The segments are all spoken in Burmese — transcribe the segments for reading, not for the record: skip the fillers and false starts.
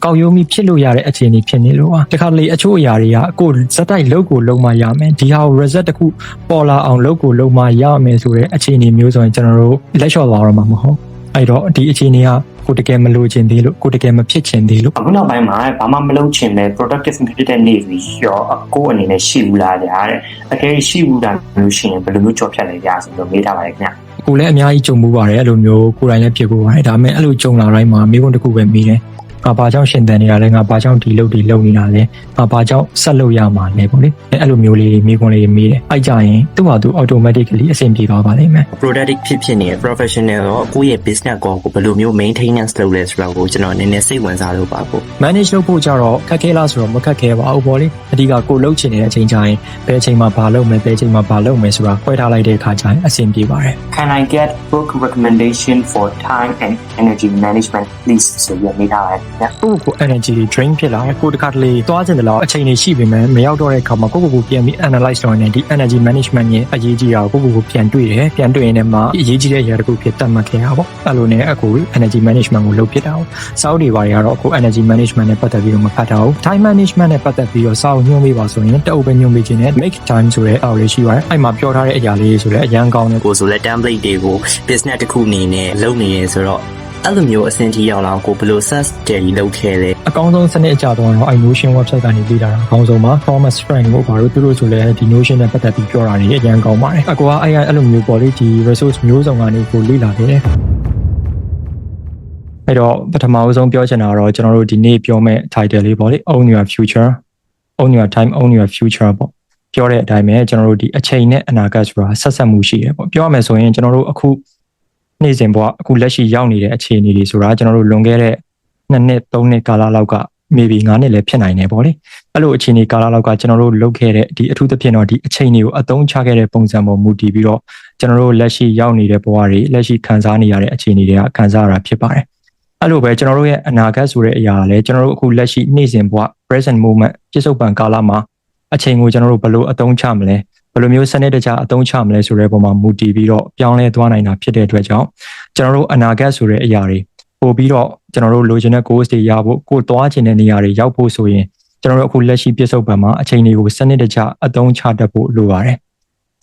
ကောက်ရိုးမိဖြစ်လို့ရတဲ့အခြေအနေဖြစ်နေလို့ပါတခါလေအချို့အရာတွေကကိုဇက်တိုက်လုပ်ကိုလုံးမရမယ်ဒီဟာကို result တစ်ခုပေါ်လာအောင်လုပ်ကိုလုံးမရမယ်ဆိုတဲ့အခြေအနေမျိုးဆိုရင်ကျွန်တော်တို့လက်လျှော့သွားတော့မှာမဟုတ်အဲ့တော့ဒီအခြေအနေကကိုတကယ်မလိုချင်သေးလို့ကိုတကယ်မဖြစ်ချင်သေးလို့အခုနောက်ပိုင်းမှာဘာမှမလုပ်ချင်တဲ့ productive ဖြစ်တဲ့နေ့ပြီးရောကိုအနေနဲ့ရှိဘူးလားဗျာတဲ့အကယ်ရှိဘူးတာလို့ရှိရင်ဘယ်လိုမျိုးကြော်ဖြတ်လဲကြာဆိုတော့မေးထားပါတယ်ခင်ဗျကိုလည်းအများကြီးကြုံမှုပါတယ်အဲ့လိုမျိုးကိုယ်တိုင်လည်းဖြစ်ကိုပါတယ်ဒါပေမဲ့အဲ့လိုကြုံလာတိုင်းမှာမိဘတစ်ခုပဲမိတယ်ငါဘာကြောင့်ရှင်တန်နေတာလဲငါဘာကြောင့်ဒီလုပ်နေတာလဲငါဘာကြောင့်ဆက်လုပ်ရမှာလဲပေါ့လေအဲ့လိုမျိုးလေးမိခွန်းလေးမိတယ်အဲ့ကြရင်သူ့ဟာသူ automatically အဆင်ပြေသွားပါလိမ့်မယ် productive ဖြစ်နေတဲ့ professional ရောကိုယ့်ရဲ့ business ကိုဘယ်လိုမျိုး maintenance လုပ်လဲဆိုတော့ကိုကျွန်တော်နည်းနည်းစိတ်ဝင်စားလို့ပါကို manage လုပ်ဖို့ကြတော့ခက်ခဲလားဆိုတော့မခက်ခဲပါဘူးပေါ့လေအဓိကကိုလုပ်ချင်တဲ့အချိန်တိုင်းဘယ်အချိန်မှာဘာလုပ်မယ်ဘယ်အချိန်မှာဘာလုပ်မယ်ဆိုတာခွဲထားလိုက်တဲ့အခါကျရင်အဆင်ပြေပါတယ် Can I get book recommendation for time and energy management please ဆိုပြီးမိထားပါတယ်ကို energy drain ဖြစ်လာကိုတခါတလေသွားချင်တယ်လို့အချိန်တွေရှိပေမဲ့မရောက်တော့တဲ့အခါမှာကိုပြန်ပြီး analyze လုပ်နေဒီ energy management ရဲ့အရေးကြီးတာကိုပြန်တွေ့တယ်ပြန်တွေ့ရင်လည်းမှအရေးကြီးတဲ့အရာတစ်ခုဖြစ်တတ်မှတ်ခဲ့တာပေါ့အဲ့လိုနဲ့အခု energy management ကိုလုပ်ဖြစ်တာပေါ့စောက်တွေပါတွေကတော့အခု energy management နဲ့ပတ်သက်ပြီးတော့မဖတ်တာဘူး time management နဲ့ပတ်သက်ပြီးတော့စောက်ညွှန်းပေးပါဆိုရင်တအုပ်ပဲညွှန်းပေးခြင်းနဲ့ make time ဆိုတဲ့အော်လေးရှိပါတယ်အဲ့မှာပြောထားတဲ့အရာလေးဆိုလည်းအရန်ကောင်းတယ်ကိုဆိုလည်း template တွေကို business တစ်ခုအနေနဲ့လုပ်နေရဆိုတော့အဲ့လိုမျိုးအဆင့်ထိရောက်လာကိုဘယ်လို set study လုပ်ခဲ့လဲအကောင်းဆုံးစနစ်အကြတော့ Notion website ကနေလေ့လာတာအကောင်းဆုံးပါ Thomas Frank ကိုဘာလို့သူတို့ဆိုလဲဒီ Notion နဲ့ပတ်သက်ပြီးပြောတာတွေအရင်ကောင်းပါတယ်အကွာအဲ့လိုမျိုးပေါ့လေဒီ resource မျိုးစုံကနေကိုလေ့လာခဲ့တယ်အဲ့တော့ပထမအဆုံးပြောချင်တာကတော့ကျွန်တော်တို့ဒီနေ့ပြောမဲ့ title လေးပေါ့လေ Own Your Future Own Your Time Own Your Future ပေါ့ပြောတဲ့အတိုင်းပဲကျွန်တော်တို့ဒီအချိန်နဲ့အနာဂတ်ဆိုတာဆက်ဆက်မှုရှိတယ်ပေါ့ပြောရမယ်ဆိုရင်ကျွန်တော်တို့အခုနေ့စဉ်ဘဝအခုလက်ရှိရောက်နေတဲ့အခြေအနေတွေဆိုတာကျွန်တော်တို့လွန်ခဲ့တဲ့2နှစ်3နှစ်ကာလလောက်က maybe 9နှစ်လည်းဖြစ်နိုင်တယ်ပေါ့လေအဲ့လိုအခြေအနေကာလလောက်ကကျွန်တော်တို့လုပ်ခဲ့တဲ့ဒီအထူးသဖြင့်တော့ဒီအချိန်တွေကိုအသုံးချခဲ့တဲ့ပုံစံပေါ်မူတည်ပြီးတော့ကျွန်တော်တို့လက်ရှိရောက်နေတဲ့ဘဝတွေလက်ရှိခံစားနေရတဲ့အခြေအနေတွေကခံစားရတာဖြစ်ပါတယ်အဲ့လိုပဲကျွန်တော်တို့ရဲ့အနာဂတ်ဆိုတဲ့အရာကလည်းကျွန်တော်တို့အခုလက်ရှိနေ့စဉ်ဘဝ present moment ပြစ္ဆုတ်ပံကာလမှာအချိန်ကိုကျွန်တော်တို့ဘယ်လိုအသုံးချမလဲဘယ်လိုမျိုးစနစ်တကျအသုံးချမလဲဆိုတဲ့ပုံမှာမူတည်ပြီးတော့ပြောင်းလဲသွားနိုင်တာဖြစ်တဲ့အတွက်ကြောင့်ကျွန်တော်တို့အနာဂတ်ဆိုတဲ့အရာတွေပို့ပြီးတော့ကျွန်တော်တို့လိုချင်တဲ့ goals တွေရဖို့ကိုသွားချင်တဲ့နေရာတွေရောက်ဖို့ဆိုရင်ကျွန်တော်တို့အခုလက်ရှိပြစ္ဆုတ်ပံမှာအချိန်တွေကိုစနစ်တကျအသုံးချတတ်ဖို့လိုပါတယ်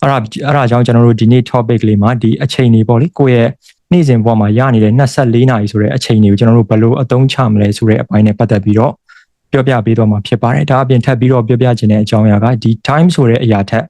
အဲ့ဒါကြောင့်ကျွန်တော်တို့ဒီနေ့ topic လေးမှာဒီအချိန်တွေပေါ့လေကိုယ့်ရဲ့နေ့စဉ်ဘဝမှာရနေတဲ့24နာရီဆိုတဲ့အချိန်တွေကိုကျွန်တော်တို့ဘယ်လိုအသုံးချမလဲဆိုတဲ့အပိုင်းနဲ့ပတ်သက်ပြီးတော့ပြောပြပေးတော့မှာဖြစ်ပါတယ်ဒါအပြင်ထပ်ပြီးတော့ပြောပြခြင်းတဲ့အကြောင်းအရာကဒီ time ဆိုတဲ့အရာထက်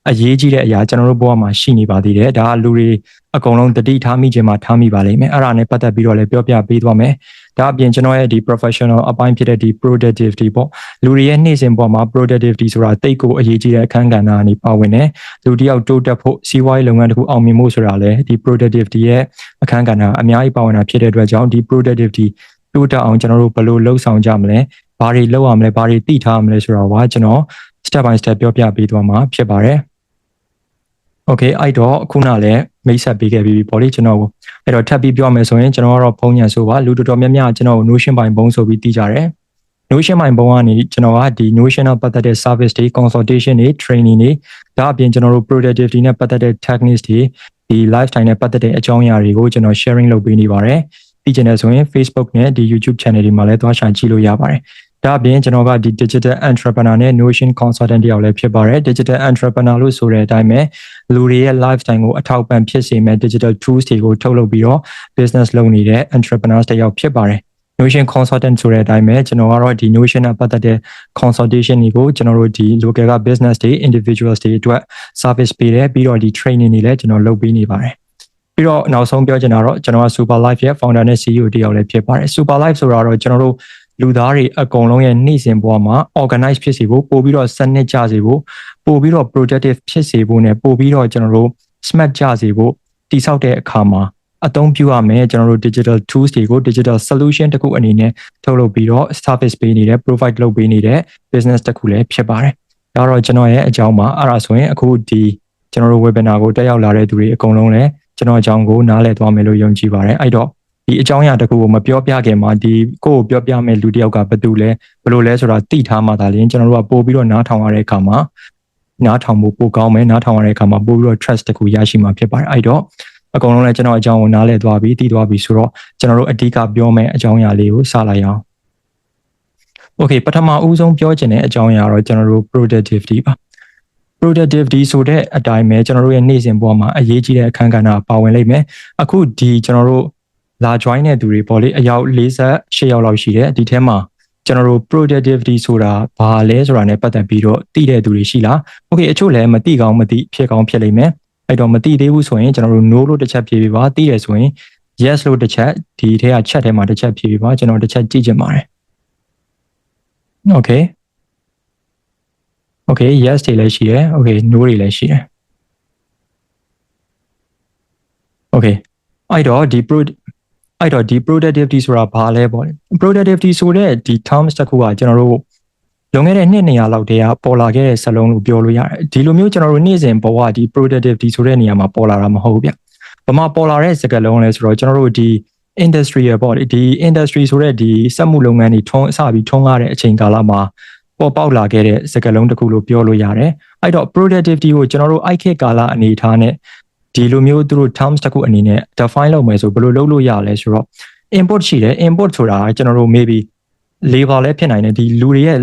အရေးကြီးတဲ့အရာကျွန်တော်တို့ဘဝမှာရှိနေပါသေးတယ်ဒါကလူတွေအကုန်လုံးတတိထားမိခြင်းမှာထားမိပါလိမ့်မယ်အဲ့ဒါနဲ့ပတ်သက်ပြီးတော့လည်းပြောပြပေးသွားမယ်ဒါအပြင်ကျွန်တော်ရဲ့ဒီ professional အပိုင်းဖြစ်တဲ့ဒီ productivity ပေါ့လူတွေရဲ့နေ့စဉ်ဘဝမှာ productivity ဆိုတာတိတ်ကိုအရေးကြီးတဲ့အခန်းကဏ္ဍအနေပါဝင်တယ်လူတစ်ယောက်တိုးတက်ဖို့စီးပွားရေးလုပ်ငန်းတစ်ခုအောင်မြင်ဖို့ဆိုတာလည်းဒီ productivity ရဲ့အခန်းကဏ္ဍအများကြီးပါဝင်တာဖြစ်တဲ့အတွက်ကြောင့်ဒီ productivity တိုးတက်အောင်ကျွန်တော်တို့ဘယ်လိုလှုပ်ဆောင်ကြမလဲဘာတွေလုပ်ရမလဲဘာတွေသိထားရမလဲဆိုတာကကျွန်တော် step by step ပြောပြပေးသွားမှာဖြစ်ပါတယ်Okay အဲ့တော့ခုနလည်းမိတ်ဆက်ပေးခဲ့ပြီးပေါ့လေကျွန်တော်ကိုအဲ့တော့ထပ်ပြီးပြောမယ်ဆိုရင်ကျွန်တော်ကတော့ဖုန်းညံဆိုပါလူတော်တော်များများကျွန်တော်ကို Notion ပိုင်ဘုံဆိုပြီးသိကြတယ် Notion ပိုင်ဘုံကနေကျွန်တော်ကဒီ Notion နဲ့ပတ်သက်တဲ့ service တွေ consultation တွေ training တွေဒါအပြင်ကျွန်တော်တို့ productivity နဲ့ပတ်သက်တဲ့ techniques တွေဒီ lifestyle နဲ့ပတ်သက်တဲ့အကြောင်းအရာတွေကိုကျွန်တော် sharing လုပ်ပေးနေပါတယ်ပြီးကျင်တယ်ဆိုရင် Facebook နဲ့ဒီ YouTube channel တွေမှာလည်းသွားရှာကြည့်လို့ရပါတယ်ဒါအပြင်ကျွန်တော်ကဒီ digital entrepreneur နဲ့ Notion consultant တယောက်လည်းဖြစ်ပါတယ် digital entrepreneur လို့ဆိုတဲ့အတိုင်းပဲလူတွေရဲ့ lifestyle ကိုအထောက်ပံ့ဖြစ်စေမဲ့ digital tools တွေကိုထုတ်လုပ်ပြီးတော့ business လုပ်နေတဲ့ entrepreneurs တယောက်ဖြစ်ပါတယ် Notion consultant ဆိုတဲ့အတိုင်းပဲကျွန်တော်ကတော့ဒီ Notion နဲ့ပတ်သက်တဲ့ consultation တွေကိုကျွန်တော်တို့ဒီ local က business တွေ individuals တွေအတွက် service ပေးတယ်ပြီးတော့ဒီ training တွေလည်းကျွန်တော်လုပ်ပေးနေပါတယ်ပြီးတော့နောက်ဆုံးပြောချင်တာတော့ကျွန်တော်က Super Life ရဲ့ founder နဲ့ CEO တယောက်လည်းဖြစ်ပါတယ် Super Life ဆိုတာတော့ကျွန်တော်တို့လူသားတွေအကုန်လုံးရဲ့နေ့စဉ်ဘဝမှာ organize ဖြစ်စေဖို့ပို့ပြီးတော့စနစ်ကျစေဖို့ပို့ပြီးတော့ productive ဖြစ်စေဖို့နဲ့ပို့ပြီးတော့ကျွန်တော်တို့ smart ကျစေဖို့တည်ဆောက်တဲ့အခါမှာအသုံးပြုရမယ်ကျွန်တော်တို့ digital tools တွေကို digital solution တခုအနေနဲ့ထုတ်လုပ်ပြီးတော့ service ပေးနေတဲ့ provide လုပ်ပေးနေတဲ့ business တခုလည်းဖြစ်ပါတယ်ဒါတော့ကျွန်တော်ရဲ့အကြောင်းမှာအဲ့ဒါဆိုရင်အခုဒီကျွန်တော်တို့ webinar ကိုတက်ရောက်လာတဲ့သူတွေအကုန်လုံးလည်းကျွန်တော်အကြောင်းကိုနားလည်သွားမယ်လို့ယုံကြည်ပါတယ်အဲ့တော့ဒီအကြောင်းအရာတခုကိုမပြောပြခင်မှာဒီကိုပြောပြမဲ့လူတစ်ယောက်ကဘယ်သူလဲဘယ်လိုလဲဆိုတာသိထားမှသာလျှင်ကျွန်တော်တို့ကပို့ပြီးတော့နားထောင်ရတဲ့အခါမှာနားထောင်ဖို့ပိုကောင်းမယ်နားထောင်ရတဲ့အခါမှာပို့ပြီးတော့ trust တခုရရှိမှာဖြစ်ပါတယ်အဲ့တော့အကုန်လုံးလည်းကျွန်တော်အကြောင်းကိုနားလည်သွားပြီသိသွားပြီဆိုတော့ကျွန်တော်တို့အဓိကပြောမဲ့အကြောင်းအရာလေးကိုစလိုက်အောင် Okay ပထမဦးဆုံးပြောချင်တဲ့အကြောင်းအရာတော့ကျွန်တော်တို့ productivity ပါ productivity ဆိုတဲ့အတိုင်းပဲကျွန်တော်တို့ရဲ့နေ့စဉ်ဘဝမှာအရေးကြီးတဲ့အခန်းကဏ္ဍပါဝင်လိမ့်မယ်အခုဒီကျွန်တော်တို့လာ join တဲ့သူတွေပေါ့လေအယောက်48ယောက်လောက်ရှိတယ်ဒီထဲမှာကျွန်တော်တို့ productivity ဆိုတာဘာလဲဆိုတာနဲ့ပတ်သက်ပြီးတော့သိတဲ့သူတွေရှိလား Okay အချို့လည်းမသိကောင်းမသိဖြစ်ကောင်းဖြစ်လိမ့်မယ်အဲ့တော့မသိသေးဘူးဆိုရင်ကျွန်တော်တို့ no လို့တစ်ချက်ဖြေပေးပါသိရဆိုရင် yes လို့တစ်ချက်ဒီထဲက chat ထဲမှာတစ်ချက်ဖြေပေးပါကျွန်တော်တစ်ချက်ကြည့်ချင်ပါတယ် Okay yes တွေလည်းရှိတယ် Okay no တွေလည်းရှိတယ် Okay အဲ့တော့ဒီ productivity ဆိုတာဘာလဲပေါ့ productivity ဆိုတဲ့ဒီ terms တစ်ခုကကျွန်တော်တို့လွန်ခဲ့တဲ့နှစ်200လောက်တည်းကပေါ်လာခဲ့တဲ့စလုံးလို့ပြောလို့ရတယ်ဒီလိုမျိုးကျွန်တော်တို့နေ့စဉ်ဘဝဒီ productivity ဆိုတဲ့နေရာမှာပေါ်လာတာမဟုတ်ဘူးဗျဘာမှပေါ်လာတဲ့စကားလုံးလဲဆိုတော့ကျွန်တော်တို့ဒီ industry ရပေါ့ဒီ industry ဆိုတဲ့ဒီစက်မှုလုပ်ငန်းတွေထုံးအစပြီးထုံးကားတဲ့အချိန်ကာလမှာပေါ်ပေါက်လာခဲ့တဲ့စကားလုံးတစ်ခုလို့ပြောလို့ရတယ်အဲ့တော့ productivity ကိုကျွန်တော်တို့အိုက်ခေတ်ကာလအနေထားနဲ့ဒီလိုမျိုးသူတို့ terms တစ်ခုအနေနဲ့ define လုပ်မယ်ဆိုဘယ်လိုလုပ်လို့ရလဲဆိုတော့ input ရှိတယ် input ဆိုတာကျွန်တော်တို့ maybe labor လည်းဖြစ်နိုင်တယ်ဒီလူတွေရဲ့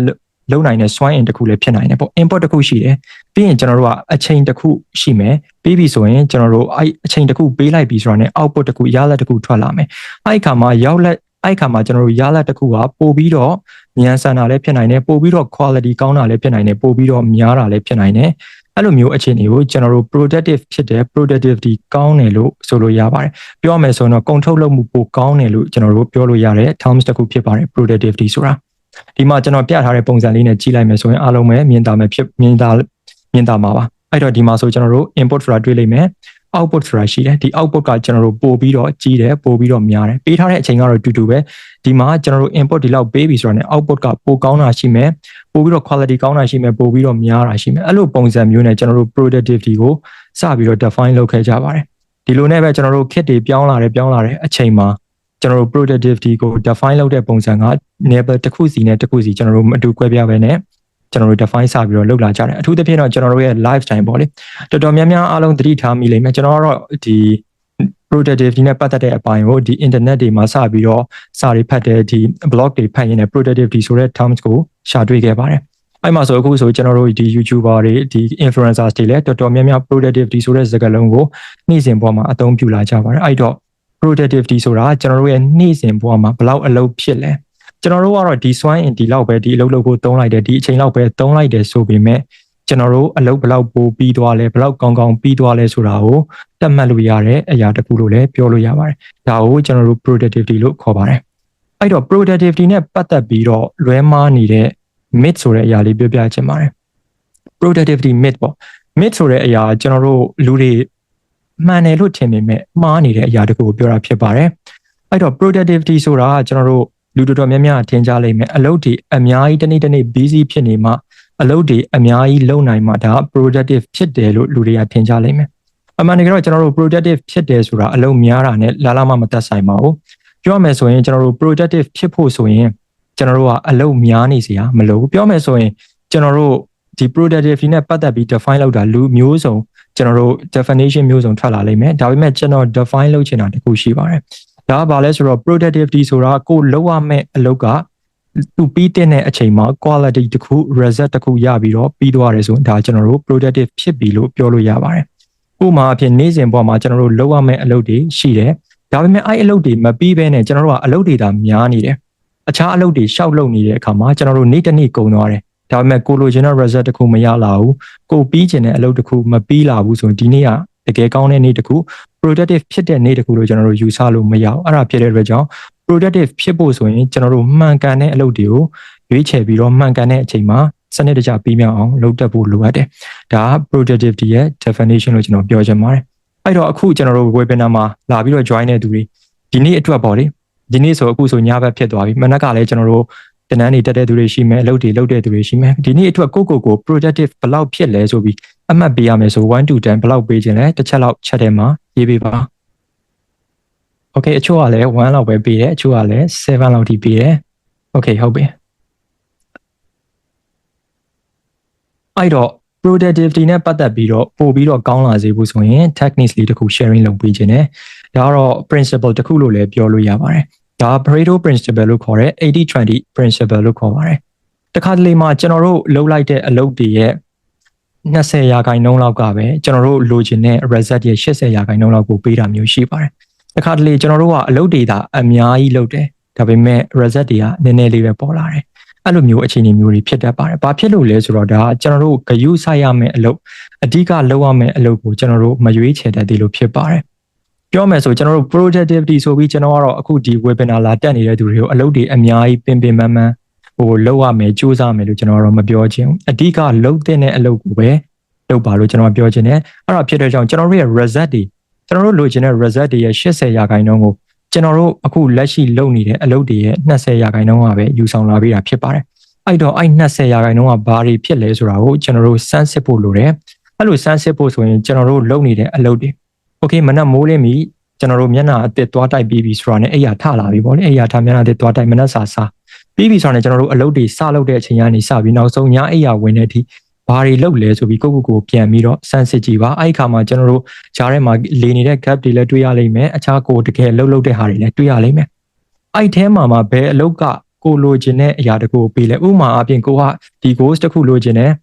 လုံနိုင်တဲ့ swine in တစ်ခုလည်းဖြစ်နိုင်တယ်ပေါ့ input တစ်ခုရှိတယ်ပြီးရင်ကျွန်တော်တို့ကအချိန်တစ်ခုရှိမယ်ပြီးပြီဆိုရင်ကျွန်တော်တို့အချိန်တစ်ခုပေးလိုက်ပြီဆိုတာနဲ့ output တစ်ခုရလဒ်တစ်ခုထွက်လာမယ်အဲ့ခါမှာအဲ့ခါမှာကျွန်တော်တို့ရလဒ်တစ်ခုကပို့ပြီးတော့မြန်ဆန်တာလည်းဖြစ်နိုင်တယ်ပို့ပြီးတော့ quality ကောင်းတာလည်းဖြစ်နိုင်တယ်ပို့ပြီးတော့များတာလည်းဖြစ်နိုင်တယ်အဲ့လိုမျိုးအခြေအနေကိုကျွန်တော်တို့ productive ဖြစ်တဲ့ productivity ကောင်းတယ်လို့ဆိုလို့ရပါတယ်ပြောမယ်ဆိုတော့ကုန်ထုတ်လုပ်မှုပိုကောင်းတယ်လို့ကျွန်တော်တို့ပြောလို့ရတဲ့ terms တစ်ခုဖြစ်ပါတယ် productivity ဆိုတာဒီမှာကျွန်တော်ပြထားတဲ့ပုံစံလေးနဲ့ကြည့်လိုက်မယ်ဆိုရင်အားလုံးပဲမြင်သာမှာပါအဲ့တော့ဒီမှာဆိုကျွန်တော်တို့ input ဆိုတာတွေ့လိမ့်မယ် output ဆိုတာရှိတယ်ဒီ output ကကျွန်တော်တို့ပို့ပြီးတော့ကြီးတယ်ပို့ပြီးတော့များတယ်ပေးထားတဲ့အချိန်ကတော့တူတူပဲဒီမှာကျွန်တော်တို့ input ဒီလောက်ပေးပြီဆိုတာနဲ့ output ကပိုကောင်းတာရှိမယ်ပို့ပြီးတော့ quality ကောင်းတာရှိမယ်ပို့ပြီးတော့များတာရှိမယ်အဲ့လိုပုံစံမျိုးနဲ့ကျွန်တော်တို့ productivity ကိုစပြီးတော့ define လုပ်ခဲ့ကြပါတယ်ဒီလိုနဲ့ပဲကျွန်တော်တို့ kit တွေပြောင်းလာတဲ့အချိန်မှာကျွန်တော်တို့ productivity ကို define လုပ်တဲ့ပုံစံက level တစ်ခုစီနဲ့တစ်ခုစီကျွန်တော်တို့မတူကွဲပြားပဲနဲ့ကျွန်တော်တို့ define စပြီးတော့လုပ်လာကြတယ်အထူးသဖြင့်တော့ကျွန်တော်တို့ရဲ့ lifestyle ပေါ့လေတော်တော်များများအားလုံးသတိထားမိလိမ့်မယ်ကျွန်တော်ကတော့ဒီ productivity နဲ့ပတ်သက်တဲ့အပိုင်းကိုဒီ internet တွေမှာစပြီးတော့စာတွေဖတ်တဲ့ဒီ blog တွေဖတ်ရင်းနဲ့ productivity ဆိုတဲ့ terms ကိုရှာတွေ့ခဲ့ပါတယ်အဲ့မှာဆိုအခုဆိုကျွန်တော်တို့ဒီ YouTuber တွေဒီ influencers တွေလည်းတော်တော်များများ productivity ဆိုတဲ့စကားလုံးကိုနေ့စဉ်ဘဝမှာအသုံးပြုလာကြပါတယ်အဲ့တော့ productivity ဆိုတာကျွန်တော်တို့ရဲ့နေ့စဉ်ဘဝမှာဘယ်လောက်အလုပ်ဖြစ်လဲကျွန်တော်တို့ကတော့ဒီ swine in ဒီလောက်ပဲဒီအလုပ်လုပ်ဖို့သုံးလိုက်တယ်ဒီအချိန်လောက်ပဲသုံးလိုက်တယ်ဆိုပေမဲ့ကျွန်တော်တို့အလုပ်ဘယ်လောက်ပိုပြီးသွားလဲဘယ်လောက်ကောင်းကောင်းပြီးသွားလဲဆိုတာကိုသတ်မှတ်လို့ရတဲ့အရာတစ်ခုလို့လည်းပြောလို့ရပါတယ်ဒါကိုကျွန်တော်တို့ productivity လို့ခေါ်ပါတယ်အဲ့တော့ productivity နဲ့ပတ်သက်ပြီးတော့လွဲမှားနေတဲ့ myth ဆိုတဲ့အရာလေးပြောပြချင်ပါတယ် productivity myth ပေါ့ myth ဆိုတဲ့အရာကျွန်တော်တို့လူတွေမှန်တယ်လို့ထင်ပေမဲ့မှားနေတဲ့အရာတစ်ခုကိုပြောတာဖြစ်ပါတယ်အဲ့တော့ productivity ဆိုတာကကျွန်တော်တို့လူတော်တော်များများထင်ကြလိမ့်မယ်အလုပ်တွေအများကြီးတနေ့ busy ဖြစ်နေမှအလုပ်တွေအများကြီးလုပ်နိုင်မှဒါ productive ဖြစ်တယ်လို့လူတွေကထင်ကြလိမ့်မယ်အမှန်တကယ်တော့ကျွန်တော်တို့ productive ဖြစ်တယ်ဆိုတာအလုပ်များတာနဲ့လာမသက်ဆိုင်ပါဘူးပြောမယ်ဆိုရင်ကျွန်တော်တို့ productive ဖြစ်ဖို့ဆိုရင်ကျွန်တော်တို့ကအလုပ်များနေစရာမလိုဘူးပြောမယ်ဆိုရင်ကျွန်တော်တို့ဒီ productivity နဲ့ပတ်သက်ပြီး define လုပ်တာလူမျိုးစုံကျွန်တော်တို့ definition မျိုးစုံထွက်လာလိမ့်မယ်ဒါပေမဲ့ကျွန်တော် define လုပ်ချင်တာတခုရှိပါတယ်ဒါကဘာလဲဆိုတော့ productivity ဆိုတာကိုလုပ်ရမယ့်အလုပ်ကသူပြီးတဲ့အချိန်မှာ quality တခု result တခုရပြီးတော့ပြီးသွားတယ်ဆိုရင်ဒါကျွန်တော်တို့ productive ဖြစ်ပြီလို့ပြောလို့ရပါတယ်ဥပမာအဖြစ်နေ့စဉ်ဘဝမှာကျွန်တော်တို့လုပ်ရမယ့်အလုပ်တွေရှိတယ်ဒါပေမဲ့အဲ့အလုပ်တွေမပြီးဘဲနဲ့ကျွန်တော်တို့ကအလုပ်တွေသာများနေတယ်အခြားအလုပ်တွေရှောက်လုပ်နေတဲ့အခါမှာကျွန်တော်တို့နေ့တစ်နေ့ကုန်သွားတယ်ဒါပေမဲ့ကိုလိုချင်တဲ့ result တခုမရလာဘူးကိုပြီးချင်တဲ့အလုပ်တခုမပြီးလာဘူးဆိုရင်ဒီနေ့ကတကယ်ကောင်းတဲ့နေ့တခု productive ဖြစ်တဲ့နေ့တခုလို့ကျွန်တော်တို့ယူဆလို့မရအောင်အဲ့ဒါဖြစ်တဲ့အတွက်ကြောင့် productive ဖြစ်ဖို့ဆိုရင်ကျွန်တော်တို့မှန်ကန်တဲ့အလုပ်တွေကိုရွေးချယ်ပြီးတော့မှန်ကန်တဲ့အချိန်မှာစနစ်တကျပြီးမြောက်အောင်လုပ်တတ်ဖို့လိုအပ်တယ်ဒါက productivity ရဲ့ definition လို့ကျွန်တော်ပြောချင်ပါတယ်အဲ့တော့အခုကျွန်တော်တို့ webinar မှာလာပြီးတော့ join တဲ့သူတွေဒီနေ့အတွက်ပေါ့လေဒီနေ့ဆိုအခုဆိုညဘက်ဖြစ်သွားပြီမနက်ကလည်းကျွန်တော်တို့တနန်းနေတက်တဲ့သူတွေရှိမယ်အလုပ်တွေလုပ်တဲ့သူတွေရှိမယ်ဒီနေ့အတွက်ကို productive ဘယ်လောက်ဖြစ်လဲဆိုပြီးအမှတ်ပေးရမယ်ဆို1 to 10ဘယ်လောက်ပေးခြင်းလဲတစ်ချက်လောက်ချက်ထဲမှာရေးပေးပါ Okay အချို့ကလည်း1လောက်ပဲပေးတယ်အချို့ကလည်း7လောက်ထိပေးတယ် Okay ဟုတ်ပြီအဲ့တော့ productivity နဲ့ပတ်သက်ပြီးတော့ပို့ပြီးတော့ကောင်းလာစေဖို့ဆိုရင် techniques လေးတစ်ခု sharing လုပ်ပေးခြင်းတယ်ဒါကတော့ principle တစ်ခုလို့လည်းပြောလို့ရပါတယ်ဒါ Pareto principle လို့ခေါ်တဲ့ 80-20 principle လို့ခေါ်ပါတယ် တခါတလေမှာကျွန်တော်တို့လှုပ်လိုက်တဲ့အလုပ်တွေရဲ့20ရာခိုင်နှုန်းလောက်ကပဲကျွန်တော်တို့လိုချင်တဲ့ result ရဲ့80ရာခိုင်နှုန်းလောက်ကိုပေးတာမျိုးရှိပါတယ်တခါတလေကျွန်တော်တို့ကအလုပ်တွေဒါအများကြီးလုပ်တယ်ဒါပေမဲ့ result တွေကနည်းနည်းလေးပဲပေါ်လာတယ်အဲ့လိုမျိုးအခြေအနေမျိုးတွေဖြစ်တတ်ပါတယ်ဘာဖြစ်လို့လဲဆိုတော့ဒါကျွန်တော်တို့ဂရုစိုက်ရမယ့်အလုပ်အဓိကလုပ်ရမယ့်အလုပ်ကိုကျွန်တော်တို့မရွေးချယ်တတ်သေးလို့ဖြစ်ပါတယ်ပြောမယ်ဆိုကျွန်တော်တို့ productivity ဆိုပြီးကျွန်တော်ကတော့အခုဒီ webinar လာတက်နေတဲ့သူတွေကိုအလုပ်တွေအများကြီးပင်ပင်ပန်းပန်းလုပ်ရမယ်ကြိုးစားမယ်လို့ကျွန်တော်ကတော့မပြောချင်ဘူးအဓိကလုပ်တဲ့အလုပ်ကိုပဲလုပ်ပါလို့ကျွန်တော်ပြောချင်တယ်အဲ့ဒါဖြစ်တဲ့ကြောင့်ကျွန်တော်တို့ရဲ့ result တွေကျွန်တော်တို့လိုချင်တဲ့ result တွေရဲ့80ရာခိုင်နှုန်းကိုကျွန်တော်တို့အခုလက်ရှိလုပ်နေတဲ့အလုပ်တွေရဲ့20ရာခိုင်နှုန်းကပဲယူဆောင်လာပေးတာဖြစ်ပါတယ်အဲ့တော့အဲ့20ရာခိုင်နှုန်းကဘာတွေဖြစ်လဲဆိုတာကိုကျွန်တော်တို့စမ်းစစ်ဖို့လိုတယ်အဲ့လိုစမ်းစစ်ဖို့ဆိုရင်ကျွန်တော်တို့လုပ်နေတဲ့အလုပ်တွေโอเคမနက်မိုးလင်းပြီကျွန်တော်တို့မျက်နှာအသစ်သွားတိုက်ပြီးပြီဆိုတာနဲ့အိယာထလာပြီပေါ့လေအိယာထမျက်နှာအသစ်သွားတိုက်မနက်စာစားပြီးပြီဆိုတာနဲ့ကျွန်တော်တို့အလုပ်တွေစလုပ်တဲ့အချိန်ကနေစပြီးနောက်ဆုံးညအိယာဝင်တဲ့အထိဘာတွေလုပ်လဲဆိုပြီးကိုပြန်ပြီးတော့စမ်းစစ်ကြည့်ပါအဲ့ဒီခါမှာကျွန်တော်တို့ဂျားထဲမှာလေနေတဲ့ gap တွေလည်းတွေ့ရလိမ့်မယ်အခြားကိုတကယ်လှုပ်တဲ့ဟာတွေလည်းတွေ့ရလိမ့်မယ်အဲ့ထဲမှာဘယ်အလုပ်ကကိုလိုချင်တဲ့အရာတကူပေးလဲဥပမာအပြင်ကိုကဒီ goals တစ်ခုလိုချင်တယ်ဥ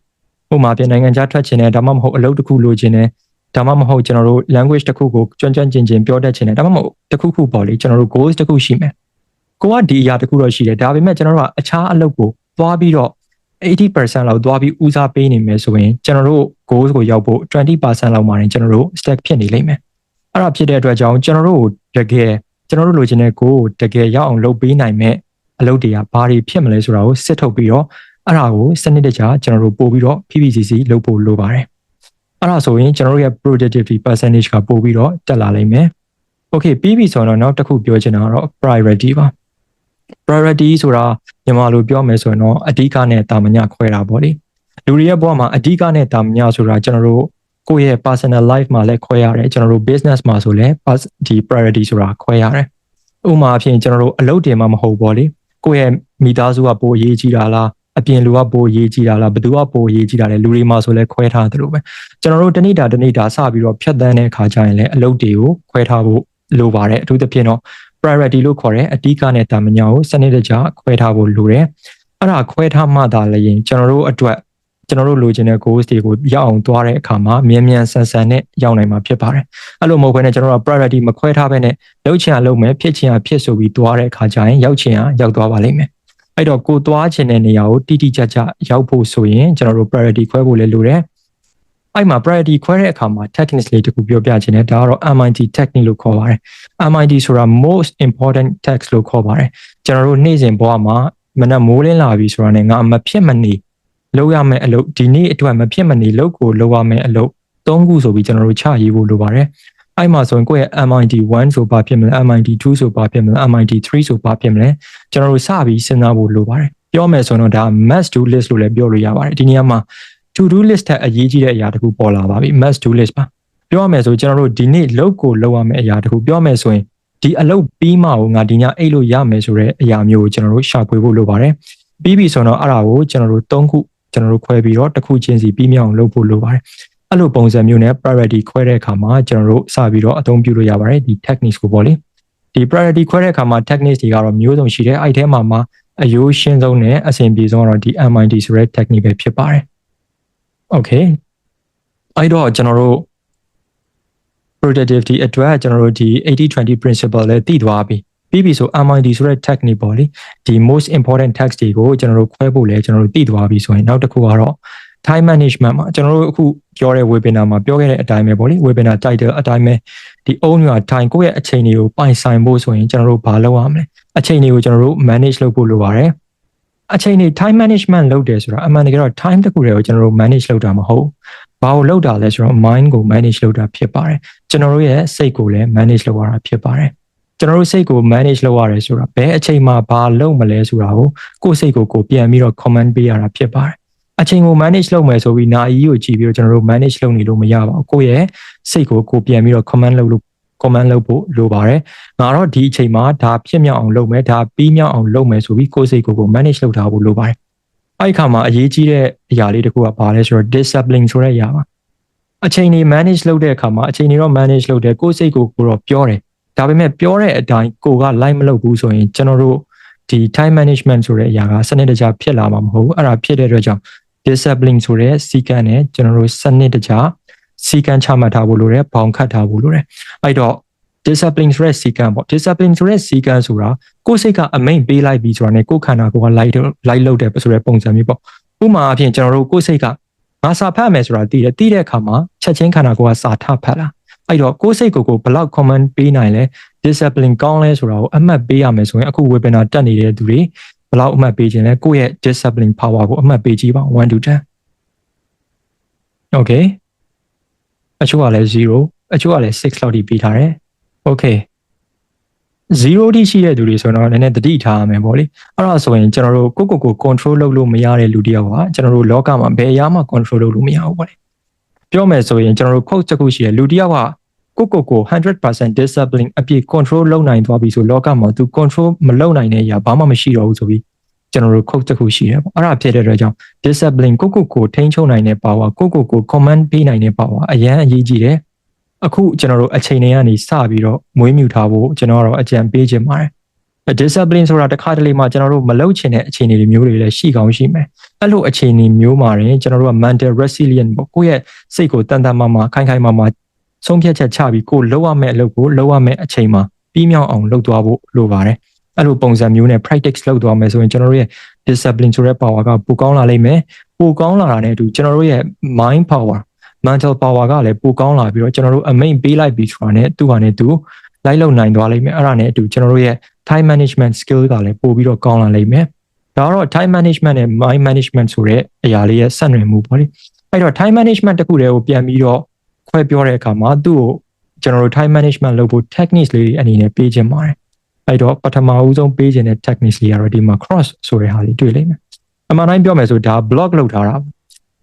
ပမာပြင်နိုင်ငံခြားထွက်ချင်တယ်ဒါမှမဟုတ်အလုပ်တစ်ခုလိုချင်တယ်ဒါမှမဟုတ်ကျွန်တော်တို့ language တစ်ခုကိုကျွမ်းကျင်ပြောတတ်ချင်တယ်ဒါမှမဟုတ်တစ်ခုပေါ့လေကျွန်တော်တို့ goals တစ်ခုရှိမယ်ကိုကဒီအရာတစ်ခုတော့ရှိတယ်ဒါပေမဲ့ကျွန်တော်တို့ကအခြားအလုပ်ကိုသွားပြီးတော့80% လောက်သွားပြီးဦးစားပေးနေမယ်ဆိုရင်ကျွန်တော်တို့ goals ကိုရောက်ဖို့20% လောက်မှရင်ကျွန်တော်တို့ stack ဖြစ်နေလိမ့်မယ်အဲ့ဒါဖြစ်တဲ့အတွက်ကြောင့်ကျွန်တော်တို့တကယ်ကျွန်တော်တို့လိုချင်တဲ့ goal ကိုတကယ်ရောက်အောင်လုပ်ပေးနိုင်မဲ့အလုပ်တွေကဘာတွေဖြစ်မလဲဆိုတာကိုစစ်ထုတ်ပြီးတော့အဲ့ဒါကိုစနစ်တကျကျွန်တော်တို့ပို့ပြီးတော့ PPCC လုပ်ဖို့လိုပါတယ်အဲ့ဒါဆိုရင်ကျွန်တော်တို့ရဲ့ productivity percentage ကပို့ပြီးတော့တက်လာလိမ့်မယ် okay ပြီးပြီဆိုတော့နောက်တစ်ခုပြောချင်တာကတော့ priority ပါ priority ဆိုတာမြန်မာလိုပြောမယ်ဆိုရင်တော့အဓိကနဲ့တာမညခွဲတာပေါ့လေလူတွေရဲ့ဘဝမှာအဓိကနဲ့တာမညဆိုတာကျွန်တော်တို့ကိုယ့်ရဲ့ personal life မှာလည်းခွဲရတယ်ကျွန်တော်တို့ business မှာဆိုလည်းဒီ priority ဆိုတာခွဲရတယ်ဥပမာအဖြစ်ကျွန်တော်တို့အလုပ်တင်မှာမဟုတ်ပေါ့လေကိုယ့်ရဲ့မိသားစုကပိုအရေးကြီးတာလားအပြင်လူကပိုအရေးကြီးတာလားဘယ်သူကပိုအရေးကြီးတာလဲလူတွေမှာဆိုလဲခွဲထားသလိုပဲကျွန်တော်တို့တနေ့တာစပြီးတော့ဖြတ်သန်းတဲ့အခါကျရင်လည်းအလုပ်တွေကိုခွဲထားဖို့လိုပါတယ်အထူးသဖြင့်တော့ priority လို့ခေါ်တဲ့အဓိကနဲ့တာမညကိုစနစ်တကျခွဲထားဖို့လိုတယ်အဲ့ဒါခွဲထားမှသာလည်းကျွန်တော်တို့အတွက်ကျွန်တော်တို့လိုချင်တဲ့ goals တွေကိုရောက်အောင်သွားတဲ့အခါမှာမြန်ဆန်နဲ့ရောက်နိုင်မှာဖြစ်ပါတယ်အဲ့လိုမဟုတ်ဘဲနဲ့ကျွန်တော်တို့ priority မခွဲထားဘဲနဲ့လုပ်ချင်အောင်လုပ်မယ်ဖြစ်ချင်အောင်ဖြစ်ဆိုပြီးသွားတဲ့အခါကျရင်ရောက်ချင်အောင်ရောက်သွားပါလိမ့်မယ်အဲ့တော့ကိုသွားချင်တဲ့နေရာကိုတိတိကျကျရောက်ဖို့ဆိုရင်ကျွန်တော်တို့ priority ခွဲဖို့လည်းလိုတယ်အဲ့မှာ priority ခွဲတဲ့အခါမှာ techniques လေးတခုပြောပြချင်တယ်ဒါကတော့ MIT technique လို့ခေါ်ပါတယ် MIT ဆိုတာ most important task လို့ခေါ်ပါတယ်ကျွန်တော်တို့နေ့စဉ်ဘဝမှာမနက်မိုးလင်းလာပြီဆိုတာနဲ့ငါမဖြစ်မနေလုပ်ရမယ့်အလုပ်ဒီနေ့အတွက်မဖြစ်မနေလုပ်ကိုလုပ်ရမယ့်အလုပ်၃ခုဆိုပြီးကျွန်တော်တို့ချရေးဖို့လိုပါတယ်အဲ့မှာဆိုရင်ကိုယ့်ရဲ့ MIT 1ဆိုဘာဖြစ်မလဲ MIT 2ဆိုဘာဖြစ်မလဲ MIT 3ဆိုဘာဖြစ်မလဲကျွန်တော်တို့စပြီးစဉ်းစားဖို့လိုပါတယ်ပြောမယ်ဆိုတော့ဒါ must do list လို့လည်းပြောလို့ရပါတယ်ဒီနေရာမှာ to do list ထက်အရေးကြီးတဲ့အရာတခုပေါ်လာပါပြီ must do list ပါပြောရမယ်ဆိုကျွန်တော်တို့ဒီနေ့လုပ်ကိုလုပ်ရမယ့်အရာတခုပြောမယ်ဆိုရင်ဒီအလုပ်ပြီးမှငါဒီညအိတ်လို့ရမယ်ဆိုတဲ့အရာမျိုးကိုကျွန်တော်တို့ရှာဖွေဖို့လိုပါတယ်ပြီးပြီဆိုတော့အဲ့ဒါကိုကျွန်တော်တို့၃ခုကျွန်တော်တို့ခွဲပြီးတော့တစ်ခုချင်းစီပြီးမြောက်အောင်လုပ်ဖို့လိုပါတယ်အဲ့လိုပုံစံမျိုးနဲ့ priority ခွဲတဲ့အခါမှာကျွန်တော်တို့စပြီးတော့အသုံးပြုလို့ရပါတယ်ဒီ techniques ကိုပေါ့လေဒီ priority ခွဲတဲ့အခါမှာ techniques တွေကတော့မျိုးစုံရှိတယ်အဲ့ထဲမှာအယိုးရှင်းဆုံးနဲ့အဆင်ပြေဆုံးကတော့ဒီ MIT ဆိုတဲ့ technique ပဲဖြစ်ပါတယ် okay အဲ့တော့ကျွန်တော်တို့ productivity အတွက်ကျွန်တော်တို့ဒီ 80-20 principle လည်းသိသွားပြီဆို MIT ဆိုတဲ့ technique ပေါ့လေဒီ most important task တွေကိုကျွန်တော်တို့ခွဲဖို့လဲကျွန်တော်တို့သိသွားပြီဆိုရင်နောက်တစ်ခုကတော့ time management မှာကျွန်တော်တို့အခုပြောတဲ့ webinar မှာပြောခဲ့တဲ့အတိုင်းပဲပေါ့လေ webinar title အတိုင်းပဲဒီ own your time ကိုယ့်ရဲ့အချိန်တွေကိုပိုင်ဆိုင်ဖို့ဆိုရင်ကျွန်တော်တို့ဘာလုပ်ရမလဲအချိန်တွေကိုကျွန်တော်တို့ manage လုပ်ဖို့လိုပါတယ်အချိန်တွေ time management လုပ်တယ်ဆိုတာအမှန်တကယ်တော့ time တစ်ခုတည်းကိုကျွန်တော်တို့ manage လုပ်တာမဟုတ်ဘာကိုလုပ်တာလဲဆိုတော့ mind ကို manage လုပ်တာဖြစ်ပါတယ်ကျွန်တော်တို့ရဲ့စိတ်ကိုလည်း manage လုပ်ရတာဖြစ်ပါတယ်ကျွန်တော်တို့စိတ်ကို manage လုပ်ရတယ်ဆိုတာဘယ်အချိန်မှာဘာလုပ်မလဲဆိုတာကိုကိုယ့်စိတ်ကိုပြန်ပြီးတော့ comment ပေးရတာဖြစ်ပါတယ်အချိန်ကို manage လုပ်မယ်ဆိုပြီးနာအီကိုကြည့်ပြီးတော့ကျွန်တော်တို့ manage လုပ်နေလို့မရပါဘူးကိုယ့်ရဲ့စိတ်ကိုပြန်ပြီးတော့ comment လုပ်ဖို့လိုပါတယ်ငါတော့ဒီအချိန်မှာဒါဖြစ်မြောက်အောင်လုပ်မယ်ဒါပြီးမြောက်အောင်လုပ်မယ်ဆိုပြီးကိုယ့်စိတ်ကို manage လုပ်ထားဖို့လိုပါတယ်အဲ့ဒီခါမှာအရေးကြီးတဲ့အရာလေးတစ်ခုကဘာလဲဆိုတော့ discipline ဆိုတဲ့အရာပါအချိန်တွေ manage လုပ်တဲ့အခါမှာအချိန်တွေတော့ manage လုပ်တယ်ကိုယ့်စိတ်ကိုတော့ပြောတယ်ဒါပေမဲ့ပြောတဲ့အတိုင်းကိုက like မလုပ်ဘူးဆိုရင်ကျွန်တော်တို့ ဒီ time management ဆိုတဲ့အရာကစနစ်တကျဖြစ်လာမှာမဟုတ်ဘူးအဲ့ဒါဖြစ်တဲ့အတွက်ကြောင့် discipline ဆိုတဲ့စီကံနဲ့ကျွန်တော်တို့စနစ်တကျစီကံချမှတ်ထားဖို့လိုတယ်ဘောင်ခတ်ထားဖို့လိုတယ်အဲ့တော့ discipline ဆိုတဲ့စီကံပေါ့ discipline ဆိုတဲ့စီကံဆိုတာကိုယ်စိတ်ကအမိန့်ပေးလိုက်ပြီးဆိုတာနဲ့ကိုယ်ခန္ဓာကိုယ်ကလိုက်လုပ်တယ်ဆိုတဲ့ပုံစံမျိုးပေါ့ဥပမာအဖြစ်ကျွန်တော်တို့ကိုယ်စိတ်ကငါစာဖတ်မယ်ဆိုတာသိတဲ့အခါမှာချက်ချင်းခန္ဓာကိုယ်ကစာထဖတ်လာအဲ့တော့ကိုယ်စိတ်ကိုဘယ်လောက် comment ပေးနိုင်လဲ discipline ကောင်းလဲဆိုတာကိုအမှတ်ပေးရမယ်ဆိုရင်အခု webinar တက်နေတဲ့သူတွေဘယ်လောက်အမှတ်ပေးခြင်းလဲကိုယ့်ရဲ့ discipline power ကိုအမှတ်ပေးကြည့်ပါ1 to 10 okay အချို့ကလည်း0အချို့ကလည်း6လောက်ထိပေးထားတယ် okay 0တိရှိတဲ့သူတွေဆိုတော့နည်းနည်းတတိထားရမယ်ပေါ့လေအဲ့ဒါဆိုရင်ကျွန်တော်တို့ကို control လုပ်လို့မရတဲ့လူတယောက်ကကျွန်တော်တို့လောကမှာဘယ်အရာမှ control လုပ်လို့မရဘူးပေါ့လေပြောမယ်ဆိုရင်ကျွန်တော်တို့ quote တစ်ခုရှိတယ်လူတယောက်ကကို 100% discipline အပြည့် control လုပ်နိုင်သွားပြီဆိုလောကမှာသူ control မလုပ်နိုင်တဲ့အရာဘာမှမရှိတော့ဘူးဆိုပြီးကျွန်တော်တို့ quote တစ်ခုရှိတယ်ပေါ့အဲ့ဒါဖြစ်တဲ့အတွက်ကြောင့် discipline ကိုထိန်းချုပ်နိုင်တဲ့ power ကို command ပေးနိုင်တဲ့ power အရင်အရေးကြီးတယ်အခုကျွန်တော်တို့အချိန်တွေကနေစပြီးတော့မွေးမြူထားဖို့ကျွန်တော်တို့အကြံပေးခြင်းပါတယ် discipline ဆိုတာတစ်ခါတလေမှကျွန်တော်တို့မလုပ်ချင်တဲ့အခြေအနေတွေမျိုးတွေလည်းရှိကောင်းရှိမယ်အဲ့လိုအခြေအနေမျိုးမှာရင်ကျွန်တော်တို့က mental resilient ပေါ့ကိုယ့်ရဲ့စိတ်ကိုတန်တန်မာမာခိုင်ခိုင်မာမာဆုံးဖြတ်ချက်ချပြီးကိုလုပ်ရမယ့်အလုပ်ကိုလုပ်ရမယ့်အချိန်မှာပြီးမြောက်အောင်လုပ်သွားဖို့လိုပါတယ်အဲ့လိုပုံစံမျိုးနဲ့ practice လုပ်သွားမယ်ဆိုရင်ကျွန်တော်တို့ရဲ့ discipline ဆိုတဲ့ power ကပိုကောင်းလာလိမ့်မယ်ပိုကောင်းလာတာနဲ့အတူကျွန်တော်တို့ရဲ့ mind power mental power ကလည်းပိုကောင်းလာပြီးတော့ကျွန်တော်တို့အမိန့်ပေးလိုက်ပြီးဆိုတာနဲ့သူ့ဟာနဲ့သူလိုက်လုံနိုင်သွားလိမ့်မယ်အဲ့ဒါနဲ့အတူကျွန်တော်တို့ရဲ့ time management skill ကလည်းပိုပြီးတော့ကောင်းလာလိမ့်မယ်ဒါတော့ time management နဲ့ mind management ဆိုတဲ့အရာလေးရဲ့ဆက်နွယ်မှုပေါ့လေအဲ့တော့ time management တခုတည်းကိုပြန်ပြီးတော့ခွဲပြောတဲ့အခါမှာသူ့ကိုကျွန်တော်တို့ time management လုပ်ဖို့ techniques လေးအနေနဲ့ပေးခြင်းပါတယ်အဲ့တော့ပထမဦးဆုံးပေးခြင်းတဲ့ techniques လေးကတော့ဒီမှာ cross ဆိုတဲ့ဟာလေးတွေ့လိမ့်မယ်အမှန်တိုင်းပြောမယ်ဆိုဒါ block လုပ်ထားတာ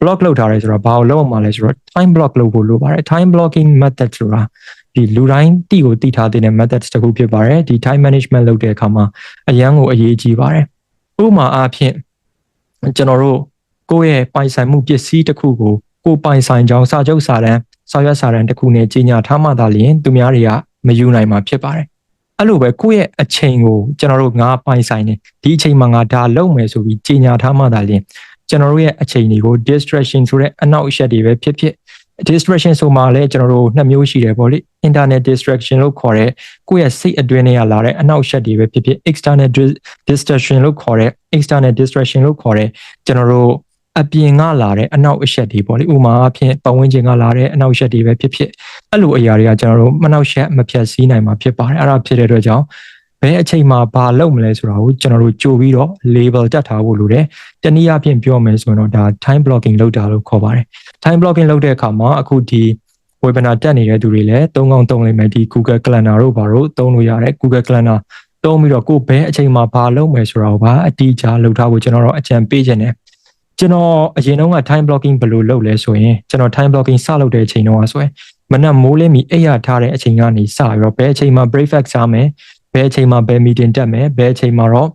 block လုပ်ထားရဲဆိုတော့ဘာလို့လုပ်မှလဲဆိုတော့ time block လုပ်ဖို့လိုပါတယ် time blocking method ဆိုတာဒီလူတိုင်းတိကိုတိထားတဲ့ method တစ်ခုဖြစ်ပါတယ်ဒီ time management လုပ်တဲ့အခါမှာအရန်ကိုအရေးကြီးပါတယ်ဥပမာအားဖြင့်ကျွန်တော်တို့ကိုယ့်ရဲ့ပိုင်ဆိုင်မှုပစ္စည်းတစ်ခုကိုပိုင်ဆိုင်ကြောင်းစာချုပ်စာတမ်းစာရွက်စာတမ်းတစ်ခုနဲ့ကြီးညာထားမှသာလျှင်သူများတွေကမယူနိုင်မှာဖြစ်ပါတယ်အဲ့လိုပဲကိုယ့်ရဲ့အချိန်ကိုကျွန်တော်တို့ငါပိုင်ဆိုင်နေဒီအချိန်မှာငါဒါလုပ်မယ်ဆိုပြီးကြီးညာထားမှသာလျှင်ကျွန်တော်တို့ရဲ့အချိန်တွေကို distraction ဆိုတဲ့အနောက်အရှက်တွေပဲဖြစ်ဖြစ် distraction ဆိုမှလည်းကျွန်တော်တို့နှစ်မျိုးရှိတယ်ပေါ့လေ internet distraction လို့ခေါ်တဲ့ကိုယ့်ရဲ့စိတ်အတွင်းထဲကလာတဲ့အနောက်အရှက်တွေပဲဖြစ်ဖြစ် external distraction လို့ခေါ်တဲ့ external distraction လို့ခေါ်တဲ့ကျွန်တော်တို့အပြင်ကလာတဲ့အနောက်အရှက်တွေပေါ့လေဥမာအဖြစ်ပတ်ဝန်းကျင်ကလာတဲ့အနောက်အရှက်တွေပဲဖြစ်ဖြစ်အဲ့လိုအရာတွေကကျွန်တော်တို့မနှောက်ယှက်မဖြတ်စည်းနိုင်မှာဖြစ်ပါတယ်အဲ့ဒါဖြစ်တဲ့အတွက်ကြောင့်ဘယ်အချိန်မှာဘာလုပ်မလဲဆိုတာကိုကျွန်တော်တို့ကြိုပြီးတော့ label တက်ထားဖို့လိုတယ်တနည်းအားဖြင့်ပြောမယ်ဆိုရင်တော့ဒါ time blocking လုပ်တာလို့ခေါ်ပါတယ် time blocking လုပ်တဲ့အခါမှာအခုဒီ webinar တက်နေတဲ့သူတွေလည်းသုံးလိမ့်မယ်ဒီ Google Calendar တို့ဘာလို့သုံးလို့ရတယ် Google Calendar သုံးပြီးတော့ကိုယ်ဘယ်အချိန်မှာဘာလုပ်မယ်ဆိုတာကိုအတိအကျလုပ်ထားဖို့ကျွန်တော်တို့အကြံပေးခြင်းနဲ့ကျွန်တော်အရင်တုန်းက time blocking ဘယ်လိုလုပ်လဲဆိုရင်ကျွန်တော် time blocking စလုပ်တဲ့အချိန်တုန်းကဆိုရင်မနက်မိုးလင်းပြီးအိပ်ရထားတဲ့အချိန်ကနေစပြီးတော့ဘယ်အချိန်မှာ breakfast စားမယ်ဘယ်အချိန်မှာဘယ် meeting တက်မယ်ဘယ်အချိန်မှာတော့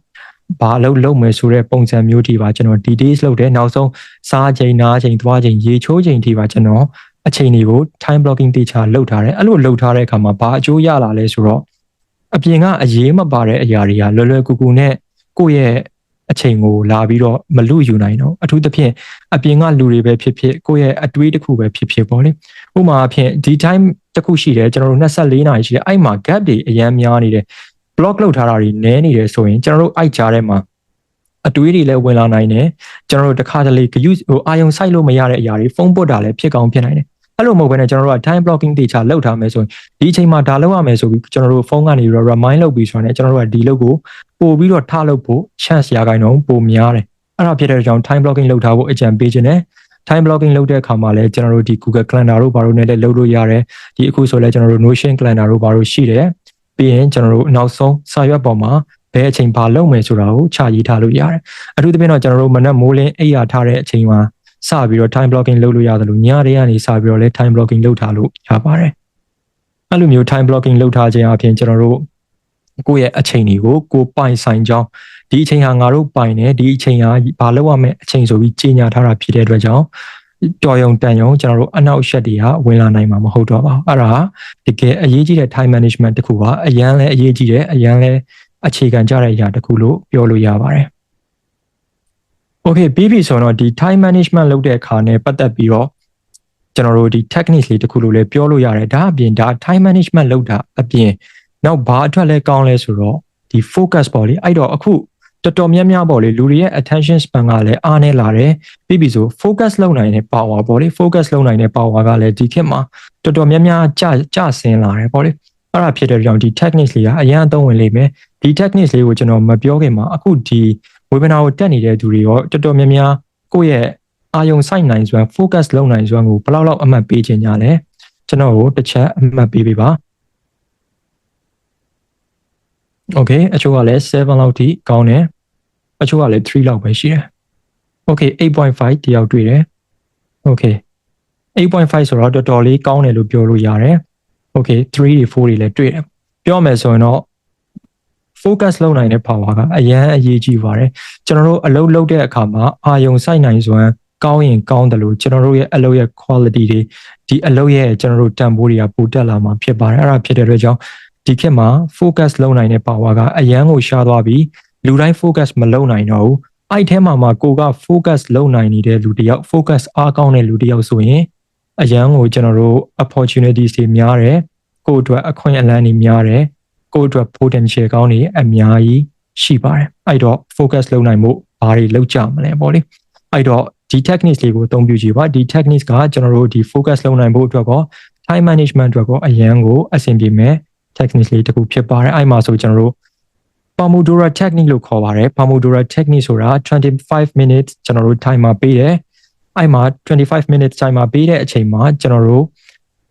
ဘာလုပ်မယ်ဆိုတဲ့ပုံစံမျိုးထိပါကျွန်တော် details လုပ်တယ်နောက်ဆုံးစားချိန်နားချိန်သွားချိန်ရေချိုးချိန်ထိပါကျွန်တော်အချိန်တွေကို time blocking တေချာလုပ်ထားတယ်အဲ့လိုလုပ်ထားတဲ့အခါမှာဘာအကျိုးရလာလဲဆိုတော့အပြင်ကအရေးမပါတဲ့အရာတွေကလွယ်ကူကူနဲ့ကိုယ့်ရဲ့အချိန်ကိုလာပြီးတော့မလူယူနိုင်တော့အထူးသဖြင့်အပြင်ကလူတွေပဲဖြစ်ဖြစ်ကိုယ့်ရဲ့အတွေးတစ်ခုပဲဖြစ်ဖြစ်ပေါ့လေဥပမာအဖြစ်ဒီ time တစ်ခုရှိတယ်ကျွန်တော်တို့24နာရီရှိတယ်အဲ့မှာ gap တွေအများများနေတယ် block လုပ်ထားတာတွေနည်းနေတယ်ဆိုရင်ကျွန်တော်တို့အိုက်ကြားထဲမှာအတွေးတွေလည်းဝင်လာနိုင်တယ်ကျွန်တော်တို့တစ်ခါတလေအာယုံစိုက်လို့မရတဲ့အရာတွေဖုန်းပုတ်တာလည်းဖြစ်ကောင်းဖြစ်နိုင်တယ်အဲ့လိုမဟုတ်ဘဲနဲ့ကျွန်တော်တို့က time blocking တေချာလုပ်ထားမယ်ဆိုရင်ဒီအချိန်မှာဒါလုပ်ရမယ်ဆိုပြီးကျွန်တော်တို့ဖုန်းကနေ remind လုပ်ပြီးဆိုတာနဲ့ကျွန်တော်တို့ကဒီလုပ်ကိုပို့ပြီးတော့ထားလုပ်ဖို့ chance ရခိုင်တော့ပိုများတယ်အဲ့ဒါဖြစ်တဲ့ကြောင့် time blocking လုပ်ထားဖို့အကြံပေးခြင်းနဲ့ time blocking လုပ်တဲ့အခါမှာလည်းကျွန်တော်တို့ဒီ Google Calendar တို့ဘာလို့နဲ့လည်းလုပ်လို့ရတယ်ဒီအခုဆိုလည်းကျွန်တော်တို့ Notion Calendar တို့ဘာလို့ရှိတယ်ပြီးရင်ကျွန်တော်တို့နောက်ဆုံးစာရွက်ပေါ်မှာဘယ်အချိန်ဘာလုပ်မယ်ဆိုတာကိုချရေးထားလို့ရတယ်အထူးသဖြင့်တော့ကျွန်တော်တို့မနက်မိုးလင်းအိပ်ရာထားတဲ့အချိန်မှာစပြီးတော့ time blocking လုပ်လို့ရတယ်လို့ညတွေကနေစပြီးတော့လည်း time blocking လုပ်ထားလို့ရပါတယ်အဲ့လိုမျိုး time blocking လုပ်ထားခြင်းအပြင်ကျွန်တော်တို့ကိုယ့်ရဲ့အချိန်တွေကိုကိုပိုင်ဆိုင်ကြောင်းဒီအချိန်ဟာငါတို့ပိုင်တယ်ဒီအချိန်ဟာဘာလုပ်ရမယ့်အချိန်ဆိုပြီးကြီးညာထားတာဖြစ်တဲ့အတွက်ကြောင့်တော်ရုံတန်ရုံကျွန်တော်တို့အနောက်ရှက်တွေကဝင်လာနိုင်မှာမဟုတ်တော့ပါဘူးအဲ့ဒါတကယ်အရေးကြီးတဲ့ time management တစ်ခုပါအရန်လည်းအရေးကြီးတယ်အရန်လည်း အခြေခံကြတဲ့အရာတစ်ခုလို့ပြောလို့ရပါတယ်။ Okay ပြီးပြီဆိုတော့ဒီ time management လုပ်တဲ့အခါနဲ့ပတ်သက်ပြီးတော့ကျွန်တော်တို့ဒီ techniques လေးတစ်ခုလို့လည်းပြောလို့ရတယ်ဒါအပြင်ဒါ time management လုပ်တာအပြင်နောက်ဘာအတွက်လဲကောင်းလဲဆိုတော့ဒီ focus ပေါ့လေအဲ့တော့အခုတော်တော်များများပေါ့လေလူတွေရဲ့ attention span ကလည်းအားနည်းလာတယ်ပြီးပြီဆို focus လုပ်နိုင်တဲ့ power ပေါ့လေ focus လုပ်နိုင်တဲ့ power ကလည်းဒီခေတ်မှာတော်တော်များများကျဆင်းလာတယ်ပေါ့လေအဲ့ဒါဖြစ်တဲ့ကြောင့်ဒီ techniques လေးကအရင်အသုံးဝင်လိမ့်မယ်ဒီ techniques လေးကိုကျွန်တော်မပြောခင်မှာအခုဒီ webinar ကိုတက်နေတဲ့သူတွေရောတော်တော်များများကိုယ့်ရဲ့အာယုံစိုက်နိုင်စွမ်း focus လုပ်နိုင်စွမ်းကိုဘယ်လောက်အမှတ်ပေးခြင်းညာလဲကျွန်တော်ကိုတစ်ချက်အမှတ်ပေးပါOkay အချို့ကလည်း7လောက်ထိကောင်းတယ်အချို့ကလည်း3လောက်ပဲရှိတယ် Okay 8.5 တယောက်တွေ့တယ် Okay 8.5 ဆိုတော့တော်တော်လေးကောင်းတယ်လို့ပြောလို့ရတယ် Okay 3တွေ4တွေလည်းတွေ့တယ်ပြောမယ်ဆိုရင်တော့ focus လုပ်နိုင်တဲ့ power ကအရန်အရေးကြီးပါတယ်ကျွန်တော်တို့အလုပ်လုပ်တဲ့အခါမှာအာယုံစိုက်နိုင်စွမ်းကောင်းရင်ကောင်းတယ်လို့ကျွန်တော်တို့ရဲ့အလုပ်ရဲ့ quality တွေဒီအလုပ်ရဲ့ကျွန်တော်တို့တန်ဖိုးတွေကပိုတက်လာမှာဖြစ်ပါတယ်အဲ့ဒါဖြစ်တဲ့အတွက်ကြောင့်ဒီခေတ်မှာ focus လုပ်နိုင်တဲ့ power ကအရန်ကိုရှားသွားပြီးလူတိုင်း focus မလုပ်နိုင်တော့ဘူးအဲ့ထဲမှာကိုက focus လုပ်နိုင်နေတဲ့လူတစ်ယောက် focus အားကောင်းတဲ့လူတစ်ယောက်ဆိုရင်အရန်ကိုကျွန်တော်တို့ opportunities တွေများတယ်ကိုယ့်အတွက်အခွင့်အလမ်းတွေများတယ်ကိုယ့်အတွက် potential ကောင်းတွေအများကြီးရှိပါတယ်အဲ့တော့ focus လုပ်နိုင်မှုဘာတွေလုပ်ကြမလဲပေါ့လေအဲ့တော့ဒီ techniques လေးကိုအသုံးပြုကြည့်ပါဒီ techniques ကကျွန်တော်တို့ဒီ focus လုပ်နိုင်ဖို့အတွက်ကော time management အတွက်ကောအရန်ကိုအဆင်ပြေမယ် techniques လေးတစ်ခုဖြစ်ပါတယ်အဲ့မှာဆိုကျွန်တော်တို့ Pomodoro technique လို့ခေါ်ပါတယ် Pomodoro technique ဆိုတာ25 minutes ကျွန်တော်တို့ timer ပေးတယ်အဲ့မှာ25 minutes timer ပေးတဲ့အချိန်မှာကျွန်တော်တို့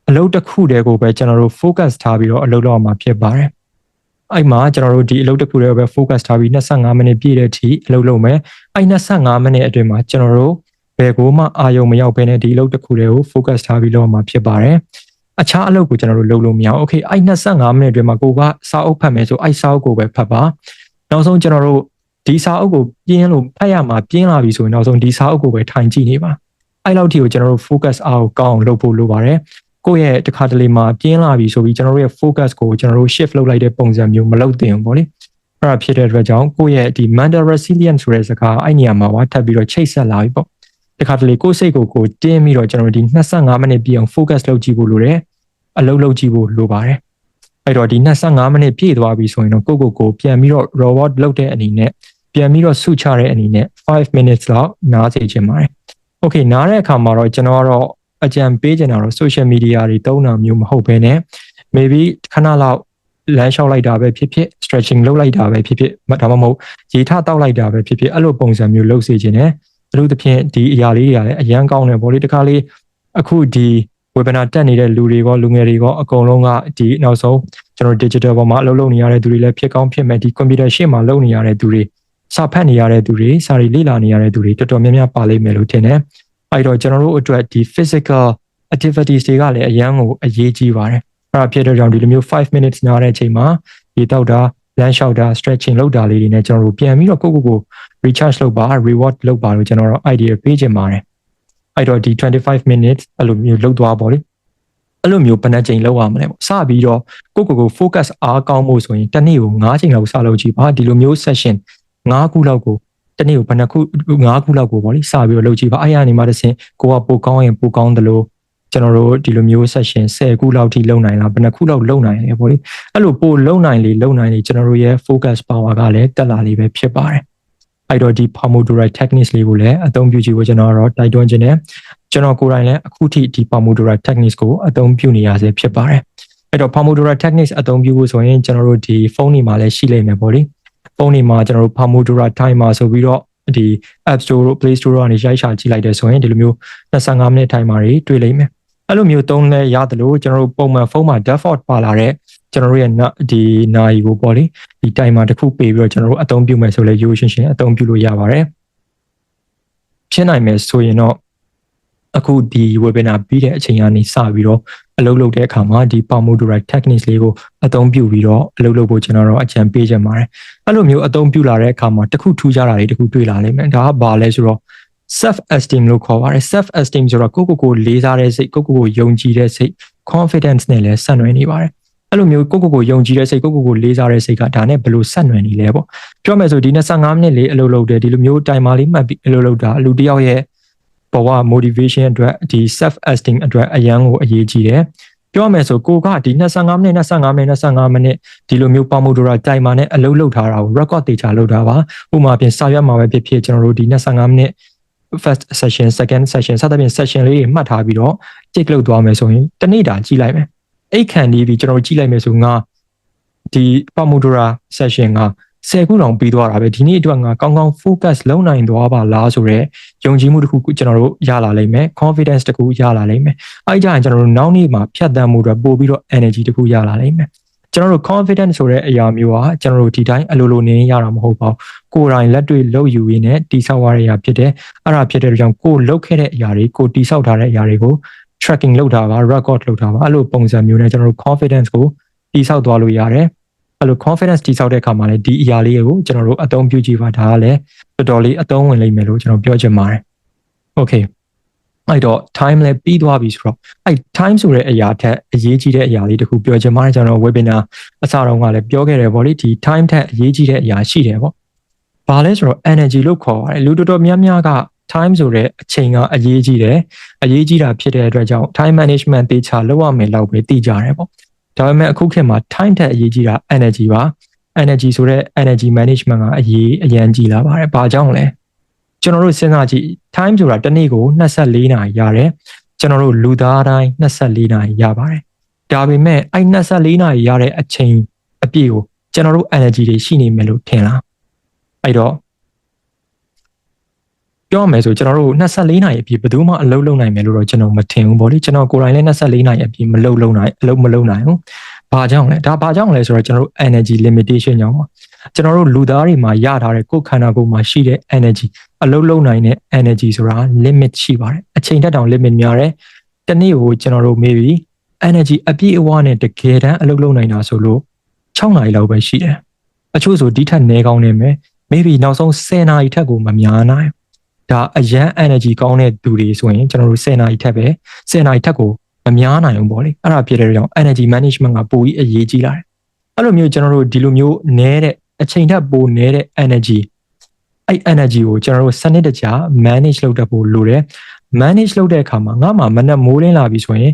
အလုပ်တစ်ခုတည်းကိုပဲကျွန်တော်တို့ focus ထားပြီးတော့အလုပ်လုပ်အောင်မှာဖြစ်ပါတယ်အဲ့မှာကျွန်တော်တို့ဒီအလုပ်တစ်ခုတည်းကိုပဲ focus ထားပြီး25မိနစ်ပြည့်တဲ့အထိအလုပ်လုပ်မယ်အဲ့25မိနစ်အတွင်းမှာကျွန်တော်တို့ဘယ်ကိုမှအာရုံမရောက်ဘဲနဲ့ဒီအလုပ်တစ်ခုတည်းကို focus ထားပြီးလုပ်အောင်မှာဖြစ်ပါတယ်အခြားအလုပ်ကိုကျွန်တော်တို့လုပ်လို့မရအောင် Okay အဲ့25မိနစ်အတွင်းမှာကိုကစာအုပ်ဖတ်မယ်ဆိုအဲ့စာအုပ်ကိုပဲဖတ်ပါနောက်ဆုံးကျွန်တော်တို့ဒီစာအုပ်ကိုပြင်းလို့ဖတ်ရမှာပြင်းလာပြီဆိုရင်နောက်ဆုံးဒီစာအုပ်ကိုပဲထိုင်ကြည့်နေပါအဲ့လောက်ထိကိုကျွန်တော်တို့ focus အားကိုကောင်းအောင်လုပ်ဖို့လိုပါတယ်ကိုယ့်ရဲ့တစ်ခါတလေမှာပြင်းလာပြီဆိုပြီးကျွန်တော်တို့ရဲ့ focus ကိုကျွန်တော်တို့ shift လုပ်လိုက်တဲ့ပုံစံမျိုးမလုပ်သင့်ဘူးပေါ့လေအဲ့ဒါဖြစ်တဲ့အတွက်ကြောင့်ကိုယ့်ရဲ့ဒီ mental resilience ဆိုတဲ့စကားအဲ့နေရာမှာဝါထပ်ပြီးတော့ချိတ်ဆက်လာပြီပေါ့တစ်ခါတလေကိုယ့်စိတ်ကိုတင်းပြီးတော့ကျွန်တော်တို့ဒီ25မိနစ်ပြည့်အောင် focus လုပ်ကြည့်ဖို့လိုတယ်အလုပ်လုပ်ကြည့်ဖို့လိုပါတယ်အဲ့တော့ဒီ25မိနစ်ပြည့်သွားပြီဆိုရင်တော့ကိုပြန်ပြီးတော့ reward လုပ်တဲ့အနေနဲ့ပြန်ပြီးတော့ဆုချတဲ့အနေနဲ့5 minutes လောက်နားစေချင်ပါတယ် Okay နားတဲ့အခါမှာတော့ကျွန်တော်ကတော့အကြံပေးချင်တာတော့ social media တွေတုံးတာမျိုးမဟုတ်ဘဲနဲ့ maybe ခဏလောက်လမ်းလျှောက်လိုက်တာပဲဖြစ်ဖြစ် stretching လုပ်လိုက်တာပဲဖြစ်ဖြစ်ဒါမှမဟုတ်ရေထတောက်လိုက်တာပဲဖြစ်ဖြစ်အဲ့လိုပုံစံမျိုးလုပ်စေချင်တယ်အထူးသဖြင့်ဒီအရာလေးတွေကလည်းအရန်ကောင်းတယ်ဗောလေတခါလေးအခုဒီ webinar တက်နေတဲ့လူတွေကောလူငယ်တွေကောအကုန်လုံးကဒီနောက်ဆုံးကျွန်တော် digital ပေါ်မှာအလုပ်လုပ်နေရတဲ့သူတွေလည်းဖြစ်ကောင်းဖြစ်မဲ့ဒီ computer ရှေ့မှာလုပ်နေရတဲ့သူတွေစာဖတ်နေရတဲ့သူတွေစာတွေလေ့လာနေရတဲ့သူတွေတော်တော်များများပါလိမ့်မယ်လို့ထင်တယ်အဲ့တော့ကျွန်တော်တို့အတွက်ဒီ physical activities တွေကလည်းအရန်ကိုအရေးကြီးပါတယ်အဲ့ဒါဖြစ်တဲ့ကြောင့်ဒီလိုမျိုး5 minutes နားတဲ့အချိန်မှာဒီတောက်တာလမ်းလျှောက်တာ stretching လုပ်တာလေးတွေနဲ့ကျွန်တော်တို့ပြန်ပြီးတော့ကို recharge လုပ်ပါ reward လုပ်ပါလို့ကျွန်တော်တို့ idea ပေးချင်ပါတယ်အဲ့တော့ဒီ25 minutes အဲ့လိုမျိုးလုပ်သွားပါလေအဲ့လိုမျိုးဘယ်နှချိန်လောက်ရမလဲပေါ့စပြီးတော့ကို focus အားကောင်းဖို့ဆိုရင်တစ်နေ့ကို9ချိန်လောက်စလုပ်ကြည့်ပါဒီလိုမျိုး session 9ခုလောက်ကိုတစ်နေ့ကိုဘယ်နှခု9ခုလောက်ကိုပေါ့လေစပြီးတော့လုပ်ကြည့်ပါအဲ့ရနေမှတစ်ဆင့်ကိုကပိုကောင်းရင်ပိုကောင်းတယ်လို့ကျွန်တော်တို့ဒီလိုမျိုး session 10ခုလောက်ထိလုပ်နိုင်လားဘယ်နှခုလောက်လုပ်နိုင်လဲပေါ့လေအဲ့လိုပိုလုပ်နိုင်လေကျွန်တော်တို့ရဲ့ focus power ကလည်းတက်လာလေပဲဖြစ်ပါတယ်အဲ့တော့ဒီ Pomodoro techniques လေးကိုလည်းအသုံးပြုကြည့်ဖို့ကျွန်တော်တော့တိုက်တွန်းခြင်းနဲ့ကျွန်တော်ကိုယ်တိုင်လည်းအခုထိဒီ Pomodoro techniques ကိုအသုံးပြုနေရဆဲဖြစ်ပါတယ်အဲ့တော့ Pomodoro techniques အသုံးပြုဖို့ဆိုရင်ကျွန်တော်တို့ဒီဖုန်းတွေမှာလည်းရှိလိမ့်မယ်ပေါ့လေဖုန်းတွေမှာကျွန်တော်တို့ Pomodoro timer ဆိုပြီးတော့ဒီ App Store တို့ Play Store ကနေရိုက်ရှာကြည့်လိုက်တယ်ဆိုရင်ဒီလိုမျိုး25မိနစ် timer တွေတွေ့လိမ့်မယ်အဲ့လိုမျိုးသုံးလဲရတယ်လို့ကျွန်တော်တို့ပုံမှန်ဖုန်းမှာ default ပါလာတဲ့ကျွန်တော်တို့ရဲ့ဒီနာရီကိုပေါ့လေဒီ timer တစ်ခုပေးပြီးတော့ကျွန်တော်တို့အသုံးပြုမယ်ဆိုလဲရိုးရှင်းရှင်းအသုံးပြုလို့ရပါတယ်ဖြစ်နိုင်မယ်ဆိုရင်တော့အခုဒီ webinar ပြီးတဲ့အချိန်ကနေစပြီးတော့အလုပ်လုပ်တဲ့အခါမှာဒီ Pomodoro techniques လေးကိုအသုံးပြုပြီးတော့အလုပ်လုပ်ဖို့ကျွန်တော်တို့အကြံပေးချင်ပါတယ်အဲ့လိုမျိုးအသုံးပြုလာတဲ့အခါမှာတစ်ခုထူးခြားတာတွေတစ်ခုတွေ့လာလိမ့်မယ်ဒါကဘာလဲဆိုတော့ self esteem လို့ခေါ်ပါတယ် self esteem ဆိုတော့ကိုလေးစားတဲ့စိတ်ကိုယုံကြည်တဲ့စိတ် confidence နဲ့လည်းဆက်နွယ်နေပါတယ် အဲ့လိုမျိုးကိုယုံကြည်တဲ့စိတ်ကိုလေးစားတဲ့စိတ်ကဒါနဲ့ဘယ်လိုဆက်နွယ်နေလဲပေါ့ပြောမယ်ဆိုဒီ25မိနစ်လေးအလုပ်လုပ်တယ်ဒီလိုမျိုးတိုင်မာလေးမှတ်ပြီးအလုပ်လုပ်တာလူတစ်ယောက်ရဲ့ဘဝ motivation အတွက်ဒီ self esteem အတွက်အရန်ကိုအရေးကြီးတယ်ပြောမယ်ဆိုကိုကဒီ25မိနစ်ဒီလိုမျိုးပေါမိုဒိုရာတိုင်မာနဲ့အလုပ်လုပ်ထားတာကို record တေချာလုပ်တာပါဥပမာပြင်စာရွက်မှာပဲဖြစ်ကျွန်တော်တို့ဒီ25မိနစ် first session second session စသဖြင့် session လေးတွေမှတ်ထားပြီးတော့ check လုပ်သွားမယ်ဆိုရင်တနေ့တာကြည့်လိုက်မယ်အဲ့ခံဒီပြီးကျွန်တော်ကြည့်လိုက်မယ်ဆိုငါဒီ Pomodoro session က10ခုတောင်ပြီးသွားတာပဲဒီနေ့အတွက်ငါကောင်းကောင်း focus လုပ်နိုင်သွားပါလားဆိုတော့ယုံကြည်မှုတစ်ခုကျွန်တော်တို့ရလာလိမ့်မယ် confidence တစ်ခုရလာလိမ့်မယ်အဲ့ကြရင်ကျွန်တော်တို့နောက်နေ့မှာဖြတ်သန်းမှုတွေပို့ပြီးတော့ energy တစ်ခုရလာလိမ့်မယ်ကျွန်တော်တို့ confidence ဆိုတဲ့အရာမျိုးဟာကျွန်တော်တို့ဒီတိုင်းအလိုလိုနေရတာမဟုတ်ပါဘူးကိုယ်တိုင်လက်တွေ့လုပ်ယူရင်းနဲ့တိဆောက်ရတဲ့အရာဖြစ်တယ်အဲ့ဒါဖြစ်တဲ့ကြောင့်ကိုယ်လုပ်ခဲ့တဲ့အရာတွေကိုတိဆောက်ထားတဲ့အရာတွေကို tracking လုပ်တာပါ record လုပ်တာပါအဲ့လိုပုံစံမျိုးနဲ့ကျွန်တော်တို့ confidence ကိုတိဆောက်သွားလို့ရတယ်အဲ့လို confidence တိဆောက်တဲ့အခါမှာလည်းဒီအရာလေးကိုကျွန်တော်တို့အသုံးပြုကြည့်ပါဒါကလည်းတော်တော်လေးအသုံးဝင်လိမ့်မယ်လို့ကျွန်တော်ပြောချင်ပါတယ် okay အဲ့တော့ time လည်းပြီးသွားပြီဆိုတော့အဲ့ time ဆိုတဲ့အရာထက်အရေးကြီးတဲ့အရာလေးတခုပြောချင်ပါတယ်ကျွန်တော် webinar အစတုန်းကလည်းပြောခဲ့တယ်ဗောလေဒီ time ထက်အရေးကြီးတဲ့အရာရှိတယ်ဗောဘာလဲဆိုတော့ energy လို့ခေါ်ပါတယ်လူတော်တော်များများက time ဆိုတဲ့အချိန်ကအရေးကြီးတယ်အရေးကြီးတာဖြစ်တဲ့အတွက်ကြောင့် time management တေချာလုပ်ရမယ်လို့ပဲသိကြတယ်ပေါ့ဒါပေမဲ့အခုခေတ်မှာ time ထက်အရေးကြီးတာ energy ပါ energy ဆိုတဲ့ energy management ကအရန်ကြီးလာပါတယ်ဘာကြောင့်လဲကျွန်တော်တို့စဉ်းစားကြည့် time ဆိုတာတစ်နေ့ကို24နာရီရတယ်ကျွန်တော်တို့လူသားတိုင်း24နာရီရပါတယ်ဒါပေမဲ့အဲ့24နာရီရတဲ့အချိန်အပြည့်ကိုကျွန်တော်တို့ energy တွေရှိနေမယ်လို့ထင်လားအဲ့တော့ပြောမယ်ဆိုကျွန်တော်တို့24နာရီအပြည့်ဘယ်သူမှအလုပ်လုပ်နိုင်မယ်လို့တော့ကျွန်တော်မထင်ဘူးဗောလေကျွန်တော်ကိုယ်တိုင်လည်း24နာရီအပြည့်မလုပ်နိုင်ဘူးဘာကြောင့်လဲဒါဘာကြောင့်လဲဆိုတော့ကျွန်တော်တို့ energy limitation ကြောင့်ပါကျွန်တော်တို့လူသားတွေမှာရထားတဲ့ကိုယ်ခန္ဓာကိုယ်မှာရှိတဲ့ energy အလုပ်လုပ်နိုင်တဲ့ energy ဆိုတာ limit ရှိပါတယ်အချိန်တက်တောင် limit များတယ်တနေ့ကိုကျွန်တော်တို့ maybe energy အပြည့်အဝနဲ့တကယ်တမ်းအလုပ်လုပ်နိုင်တာဆိုလို့6နာရီလောက်ပဲရှိတယ်အချို့ဆိုဒီထက်နည်းကောင်းနေမယ် maybe နောက်ဆုံး10နာရီထက်ကိုမများနိုင်ဒါအရန် energy ကောင်းတဲ့သူတွေဆိုရင်ကျွန်တော်တို့10နာရီထက်ကိုမများနိုင်ဘူးပေါ့လေအဲ့ဒါဖြစ်တဲ့ကြောင့် energy management ကပိုပြီးအရေးကြီးလာတယ်အဲ့လိုမျိုးကျွန်တော်တို့ဒီလိုမျိုးနည်းတဲ့အချိန်ထက်ပိုနည်းတဲ့ energy အဲ့ energy ကိုကျွန်တော်တို့စနစ်တကျ manage လုပ်တတ်ဖို့လိုတယ် manage လုပ်တဲ့အခါမှာငါမှမနက်မိုးလင်းလာပြီဆိုရင်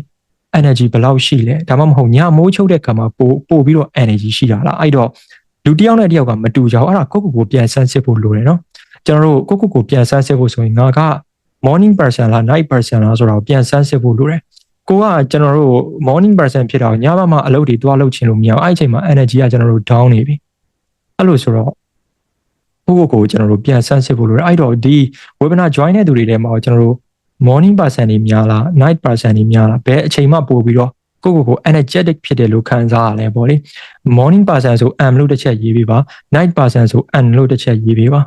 energy ဘယ်လောက်ရှိလဲဒါမှမဟုတ်ညမိုးချုပ်တဲ့အခါမှာပိုပြီးတော့ energy ရှိတာလားအဲ့တော့လူတစ်ယောက်နဲ့တစ်ယောက်ကမတူကြဘူးအဲ့ဒါကိုပြန်ဆန်းစစ်ဖို့လိုတယ်နော်ကျွန်တော်တို့ကိုပြန်ဆန်းစစ်ဖို့ဆိုရင်ငါက morning person လား night person လားဆိုတော့ပြန်ဆန်းစစ်ဖို့လိုတယ်ကိုကကျွန်တော်တို့ morning person ဖြစ်တာညဘက်မှာအလုပ်တွေတွားလုပ်ချင်လို့မရအောင်အဲ့အချိန်မှာ energy ကကျွန်တော်တို့ down နေပြီအဲ့လိုဆိုတော့ကိုကျွန်တော်တို့ပြန်ဆန်းစစ်ဖို့လိုတယ်အဲ့တော့ဒီ webinar join တဲ့သူတွေထဲမှာကျွန်တော်တို့ morning person တွေများလား night person တွေများလားဘယ်အချိန်မှပို့ပြီးတော့ကို energetic ဖြစ်တယ်လို့ခံစားရလဲပေါ့လေ morning person ဆို am လို့တစ်ချက်ရေးပေးပါ night person ဆို an လို့တစ်ချက်ရေးပေးပါ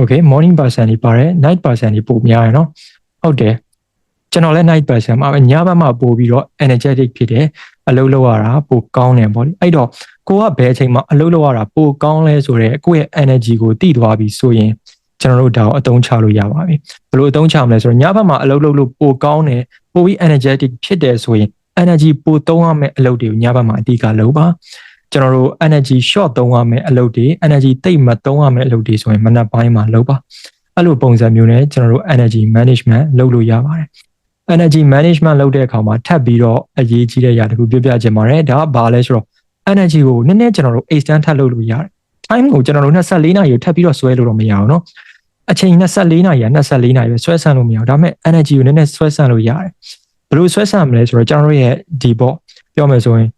Okay morning person တွေပါတယ် night person တွေပိုများရယ်နော်ဟုတ်တယ်ကျွန်တော်လည်း night person မှာညဘက်မှာပို့ပြီးတော့ energetic ဖြစ်တယ်အလုပ်လုပ်ရတာပိုကောင်းတယ်ပေါ့လေအဲ့တော့ကိုကဘယ်အချိန်မှာအလုပ်လုပ်ရတာပိုကောင်းလဲဆိုတော့ကိုယ့်ရဲ့ energy ကိုတည်သွားပြီဆိုရင်ကျွန်တော်တို့ဒါကိုအသုံးချလို့ရပါပြီဘယ်လိုအသုံးချမလဲဆိုတော့ညဘက်မှာအလုပ်လုပ်လို့ပိုကောင်းတယ်ပိုပြီး energetic ဖြစ်တယ်ဆိုရင် energy ပိုသုံးရမယ့်အလုပ်တွေကိုညဘက်မှာအဓိကလုပ်ပါကျွန်တော်တို့ energy short သုံးရမယ့်အလုပ်တွေ energy တိတ်မသုံးရမယ့်အလုပ်တွေဆိုရင်မနက်ပိုင်းမှာလုပ်ပါအဲ့လိုပုံစံမျိုးနဲ့ကျွန်တော်တို့ energy management လုပ်လို့ရပါတယ် energy management လုပ်တဲ့အခါမှာထပ်ပြီးတော့အရေးကြီးတဲ့အရာတခုပြောပြချင်ပါတယ်ဒါကဘာလဲဆိုတော့ energy ကိုနည်းနည်းကျွန်တော်တို့ extend ထပ်လုပ်လို့ရတယ် time ကိုကျွန်တော်တို့24နာရီကိုထပ်ပြီးတော့ဆွဲလို့တော့မရအောင်เนาะအချိန်24နာရီက24နာရီပဲဆွဲဆန့်လို့မရအောင်ဒါပေမဲ့ energy ကိုနည်းနည်းဆွဲဆန့်လို့ရတယ်ဘယ်လိုဆွဲဆန့်မလဲဆိုတော့ကျွန်တော်တို့ရဲ့ဒီပေါ့ပြောမယ်ဆိုရင်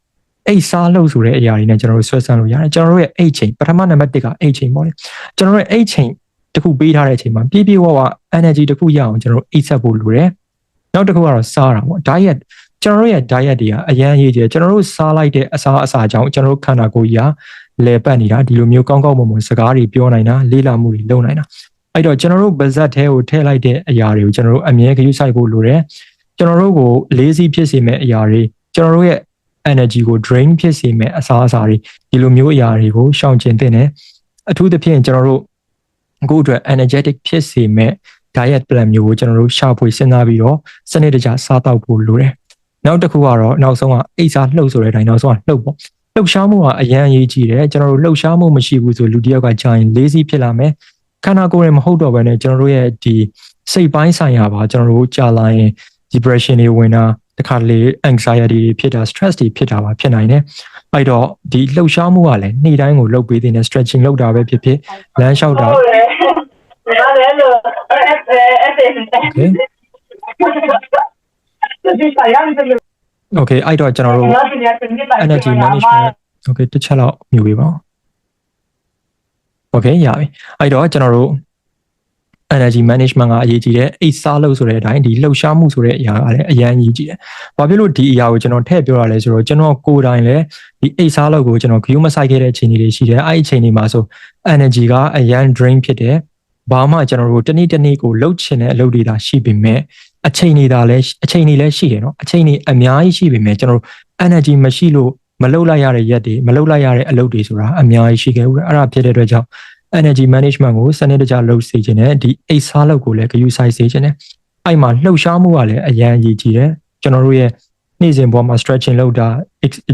အိတ်စားလို့ဆိုတဲ့အရာတွေနဲ့ကျွန်တော်တို့ဆွဲဆန့်လို့ရတယ်ကျွန်တော်တို့ရဲ့အိတ်ချိန်ပထမနံပါတ်1ကအိတ်ချိန်ပေါ့လေကျွန်တော်တို့ရဲ့အိတ်ချိန်တစ်ခုပေးထားတဲ့အချိန်မှာပြည့်ပြည့်ဝဝ energy တစ်ခုရအောင်ကျွန်တော်တို့အိတ်ဆက်ဖို့လိုတယ်နောက်တစ်ခုကတော့စားတာပေါ့ diet ကျွန်တော်တို့ရဲ့ diet တွေကအရန်ရေးတယ်ကျွန်တော်တို့စားလိုက်တဲ့အစာကြောင့်ကျွန်တော်တို့ခန္ဓာကိုယ်ကြီးကလဲပတ်နေတာဒီလိုမျိုးကောင်းကောင်းမွန်မွန်စကားတွေပြောနိုင်တာလေးလာမှုတွေလုပ်နိုင်တာအဲ့တော့ကျွန်တော်တို့ပါဇက်ထဲကိုထည့်လိုက်တဲ့အရာတွေကိုကျွန်တော်တို့အမြဲဂရုစိုက်ဖို့လိုတယ်ကျွန်တော်တို့ကို lazy ဖြစ်စေမဲ့အရာတွေကျွန်တော်တို့ရဲ့ energy ကို drain ဖြစ်စေမဲ့အစားအစာတွေဒီလိုမျိုးအရာတွေကိုရှောင်ကျဉ်သင့်တယ်အထူးသဖြင့်ကျွန်တော်တို့အခုအတွက် energetic ဖြစ်စေမဲ့ diet plan မျိုးကိုကျွန်တော်တို့ရှာဖွေစဉ်းစားပြီးတော့စနစ်တကျစားတောက်ဖို့လိုတယ်နောက်တစ်ခုကတော့နောက်ဆုံးကအိတ်စားလှုပ်ဆိုတဲ့အတိုင်းနောက်ဆုံးကလှုပ်ပေါ့လှုပ်ရှားမှုကအရန်အရေးကြီးတယ်ကျွန်တော်တို့လှုပ်ရှားမှုမရှိဘူးဆိုလူတစ်ယောက်ကကြာရင် lazy ဖြစ်လာမယ်ခန္ဓာကိုယ်ရဲ့မဟုတ်တော့ဘဲနဲ့ကျွန်တော်တို့ရဲ့ဒီစိတ်ပိုင်းဆိုင်ရာပါကျွန်တော်တို့ကြာလာရင် depression တွေဝင်တာတခါလေ anxiety တွေဖြစ်တာ stress တွေဖြစ်တာပါဖြစ်နိုင်တယ်အဲ့တော့ဒီလှုပ်ရှားမှုကလည်းနေ့တိုင်းကိုလုပ်ပေးတဲ့ stretching လုပ်တာပဲဖြစ်ဖြစ်လမ်းလျှောက်တာOkay အဲ့တော့ကျွန်တော်တို့ energy management Okay တစ်ချက်လောက်မြူပေးပါဦး Okay ရပြီအဲ့တော့ကျွန်တော်တို့ energy management ကအရေးကြီးတယ်အိတ်စားလို့ဆိုတဲ့အတိုင်းဒီလှုပ်ရှားမှုဆိုတဲ့အရာကလည်းအရင်အရေးကြီးတယ်။ဘာဖြစ်လို့ဒီအရာကိုကျွန်တော်ထည့်ပြောရလဲဆိုတော့ကျွန်တော်ကိုယ်တိုင်လည်းဒီအိတ်စားလို့ကိုကျွန်တော် view မဆိုင်ခဲ့တဲ့အချိန်တွေရှိတယ်။အဲ့ဒီအချိန်တွေမှာဆို energy ကအရင် drain ဖြစ်တယ်။ဘာမှကျွန်တော်တို့တနေ့တနေ့ကိုလှုပ်ချင်တဲ့အလုပ်တွေသာရှိပေမဲ့အချိန်တွေလည်းရှိတယ်နော်။အချိန်တွေအများကြီးရှိပေမဲ့ကျွန်တော်တို့ energy မရှိလို့မလှုပ်လိုက်ရတဲ့ရက်တွေမလှုပ်လိုက်ရတဲ့အလုပ်တွေဆိုတာအများကြီးရှိခဲ့ဦးတယ်။အဲ့ဒါဖြစ်တဲ့အတွက်ကြောင့်energy management ကိုစနစ်တကျလုပ်စေခြင်းနဲ့ဒီအိတ်စားလုပ်ကိုလည်းဂရုစိုက်စေခြင်းနဲ့အဲ့မှာလှုပ်ရှားမှုကလည်းအရင်အရေးကြီးတယ်ကျွန်တော်တို့ရဲ့နေ့စဉ်ဘဝမှာ stretching လုပ်တာ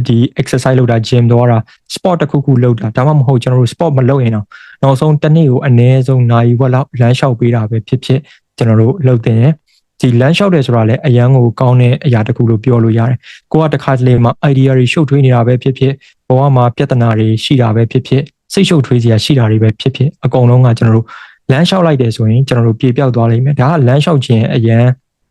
ဒီ exercise လုပ်တာ gym သွားတာ sport တစ်ခုခုလုပ်တာဒါမှမဟုတ်ကျွန်တော်တို့ sport မလုပ်ရင်တော့နောက်ဆုံးတစ်နေ့ကိုအနည်းဆုံးနာရီဝက်လောက်လမ်းလျှောက်ပေးတာပဲဖြစ်ဖြစ်ကျွန်တော်တို့လုပ်တင်တယ်ဒီလမ်းလျှောက်တယ်ဆိုတာလည်းအရန်ကိုကောင်းတဲ့အရာတစ်ခုလို့ပြောလို့ရတယ်ကိုကတစ်ခါတလေမှာ idea တွေရှုပ်ထွေးနေတာပဲဖြစ်ဖြစ်ဘဝမှာပြဿနာတွေရှိတာပဲဖြစ်ဖြစ်စိတ်ရှုပ်ထွေးစရာရှိတာတွေပဲဖြစ်ဖြစ်အကုန်လုံးကကျွန်တော်တို့လမ်းလျှောက်လိုက်တယ်ဆိုရင်ကျွန်တော်တို့ပြေပြောက်သွားလိမ့်မယ်ဒါကလမ်းလျှောက်ခြင်းအရန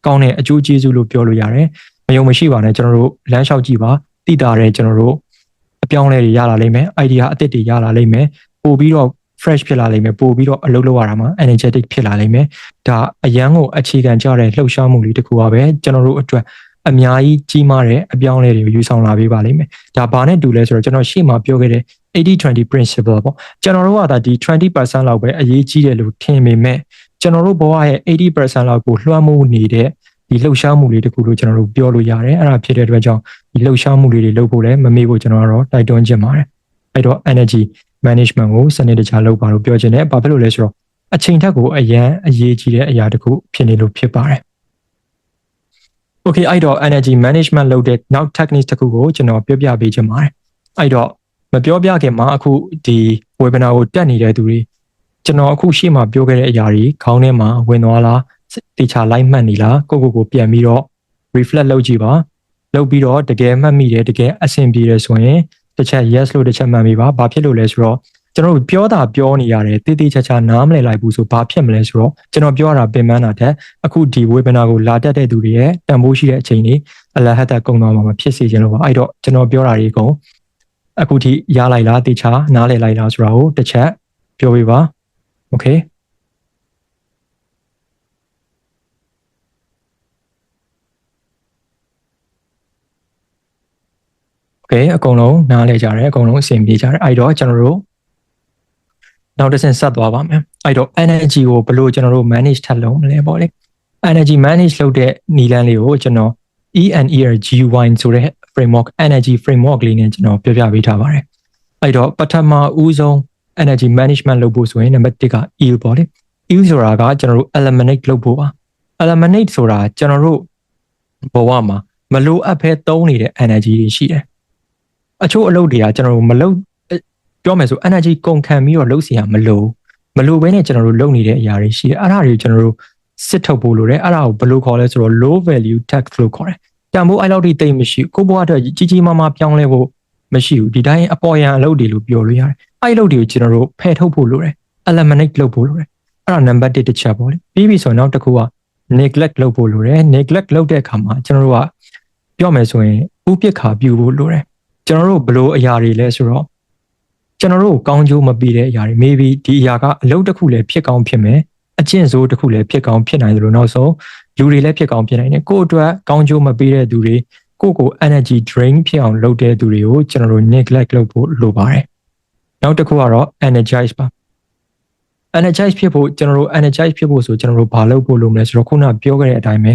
်ကောင်းတဲ့အကျိုးကျေးဇူးလို့ပြောလို့ရတယ်မယုံမရှိပါနဲ့ကျွန်တော်တို့လမ်းလျှောက်ကြည့်ပါသိတာတဲ့ကျွန်တော်တို့အပြောင်းလဲတွေရလာလိမ့်မယ် idea အသစ်တွေရလာလိမ့်မယ်ပို့ပြီးတော့ fresh ဖြစ်လာလိမ့်မယ်ပို့ပြီးတော့အလုပ်လုပ်ရတာမှာ energetic ဖြစ်လာလိမ့်မယ်ဒါအရန်ကိုအခြေခံကြတဲ့လှုပ်ရှားမှုလေးတစ်ခုပါပဲကျွန်တော်တို့အတွက်အများကြီးကြီးမားတဲ့အပြောင်းလဲတွေကိုယူဆောင်လာပေးပါလိမ့်မယ်ဒါဘာနဲ့တူလဲဆိုတော့ကျွန်တော်ရှေ့မှာပြောခဲ့တဲ့80-20 principle ပေါ့ကျွန်တော်တို့ကဒါဒီ 20% လောက်ပဲအရေးကြီးတယ်လို့ထင်ပေမဲ့ကျွန်တော်တို့ဘဝရဲ့80% လောက်ကိုလွှမ်းမိုးနေတဲ့ဒီလှုပ်ရှားမှုလေးတခုလို့ကျွန်တော်တို့ပြောလို့ရတယ်အဲ့ဒါဖြစ်တဲ့အတွက်ကြောင့်ဒီလှုပ်ရှားမှုလေးတွေလုပ်ဖို့လည်းမမေ့ဖို့ကျွန်တော်ကတော့တိုက်တွန်းချင်ပါတယ်အဲ့တော့ energy management ကိုစနစ်တကျလုပ်ပါလို့ပြောချင်တယ်ဘာဖြစ်လို့လဲဆိုတော့အချိန်ထက်ကိုအရန်အရေးကြီးတဲ့အရာတခုဖြစ်နေလို့ဖြစ်ပါတယ်Okay အဲ့တော့ energy management လုပ်တဲ့နောက် techniques တခုကိုကျွန်တော်ပြောပြပေးချင်ပါတယ်အဲ့တော့မပြောပြခင်မှာအခုဒီ webinar ကိုတက်နေတဲ့သူတွေကျွန်တော်အခုရှေ့မှာပြောခဲ့တဲ့အရာတွေခေါင်းထဲမှာဝင်သွားလားတေချာလိုက်မှတ်နေလားကိုပြန်ပြီးတော့ reflect လုပ်ကြည့်ပါလုပ်ပြီးတော့တကယ်မှတ်မိတယ်တကယ်အဆင်ပြေတယ်ဆိုရင်တစ်ချက် yes လို့တစ်ချက်မှတ်မိပါဘာဖြစ်လို့လဲဆိုတော့ကျွန်တော်တို့ပြောနေရတယ်တေးသေးချာချာနားမလည်လိုက်ဘူးဆိုဘာဖြစ်မလဲဆိုတော့ကျွန်တော်ပြောရတာပင်ပန်းတာတဲ့အခုဒီ webinar ကိုလာတက်တဲ့သူတွေရဲ့တန်ဖိုးရှိတဲ့အချိန်တွေအလဟတ်တက်ကုန်သွားမှာမဖြစ်စေချင်လို့ပါအဲ့တော့ကျွန်တော်ပြောတာတွေအကုန်အခုထိရလိုက်လားတေချာနားလည်လိုက်လားဆိုတာကိုတစ်ချက်ပြောပြပါ Okay Okay အကုန်လုံးနားလည်ကြတယ်အကုန်လုံးအဆင်ပြေကြတယ်အဲ့တော့ကျွန်တော်တို့နောက်တစ်ဆင့်ဆက်သွားပါမယ်အဲ့တော့ energy ကိုဘယ်လိုကျွန်တော်တို့ manage ထပ်လုပ်မလဲပေါ့လေ energy manage လုပ်တဲ့နည်းလမ်းလေးကိုကျွန်တော် ENERGY ဆိုတဲ့ framework energy framework လေးနဲ့ကျွန်တော်ပြပြပေးထားပါတယ်အဲ့တော့ပထမဦးဆုံး energy management လုပ်ဖို့ဆိုရင်နံပါတ်1က E ပေါ့လေ E ဆိုတာကကျွန်တော်တို့ eliminate လုပ်ဖို့ပါ eliminate ဆိုတာကျွန်တော်တို့ဘဝမှာမလိုအပ်ဘဲသုံးနေတဲ့ energy တွေရှိတယ်အချို့အလုပ်တွေကကျွန်တော်တို့မလုပ်ပြောမယ်ဆို energy ကုန်ခံပြီးတော့လုပ်စီရမလိုဘဲနဲ့ကျွန်တော်တို့လုပ်နေတဲ့အရာတွေရှိတယ်အဲ့ဒါတွေကျွန်တော်တို့စစ်ထုတ်ဖို့လိုတယ်အဲ့ဒါကိုဘယ်လိုခေါ်လဲဆိုတော့ low value tax လို့ခေါ်တယ်တန်ဖိုးအဲ့လောက်ထိတိတ်မရှိကိုဘွားအတွက်ကြီးမားမားပြောင်းလဲဖို့မရှိဘူးဒီတိုင်းအပေါ်ရန်အလုပ်တွေလို့ပြောလို့ရတယ်အဲ့အလုပ်တွေကိုကျွန်တော်တို့ဖယ်ထုတ်ဖို့လိုတယ် eliminate လုပ်ဖို့လိုတယ်အဲ့ဒါနံပါတ်1တစ်ချက်ပေါ့လေပြီးပြီဆိုတော့နောက်တစ်ခုက neglect လုပ်ဖို့လိုတယ် neglect လုပ်တဲ့အခါမှာကျွန်တော်တို့ကပြောမယ်ဆိုရင်ဥပက္ခပြုဖို့လိုတယ်ကျွန်တော်တို့ဘလို့အရာတွေလဲဆိုတော့ကျွန်တော်တို့ကောင်းကျိုးမပေးတဲ့အရာတွေ maybe ဒီအရာကအလုပ်တစ်ခုလည်းဖြစ်ကောင်းဖြစ်မယ်အကျင့်ဆိုးတစ်ခုလည်းဖြစ်ကောင်းဖြစ်နိုင်တယ်လို့နောက်ဆုံးလူတွေလည်းဖြစ်ကောင်းဖြစ်နိုင်တယ်ကိုယ့်အတွက်ကောင်းကျိုးမပေးတဲ့သူတွေကို energy drain ဖြစ်အောင်လုပ်တဲ့သူတွေကိုကျွန်တော်တို့ neglect လုပ်ဖို့လိုပါတယ်နောက်တစ်ခုကတော့ energize ပါ energize ဖြစ်ဖို့ကျွန်တော်တို့ energize ဖြစ်ဖို့ဆိုကျွန်တော်တို့ဘာလုပ်ဖို့လိုမလဲဆိုတော့ခုနပြောခဲ့တဲ့အတိုင်းပဲ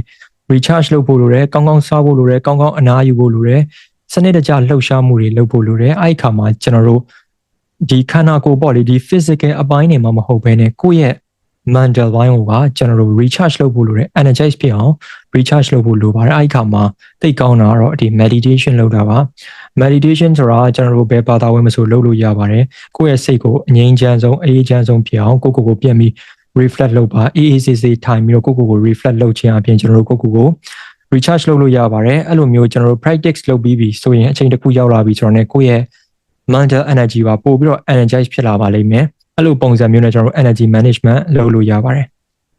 recharge လုပ်ဖို့လိုတယ်ကောင်းကောင်းစားဖို့လိုတယ်ကောင်းကောင်းအနားယူဖို့လိုတယ်စနစ်တကျလှုပ်ရှားမှုတွေလုပ်ဖို့လိုတယ်အဲ့ဒီခါမှာကျွန်တော်တို့ဒီခန္ဓာကိုယ်ပေါ့လေဒီ physical အပိုင်းတွေမှာမဟုတ်ဘဲနဲ့ကိုယ့်ရဲ့ mental ဘိုင်းကိုကကျွန်တော်တို့ recharge လုပ်ဖို့လိုတယ် energize ဖြစ်အောင် recharge လုပ်ဖို့လိုပါတယ်အဲ့ဒီခါမှာသိကောင်းတာတော့ဒီ meditation လုပ်တာပါ meditation ဆိုတာကျွန်တော်တို့ဘယ်ဘာသာဝင်မဆိုလုပ်လို့ရပါတယ်ကိုယ့်ရဲ့စိတ်ကိုအငြိမ်းချမ်းဆုံးအေးချမ်းဆုံးဖြစ်အောင်ကိုပြန်ပြီး reflect လုပ်ပါအေးအေးဆေးဆေးထိုင်ပြီးတော့ကို reflect လုပ်ခြင်းအပြင်ကျွန်တော်တို့ကို recharge လုပ်လို့ရပါတယ်အဲ့လိုမျိုးကျွန်တော်တို့ practice လုပ်ပြီးပြီဆိုရင်အချိန်တစ်ခုရောက်လာပြီဆိုတော့ねကိုယ့်ရဲ့ mental energy ပါပို့ပြီးတော့ energize ဖြစ်လာပါလိမ့်မယ်အဲ့လိုပုံစံမျိုးနဲ့ကျွန်တော်တို့ energy management လုပ်လို့ရပါတယ်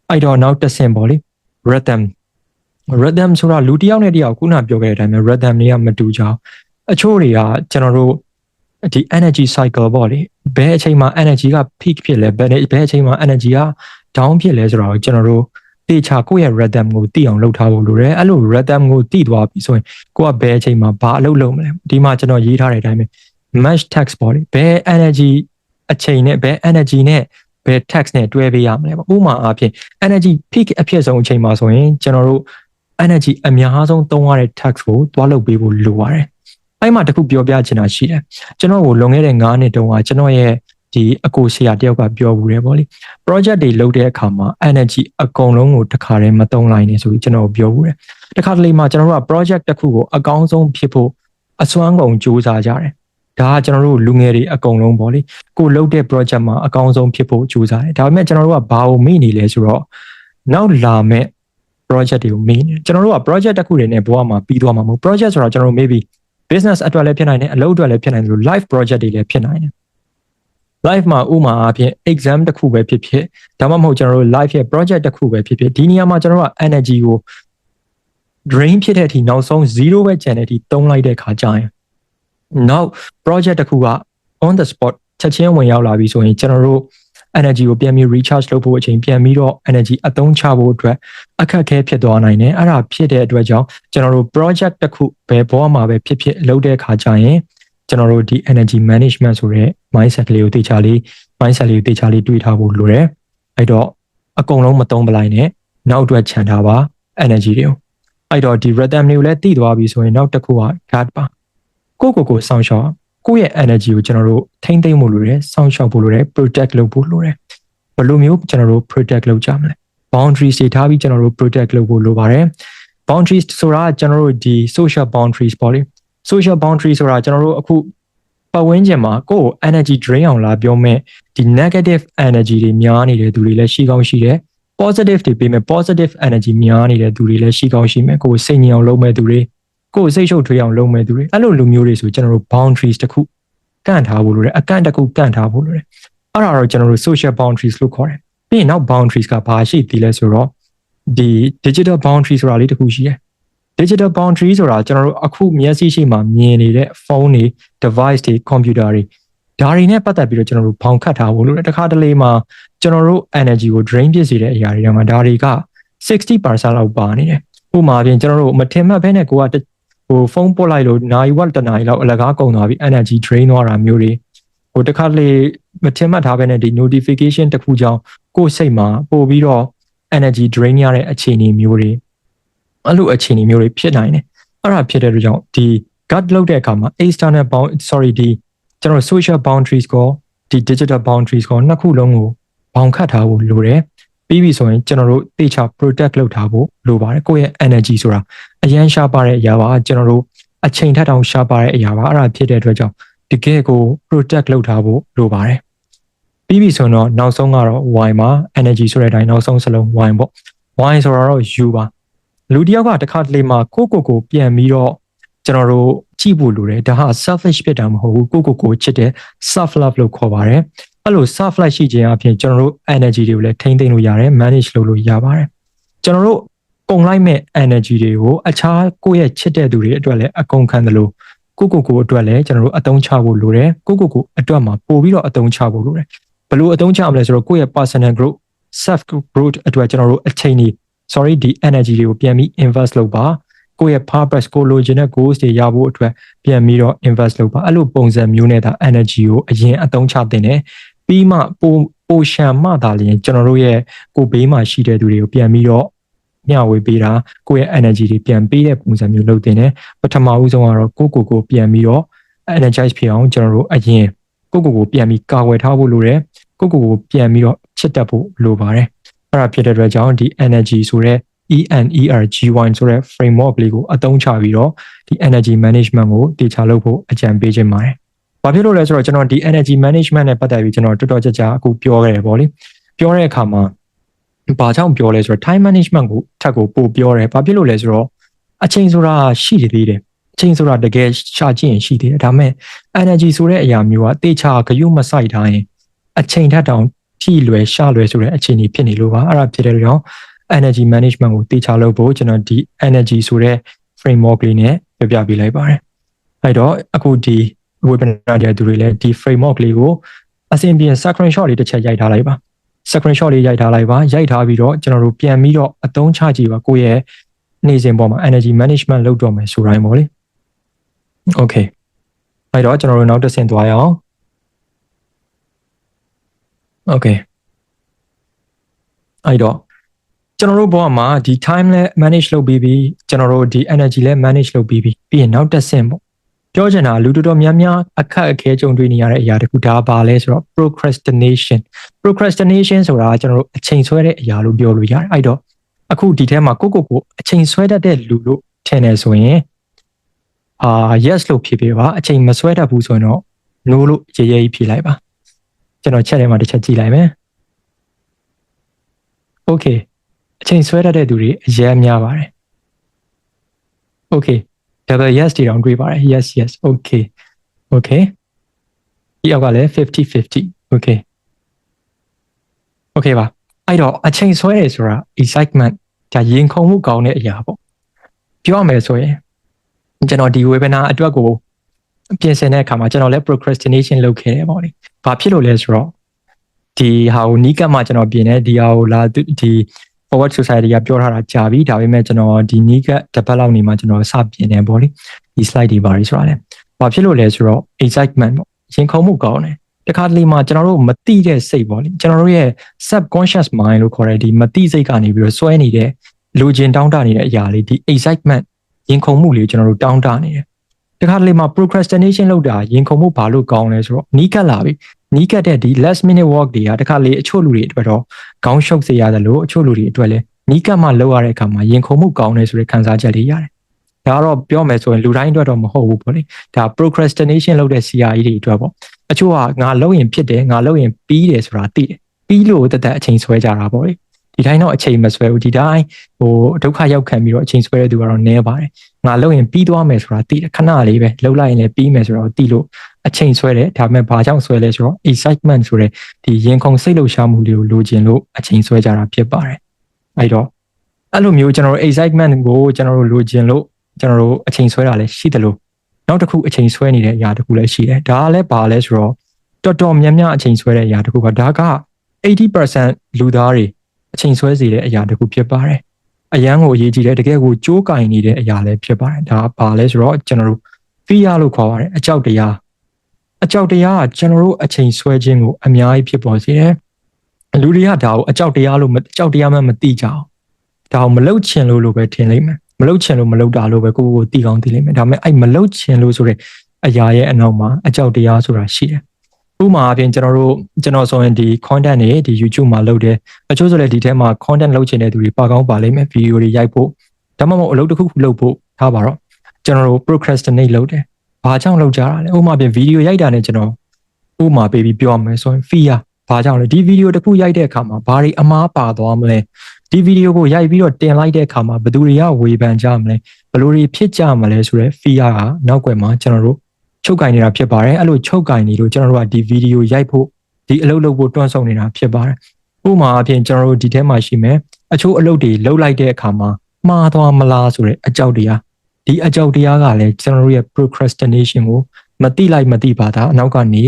အဲ့တော့နောက်တစ်ဆင့်ပေါ့လေ rhythm ဆိုတာလူတစ်ယောက်နဲ့တစ်ယောက်ခုနပြောခဲ့တဲ့အတိုင်းပဲ rhythm တွေကမတူကြအောင်အချို့တွေကကျွန်တော်တို့ဒီ energy cycle ပေါ့လေဘယ်အချိန်မှာ energy က peak ဖြစ်လဲဘယ်အချိန်မှာ energy က down ဖြစ်လဲဆိုတော့ကျွန်တော်တို့တေချာကိုယ့်ရဲ့ rhythm ကိုသိအောင်လုပ်ထားဖို့လိုတယ်အဲ့လို rhythm ကိုသိသွားပြီဆိုရင်ကိုကဘယ်အချိန်မှာဘာအလုပ်လုပ်မလဲဒီမှာကျွန်တော်ရေးထားတဲ့အတိုင်းပဲ match text ပေါ့လေဘယ် energy အချိန်နဲ့ဘယ် energy နဲ့ဘယ် text နဲ့တွဲပေးရမလဲပေါ့ဥပမာအားဖြင့် energy peak အဖြစ်ဆုံးအချိန်မှာဆိုရင်ကျွန်တော်တို့ energy အများဆုံးသုံးရတဲ့ text ကိုတွားလုပ်ပေးဖို့လိုပါတယ်အဲ့မှာတခုပြောပြချင်တာရှိတယ်ကျွန်တော်ကိုလွန်ခဲ့တဲ့9နှစ်တုန်းကကျွန်တော်ရဲ့ဒီအကိုဆရာတယောက်ကပြောဘူးတယ်ပေါ့လေ project တွေလုပ်တဲ့အခါမှာ energy အကုန်လုံးကိုတစ်ခါတည်းမသုံးလိုက်နဲ့ဆိုပြီးကျွန်တော်ပြောဘူးတယ်တခါတလေမှာကျွန်တော်တို့က project တစ်ခုကိုအကောင်းဆုံးဖြစ်ဖို့အစွမ်းကုန်စူးစမ်းကြတယ်ဒါကကျွန်တော်တို့လူငယ်တွေအကုန်လုံးပေါ့လေကိုလုပ်တဲ့ project မှာအကောင်းဆုံးဖြစ်ဖို့ကြိုးစားတယ်ဒါပေမဲ့ကျွန်တော်တို့ကဘာကိုမေ့နေလဲဆိုတော့နောက်လာမဲ့ project တွေကိုမေ့နေကျွန်တော်တို့က project တစ်ခုတွေနဲ့ဘဝမှာပြီးသွားမှာမဟုတ် project ဆိုတော့ကျွန်တော်တို့ maybe business အတွက်လည်းဖြစ်နိုင်တယ်အလုပ်အတွက်လည်းဖြစ်နိုင်တယ်လို့ live project တွေလည်းဖြစ်နိုင်တယ် live မှာဥမာအဖြစ် exam တစ်ခုပဲဖြစ်ဖြစ်ဒါမှမဟုတ်ကျွန်တော်တို့ live ရဲ့ project တစ်ခုပဲဖြစ်ဖြစ်ဒီနေရာမှာကျွန်တော်တို့က energy ကို drain ဖြစ်တဲ့အထိနောက်ဆုံး0ပဲကျန်တဲ့အထိသုံးလိုက်တဲ့ခါကျရင်နောက် project တစ်ခုက on the spot ချက်ချင်းဝင်ရောက်လာပြီဆိုရင်ကျွန်တော်တို့ energy ကိုပြန်ပြီး recharge လုပ်ဖို့အချိန်ပြန်ပြီးတော့ energy အသုံးချဖို့အတွက်အခက်အခဲဖြစ်သွားနိုင်တယ်အဲ့ဒါဖြစ်တဲ့အတွက်ကြောင့်ကျွန်တော်တို့ project တစ်ခုဘယ်ဘောမှာပဲဖြစ်ဖြစ်လုပ်တဲ့ခါကျရင်ကျွန်တော်တို့ဒီ energy management ဆိုတဲ့ mindset လေးကိုတေချာလေးတွေးထားဖို့လိုတယ်အဲ့တော့အကုန်လုံးမသုံးပလိုက်နဲ့နောက်အတွက်ခြံထားပါ energy တွေကိုအဲ့တော့ဒီ rhythm တွေကိုလည်းသိသွားပြီဆိုရင်နောက်တစ်ခုက guard ပါကိုစောင့်ရှောက်ကိုယ့်ရဲ့ energy ကိုကျွန်တော်တို့ထိမ့်သိမ့်ဖို့လိုတယ်စောင့်ရှောက်ဖို့လိုတယ် protect လုပ်ဖို့လိုတယ်ဘယ်လိုမျိုးကျွန်တော်တို့ protect လုပ်ကြမလဲ boundaries တွေထားပြီးကျွန်တော်တို့ protect လုပ်ဖို့လိုပါတယ် boundaries ဆိုတာကျွန်တော်တို့ဒီ social boundaries ပေါ့လေ social boundaries ဆိုတာကျွန်တော်တို့အခုပတ်ဝန်းကျင်မှာကိုယ့်ကို energy drain အောင်လာပြောမဲ့ဒီ negative energy တွေများနေတဲ့သူတွေလည်းရှိကောင်းရှိတယ် positive တွေပေးမဲ့ positive energy များနေတဲ့သူတွေလည်းရှိကောင်းရှိမဲ့ကိုယ်စိတ်ညစ်အောင်လုပ်မဲ့သူတွေကိုယ်စိတ်ရှုပ်ထွေးအောင်လုပ်မဲ့သူတွေအဲ့လိုလူမျိုးတွေဆိုကျွန်တော်တို့ boundaries တစ်ခုကန့်ထားဖို့လိုတယ်အကန့်တစ်ခုကန့်ထားဖို့လိုတယ်အဲ့ဒါတော့ကျွန်တော်တို့ social boundaries လို့ခေါ်တယ်ပြီးရင်နောက် boundaries ကဘာရှိသေးလဲဆိုတော့ဒီ digital boundaries ဆိုတာလေးတစ်ခုရှိတယ် digital boundary ဆိုတာကျွန်တော်တို့အခုမျက်စိရှိမှမြင်နေတဲ့ ဖုန်းတွေ device တွေ computer တွေဒါတွေနဲ့ပတ်သက်ပြီးတော့ကျွန်တော်တို့ဘောင်ခတ်ထားဖို့လို့တခါတလေမှာကျွန်တော်တို့ energy ကို drain ဖြစ်စေတဲ့အရာတွေမှာဒါတွေက 60% လောက်ပါနေတယ်ဥပမာပြင်ကျွန်တော်တို့မထင်မှတ်ဘဲနဲ့ကိုကဖုန်းပို့လိုက်လို့နိုင်ဝက်တနားရီလောက်အလကားကုန်သွားပြီး energy drain သွားတာမျိုးတွေတခါတလေမထင်မှတ်ထားဘဲနဲ့ဒီ notification တစ်ခုကြောင့်ကိုယ်စိတ်မှာပို့ပြီးတော့ energy drain ရတဲ့အခြေအနေမျိုးတွေအဲ့လိုအခြေအနေမျိုးတွေဖြစ်နိုင်တယ်အဲ့ဒါဖြစ်တဲ့အတွက်ကြောင့်ဒီ guard လုပ်တဲ့အခါမှာ externalဒီကျွန်တော် social boundaries ကိုဒီ digital boundaries ကိုနှစ်ခုလုံးကိုဘောင်ခတ်ထားဖို့လိုတယ်ပြီးပြီဆိုရင်ကျွန်တော်တို့တေချာ protect လုပ်ထားဖို့လိုပါတယ်ကိုယ့်ရဲ့ energy ဆိုတာအရန်ရှားပါတဲ့အရာပါကျွန်တော်တို့အချိန်ထက်တောင်ရှားပါတဲ့အရာပါအဲ့ဒါဖြစ်တဲ့အတွက်ကြောင့်တကယ်ကို protect လုပ်ထားဖို့လိုပါတယ်ပြီးပြီဆိုတော့နောက်ဆုံးကတော့ Y မှာ energy ဆိုတဲ့အတိုင်းနောက်ဆုံးစလုံး Y ပေါ့ Y ဆိုတာတော့ U ပါလူတယောက်ကတခါတလေမှာကိုပြန်ပြီးတော့ကျွန်တော်တို့ကြည့်ဖို့လိုတယ်ဒါဟာ selfish ဖြစ်တာမဟုတ်ဘူးကိုချစ်တဲ့ self love လို့ခေါ်ပါတယ်အဲ့လို self love ရှိခြင်းအပြင်ကျွန်တော်တို့ energy တွေကိုလည်းထိန်းသိမ်းလို့ရတယ် manage လုပ်လို့ရပါတယ်ကျွန်တော်တို့ကုန်လိုက်မဲ့ energy တွေကိုအခြားကိုယ့်ရဲ့ချစ်တဲ့သူတွေအတွက်လည်းအကုန်ခံတယ်လို့ကိုအတွက်လည်းကျွန်တော်တို့အသုံးချဖို့လိုတယ်ကိုအတွက်မှာပို့ပြီးတော့အသုံးချဖို့လိုတယ်ဘယ်လိုအသုံးချမလဲဆိုတော့ကိုယ့်ရဲ့ personal growth self growth အတွက်ကျွန်တော်တို့အချိန်ကြီးဒီ energy တွေကိုပြန်ပြီး invest လုပ်ပါကိုယ့်ရဲ့ purpose ကိုလိုချင်တဲ့ goals တွေရဖို့အတွက်ပြန်ပြီးတော့ invest လုပ်ပါအဲ့လိုပုံစံမျိုးနဲ့ဒါ energy ကိုအရင်အသုံးချသင့်တယ်ပြီးမှပိုရှံမှသာလျှင်ကျွန်တော်တို့ရဲ့ကိုယ်ဘေးမှာရှိတဲ့သူတွေကိုပြန်ပြီးတော့မျှဝေပေးတာကိုယ့်ရဲ့ energy တွေပြန်ပေးတဲ့ပုံစံမျိုးလုပ်သင့်တယ်ပထမဦးဆုံးကတော့ကိုပြန်ပြီးတော့ energize ဖြစ်အောင်ကျွန်တော်တို့အရင်ကိုပြန်ပြီးကာဝယ်ထားဖို့လိုတယ်ကိုပြန်ပြီးတော့ ချစ်တတ်ဖို့လိုပါတယ်အဲ့ဒါဖြစ်တဲ့အတွက်ကြောင့်ဒီ energy ဆိုတဲ့ ENERGY ဆိုတဲ့ framework လေးကိုအသုံးချပြီးတော့ဒီ energy management ကိုတည်ချလုပ်ဖို့အကြံပေးခြင်းပါတယ်။ဘာဖြစ်လို့လဲဆိုတော့ကျွန်တော်ဒီ energy management နဲ့ပတ်သက်ပြီးကျွန်တော်တော်တော်ကြာအခုပြောခဲ့တယ်ပေါ့လေ။ပြောတဲ့အခါမှာဘာကြောင့်ပြောလဲဆိုတော့ time management ကိုထပ်ကိုပို့ပြောတယ်။ဘာဖြစ်လို့လဲဆိုတော့အချိန်ဆိုတာရှိသေးတယ်။အချိန်ဆိုတာတကယ်ရှာကြည့်ရင်ရှိသေးတယ်။ဒါပေမဲ့ energy ဆိုတဲ့အရာမျိုးကတေချာဂရုမစိုက်ထားရင်အချိန်ထက်တောင်ဖြည့်လွယ်ရှာလွယ်ဆိုတဲ့အခြေအနေဖြစ်နေလို့ပါအဲ့ဒါဖြစ်တဲ့ကြောင့် energy management ကိုတေချာလုပ်ဖို့ကျွန်တော်ဒီ energy ဆိုတဲ့ framework လေးနဲ့ပြပြပေးလိုက်ပါတယ်အဲ့တော့အခုဒီ webinar တဲ့သူတွေလည်းဒီ framework လေးကိုအစဉ်ပြေ screenshot လေးတစ်ချက်ရိုက်ထားလိုက်ပါ screenshot လေးရိုက်ထားလိုက်ပါရိုက်ထားပြီးတော့ကျွန်တော်တို့ပြန်ပြီးတော့အသုံးချကြည့်ပါကိုယ့်ရဲ့နေ့စဉ်ပေါ်မှာ energy management လုပ်တော့မယ်ဆိုတိုင်းပေါ့လေ okay အဲ့တော့ကျွန်တော်တို့နောက်တစ်ဆင့်သွားရအောင် okay အဲ့တော့ကျွန်တော်တို့ဘောမှာဒီ time လဲ manage လုပ်ပြီးပြီကျွန်တော်တို့ဒီ energy လဲ manage လုပ်ပြီးပြီပြီးရင်နောက်တစ်ဆင့်ပေါ့ပြောချင်တာလူတော်တော်များများအခက်အခဲကြုံတွေ့နေရတဲ့အရာတခုဒါပါလဲဆိုတော့ procrastination ဆိုတာကျွန်တော်တို့အချိန်ဆွဲတဲ့အရာလို့ပြောလို့ရတယ်အဲ့တော့အခုဒီထဲမှာကိုအချိန်ဆွဲတတ်တဲ့လူလို့ထင်နေဆိုရင်yes လို့ဖြေပေးပါအချိန်မဆွဲတတ်ဘူးဆိုရင်တော့ no လို့ရေးရေးဖြေလိုက်ပါကျွန်တော်ချက်ထဲမှာတစ်ချက်ကြည့်လိုက်မယ် okay အချိန်ဆွဲတတ်တဲ့သူတွေအများများပါတယ် okay double yes တီတောင်တွေ့ပါတယ် yes okay ဒီအောက်ကလည်း50-50 okay ပါအဲ့တော့အချိန်ဆွဲတယ်ဆိုတာ excitement ဒါရင်ခုန်မှုကောင်းတဲ့အရာပေါ့ပြောရမယ်ဆိုရင်ကျွန်တော်ဒီ webinar အတွက်ကိုပြင်ဆင်တဲ့အခါမှာကျွန်တော်လည်း procrastination လုပ်ခဲ့တယ်ပေါ့လေဘာဖြစ်လို့လဲဆိုတော့ဒီဟာကိုနီးကပ်မှကျွန်တော်ပြင်တယ်ဒီဟာကိုလာဒီ forward society ကပြောထားတာကြာပြီဒါပေမဲ့ကျွန်တော်ဒီနီးကပ်တစ်ပတ်လောက်နေမှကျွန်တော်စပြင်တယ်ပေါ့လေဒီ slide တွေပါရီဆိုတာလေဘာဖြစ်လို့လဲဆိုတော့ excitement ပေါ့ရင်ခုန်မှုကောင်းတယ်တခါတလေမှာကျွန်တော်တို့မသိတဲ့စိတ်ပေါ့လေကျွန်တော်တို့ရဲ့ subconscious mind လို့ခေါ်တဲ့ဒီမသိစိတ်ကနေပြီးတော့စွဲနေတဲ့လူကျင်တောင်းတနေတဲ့အရာလေးဒီ excitement ရင်ခုန်မှုလေးကျွန်တော်တို့တောင်းတနေတယ်တခါတလေမှာ procrastination လုပ်တာရင်ခုန်မှုဘာလို့ကောင်းလဲဆိုတော့နီးကပ်လာပြီနီးကပ်တဲ့ဒီ last minute work တွေကတခါလေအချို့လူတွေအတွက်တော့ခေါင်းရှုပ်စေရတယ်လို့အချို့လူတွေအတွက်လည်းနီးကပ်မှလောက်ရတဲ့အခါမှာရင်ခုန်မှုကောင်းတယ်ဆိုတဲ့ခံစားချက်လေးရတယ်ဒါကတော့ပြောမယ်ဆိုရင်လူတိုင်းအတွက်တော့မဟုတ်ဘူးပေါ့လေဒါ procrastination လုပ်တဲ့ CRE တွေအတွက်ပေါ့အချို့ကငါလုပ်ရင်ဖြစ်တယ်ငါလုပ်ရင်ပြီးတယ်ဆိုတာသိတယ်ပြီးလို့တသက်အချိန်ဆွဲကြတာပေါ့လေဒီတိုင်းတော့အချိန်မဆွဲဘူးဒီတိုင်းဒုက္ခရောက်ခံပြီးတော့အချိန်ဆွဲတဲ့သူကတော့နည်းပါတယ်ငါလုပ်ရင်ပြီးသွားမယ်ဆိုတာသိတယ်ခဏလေးပဲလှုပ်လိုက်ရင်လည်းပြီးမယ်ဆိုတော့သိလို့အချိန်ဆွဲတယ်ဒါပေမဲ့ဘာကြောင့်ဆွဲလဲဆိုတော့ excitement ဆိုတဲ့ဒီရင်ခုန်စိတ်လှုပ်ရှားမှုလေးကိုလိုချင်လို့အချိန်ဆွဲကြတာဖြစ်ပါတယ်အဲ့တော့အဲ့လိုမျိုးကျွန်တော်တို့ excitement ကိုကျွန်တော်တို့လိုချင်လို့ကျွန်တော်တို့အချိန်ဆွဲတာလည်းရှိတယ်လို့နောက်တစ်ခုအချိန်ဆွဲနေတဲ့အရာတစ်ခုလည်းရှိတယ်ဒါကလည်းဘာလဲဆိုတော့တော်တော်များများအချိန်ဆွဲတဲ့အရာတစ်ခုကဒါက 80% လူသားတွေအချိန်ဆွဲစေတဲ့အရာတစ်ခုဖြစ်ပါတယ်အရန်ကိုအရေးကြီးတယ်တကယ်ကိုကြိုးကင်နေတဲ့အရာလည်းဖြစ်ပါတယ်ဒါဘာလဲဆိုတော့ကျွန်တော်တို့ fear လို့ခေါ်ပါတယ်အကြောက်တရားကကျွန်တော်တို့အချိန်ဆွဲခြင်းကိုအများကြီးဖြစ်ပေါ်စေတယ်လူတွေကဒါကိုအကြောက်တရားမှမသိကြအောင်ဒါကိုမလုပ်ချင်လို့ပဲထင်လိမ့်မယ်မလုပ်ချင်လို့မလုပ်တာလို့ပဲကိုသိကောင်းသိလိမ့်မယ်ဒါပေမဲ့အဲ့မလုပ်ချင်လို့ဆိုတဲ့အရာရဲ့အနောက်မှာအကြောက်တရားဆိုတာရှိတယ်ဥပမာအပြင်ကျွန်တော်ဆိုရင်ဒီ content တွေဒီ YouTube မှာလုပ်တယ်အချို့ဆိုလည်းဒီထဲမှာ content လုပ်ချင်တဲ့သူတွေပါကောင်းပါလိမ့်မယ် video တွေရိုက်ဖို့ဒါမှမဟုတ်အလုပ်တစ်ခုလုပ်ဖို့ထားပါတော့ကျွန်တော်တို့ procrastinate လုပ်တယ်ဘာကြောင့်လုပ်ကြတာလဲဥပမာအပြင် video ရိုက်တာနဲ့ကျွန်တော်ဥပမာပေးပြီးပြောမယ်ဆိုရင် fear ဘာကြောင့်လဲဒီ video တစ်ခုရိုက်တဲ့အခါမှာဘာတွေအမှားပါသွားမလဲဒီ video ကိုရိုက်ပြီးတော့တင်လိုက်တဲ့အခါမှာဘယ်သူတွေကဝေဖန်ကြမလဲဘယ်လိုတွေဖြစ်ကြမလဲဆိုတော့ fear ကနောက်ွယ်မှာကျွန်တော်တို့ချုပ်ကင်နေတာဖြစ်ပါတယ်အဲ့လိုချုပ်ကင်နေလို့ကျွန်တော်တို့ကဒီ video ရိုက်ဖို့ဒီအလုပ်လုပ်ဖို့တွန်းဆုံနေတာဖြစ်ပါတယ်ဥပမာအပြင်ကျွန်တော်တို့ဒီထဲမှာရှိမယ်အချို့အလုပ်တွေလုပ်လိုက်တဲ့အခါမှာမှားသွားမလားဆိုတဲ့အကြောက်တရားဒီအကြောက်တရားကလည်းကျွန်တော်တို့ရဲ့ procrastination ကိုမတိလိုက်မတိပါတာအနောက်ကနေ